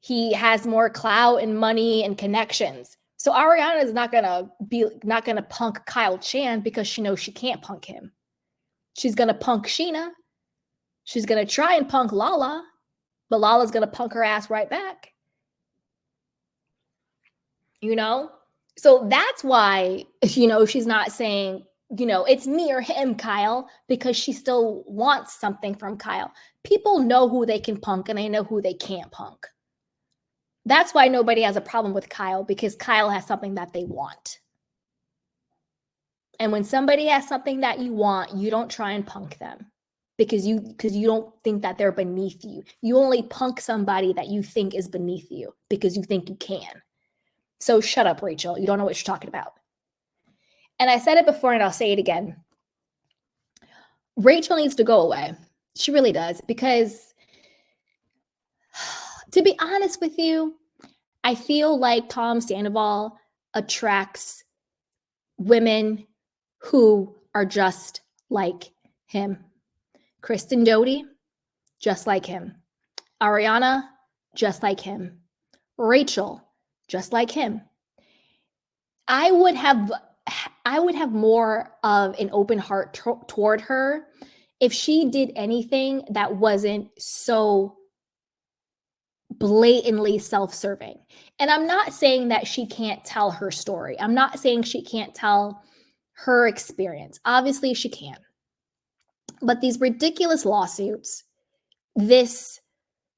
he has more clout and money and connections. So Ariana is not gonna punk Kyle Chan because she knows she can't punk him. She's gonna punk Sheena. She's gonna try and punk Lala, but Lala's gonna punk her ass right back. You know? So that's why, you know, she's not saying, you know, it's me or him, Kyle, because she still wants something from Kyle. People know who they can punk and they know who they can't punk. That's why nobody has a problem with Kyle, because Kyle has something that they want. And when somebody has something that you want, you don't try and punk them because you don't think that they're beneath you. You only punk somebody that you think is beneath you because you think you can. So shut up, Rachel. You don't know what you're talking about. And I said it before and I'll say it again. Rachel needs to go away. She really does. Because to be honest with you, I feel like Tom Sandoval attracts women who are just like him. Kristen Doty, just like him. Ariana, just like him. Rachel, just like him. I would have more of an open heart toward her if she did anything that wasn't so blatantly self-serving. And I'm not saying that she can't tell her story. I'm not saying she can't tell her experience. Obviously she can. But these ridiculous lawsuits, this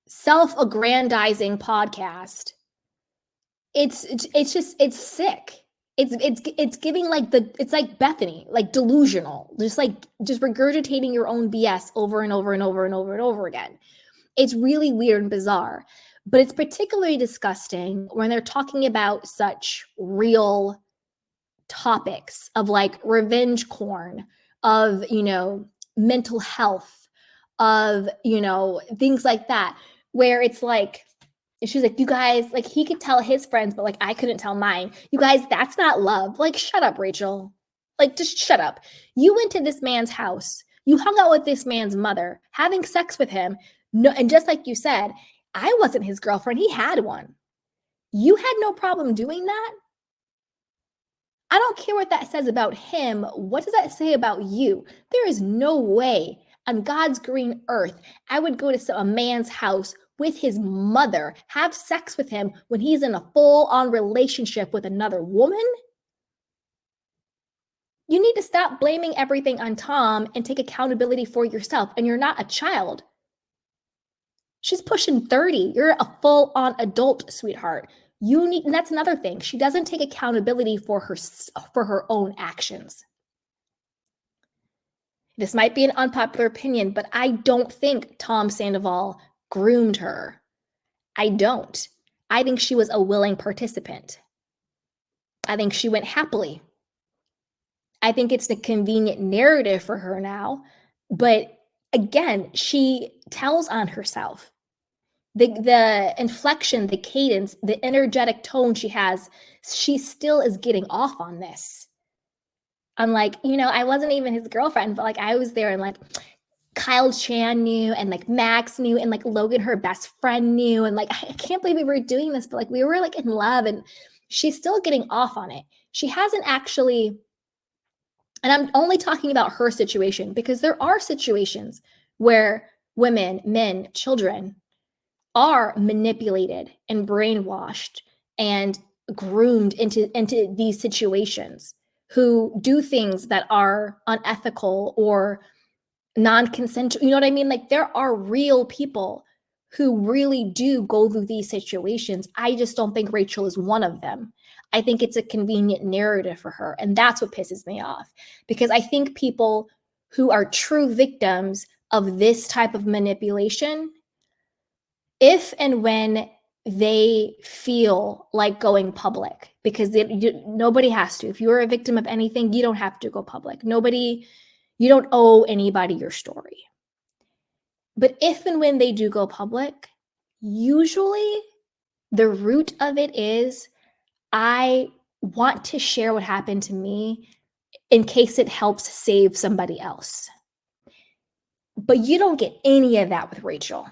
self-aggrandizing podcast, it's sick. It's giving it's like Bethany, like delusional, just regurgitating your own BS over and over and over and over and over again. It's really weird and bizarre, but it's particularly disgusting when they're talking about such real topics of like revenge porn, of, you know, mental health, of, you know, things like that, where it's like, she's like, you guys, like he could tell his friends, but like I couldn't tell mine. You guys, that's not love. Like, shut up, Rachel. Like, just shut up. You went to this man's house. You hung out with this man's mother, having sex with him. No, and just like you said, I wasn't his girlfriend. He had one. You had no problem doing that. I don't care what that says about him. What does that say about you? There is no way on God's green earth I would go to a man's house with his mother, have sex with him when he's in a full-on relationship with another woman. You need to stop blaming everything on Tom and take accountability for yourself. And you're not a child. She's pushing 30. You're a full-on adult, sweetheart. You need, and that's another thing. She doesn't take accountability for her own actions. This might be an unpopular opinion, but I don't think Tom Sandoval groomed her. I don't. I think she was a willing participant. I think she went happily. I think it's a convenient narrative for her now. But again, she tells on herself. The inflection, the cadence, the energetic tone she has, she still is getting off on this. I'm like, I wasn't even his girlfriend, but like I was there and like Kyle Chan knew and like Max knew and like Logan, her best friend, knew. And like, I can't believe we were doing this, but like we were like in love, and she's still getting off on it. She hasn't actually, and I'm only talking about her situation because there are situations where women, men, children are manipulated and brainwashed and groomed into these situations, who do things that are unethical or non-consensual. You know what I mean? Like there are real people who really do go through these situations. I just don't think Rachel is one of them. I think it's a convenient narrative for her. And that's what pisses me off, because I think people who are true victims of this type of manipulation, if and when they feel like going public, because nobody has to. If you're a victim of anything, you don't have to go public. You don't owe anybody your story. But if and when they do go public, usually the root of it is, I want to share what happened to me in case it helps save somebody else. But you don't get any of that with Rachel.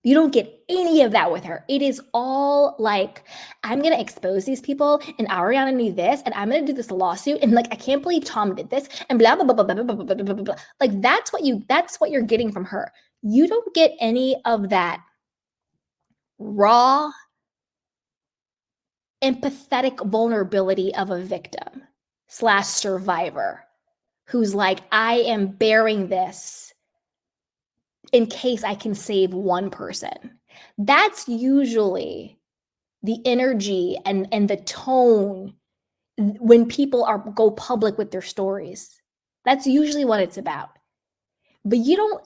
You don't get any of that with her. It is all like, I'm going to expose these people, and Ariana knew this, and I'm going to do this lawsuit, and like, I can't believe Tom did this, and blah, blah, blah, blah, blah, blah, blah, blah, blah, blah. Like, that's what you're getting from her. You don't get any of that raw, empathetic vulnerability of a victim / survivor who's like, I am bearing this in case I can save one person. That's usually the energy and the tone when people go public with their stories. That's usually what it's about. But you don't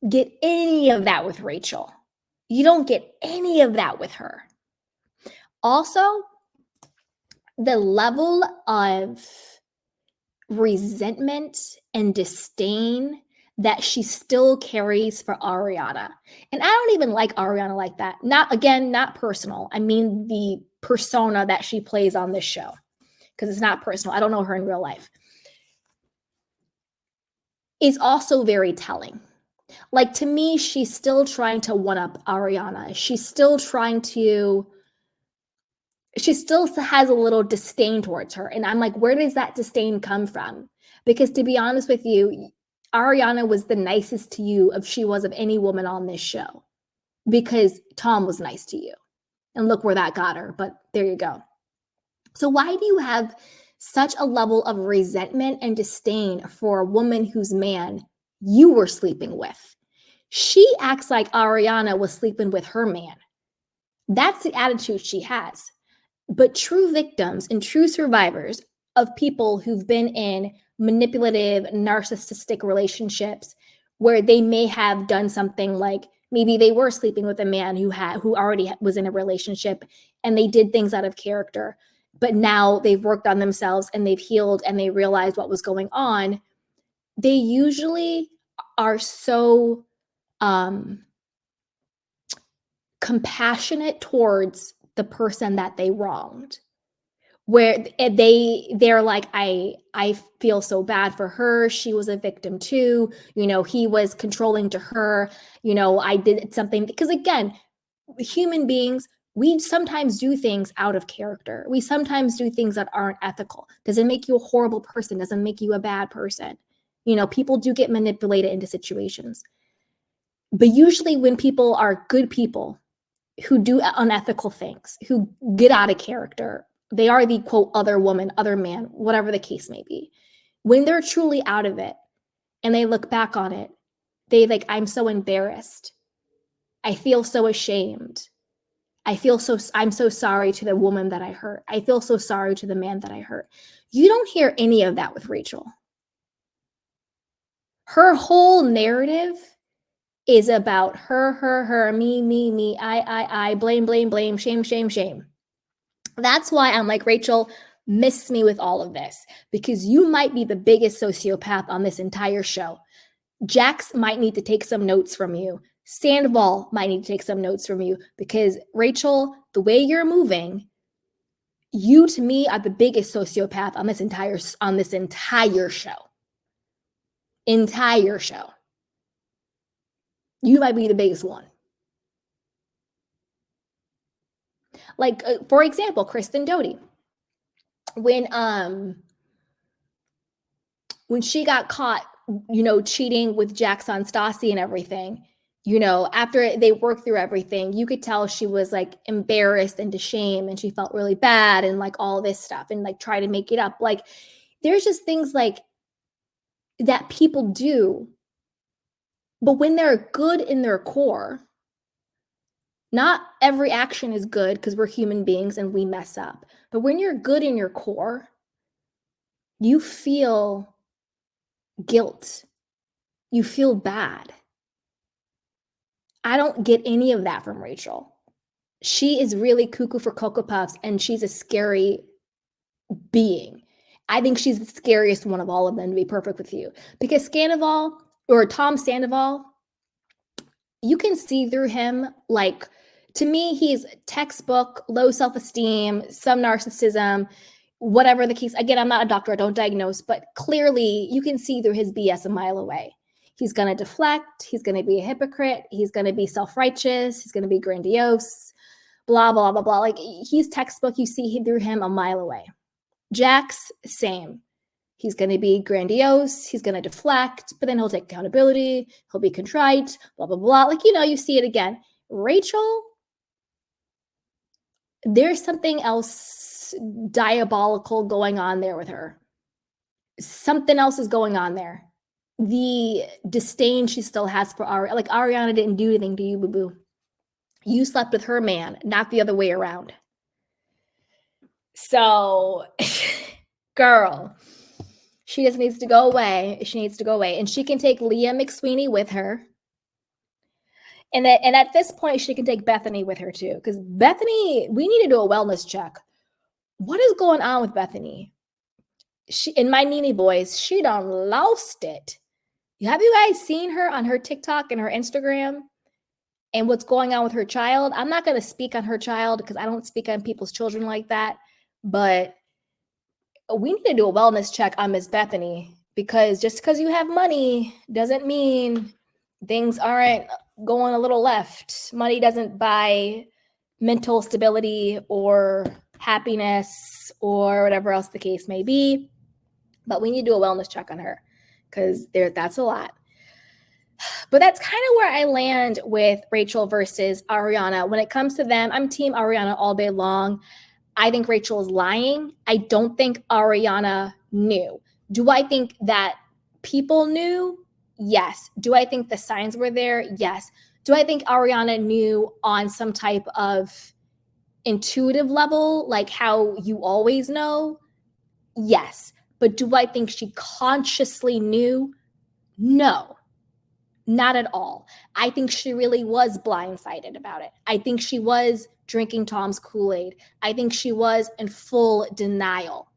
get any of that with Rachel. You don't get any of that with her. Also, the level of resentment and disdain that she still carries for Ariana. And I don't even like Ariana like that. Not personal. I mean the persona that she plays on this show, because it's not personal. I don't know her in real life. Is also very telling. Like, to me, she's still trying to one-up Ariana. She still has a little disdain towards her. And I'm like, where does that disdain come from? Because to be honest with you, Ariana was the nicest to you she was of any woman on this show, because Tom was nice to you. And look where that got her. But there you go. So why do you have such a level of resentment and disdain for a woman whose man you were sleeping with? She acts like Ariana was sleeping with her man. That's the attitude she has. But true victims and true survivors of people who've been in manipulative, narcissistic relationships where they may have done something like, maybe they were sleeping with a man who already was in a relationship, and they did things out of character, but now they've worked on themselves and they've healed and they realized what was going on. They usually are so compassionate towards the person that they wronged, where they're like, I feel so bad for her. She was a victim too. He was controlling to her. I did something. Because again, human beings, We sometimes do things out of character. We sometimes do things that aren't ethical. Doesn't make you a horrible person, doesn't make you a bad person. People do get manipulated into situations. But usually when people are good people who do unethical things, who get out of character, they are the quote other woman, other man, whatever the case may be. When they're truly out of it and they look back on it, they I'm so embarrassed. I feel so ashamed. I'm so sorry to the woman that I hurt. I feel so sorry to the man that I hurt. You don't hear any of that with Rachel. Her whole narrative is about her, me, I, blame, shame. That's why I'm like, Rachel, miss me with all of this, because you might be the biggest sociopath on this entire show. Jax might need to take some notes from you. Sandoval might need to take some notes from you, because Rachel, the way you're moving, you to me are the biggest sociopath on this entire show. Entire show. You might be the biggest one. Like, for example, Kristen Doty. When she got caught, cheating with Jax on Stassi and everything, after they worked through everything, you could tell she was like embarrassed and ashamed, and she felt really bad and like all this stuff, and like try to make it up. Like, there's just things like that people do. But when they're good in their core, not every action is good, because we're human beings and we mess up. But when you're good in your core, you feel guilt. You feel bad. I don't get any of that from Rachel. She is really cuckoo for Cocoa Puffs, and she's a scary being. I think she's the scariest one of all of them, to be perfect with you. Because Tom Sandoval, you can see through him, like, to me, he's textbook, low self-esteem, some narcissism, whatever the case. Again, I'm not a doctor, I don't diagnose, but clearly you can see through his BS a mile away. He's going to deflect. He's going to be a hypocrite. He's going to be self-righteous. He's going to be grandiose, blah, blah, blah, blah. Like, he's textbook. You see through him a mile away. Jax, same. He's going to be grandiose. He's going to deflect, but then he'll take accountability. He'll be contrite, blah, blah, blah. Like, you see it again. Rachel, there's something else diabolical going on there with her. Something else is going on there. The disdain she still has for Ariana. Like, Ariana didn't do anything to you, boo-boo. You slept with her man, not the other way around. So, girl, she just needs to go away. She needs to go away. And she can take Leah McSweeney with her. And at this point, she can take Bethany with her too. Because Bethany, we need to do a wellness check. What is going on with Bethany? In my Nene voice, she done lost it. Have you guys seen her on her TikTok and her Instagram and what's going on with her child? I'm not going to speak on her child because I don't speak on people's children like that. But we need to do a wellness check on Miss Bethany, because just because you have money doesn't mean things aren't going a little left. Money doesn't buy mental stability or happiness or whatever else the case may be. But we need to do a wellness check on her, because that's a lot. But that's kind of where I land with Rachel versus Ariana. When it comes to them, I'm team Ariana all day long. I think Rachel is lying. I don't think Ariana knew. Do I think that people knew? Yes. Do I think the signs were there? Yes. Do I think Ariana knew on some type of intuitive level, like how you always know? Yes. But do I think she consciously knew? No, not at all. I think she really was blindsided about it. I think she was drinking Tom's Kool-Aid. I think she was in full denial.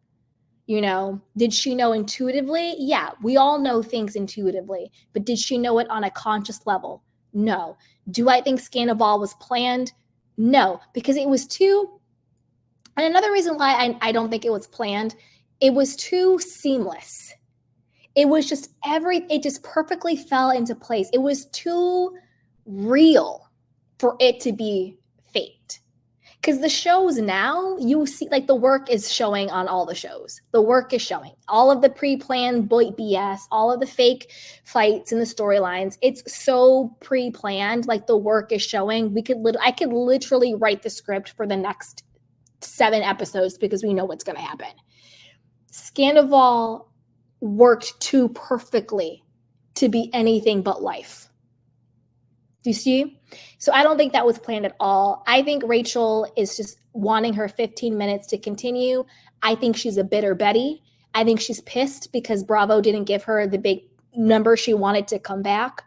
Did she know intuitively? Yeah, we all know things intuitively, but did she know it on a conscious level? No. Do I think Sandoval was planned? No, because it was too, and another reason why I don't think it was planned, it was too seamless. It was just it just perfectly fell into place. It was too real for it to be faked. Because the shows now, you see, like the work is showing on all the shows. The work is showing. All of the pre-planned BS, all of the fake fights and the storylines. It's so pre-planned. Like the work is showing. I could literally write the script for the next 7 episodes because we know what's going to happen. Scandival worked too perfectly to be anything but life. Do you see? So I don't think that was planned at all. I think Rachel is just wanting her 15 minutes to continue. I think she's a bitter Betty. I think she's pissed because Bravo didn't give her the big number she wanted to come back.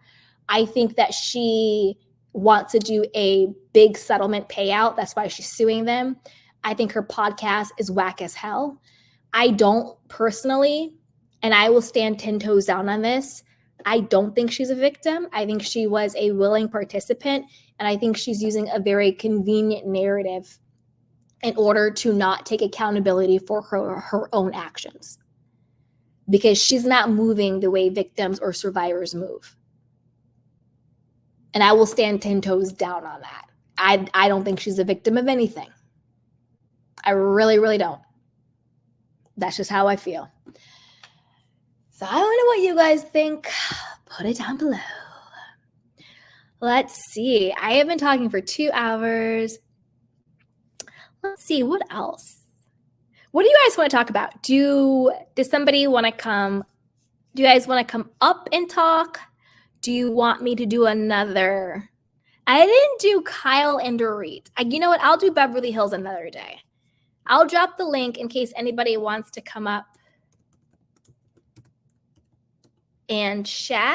I think that she wants to do a big settlement payout. That's why she's suing them. I think her podcast is whack as hell. I don't personally, and I will stand 10 toes down on this, I don't think she's a victim. I think she was a willing participant, and I think she's using a very convenient narrative in order to not take accountability for her own actions, because she's not moving the way victims or survivors move. And I will stand 10 toes down on that. I don't think she's a victim of anything. I really, really don't. That's just how I feel. So I don't know what you guys think. Put it down below. Let's see. I have been talking for 2 hours. Let's see. What else? What do you guys want to talk about? Does somebody want to come? Do you guys want to come up and talk? Do you want me to do another? I didn't do Kyle and Dorit. You know what? I'll do Beverly Hills another day. I'll drop the link in case anybody wants to come up and chat.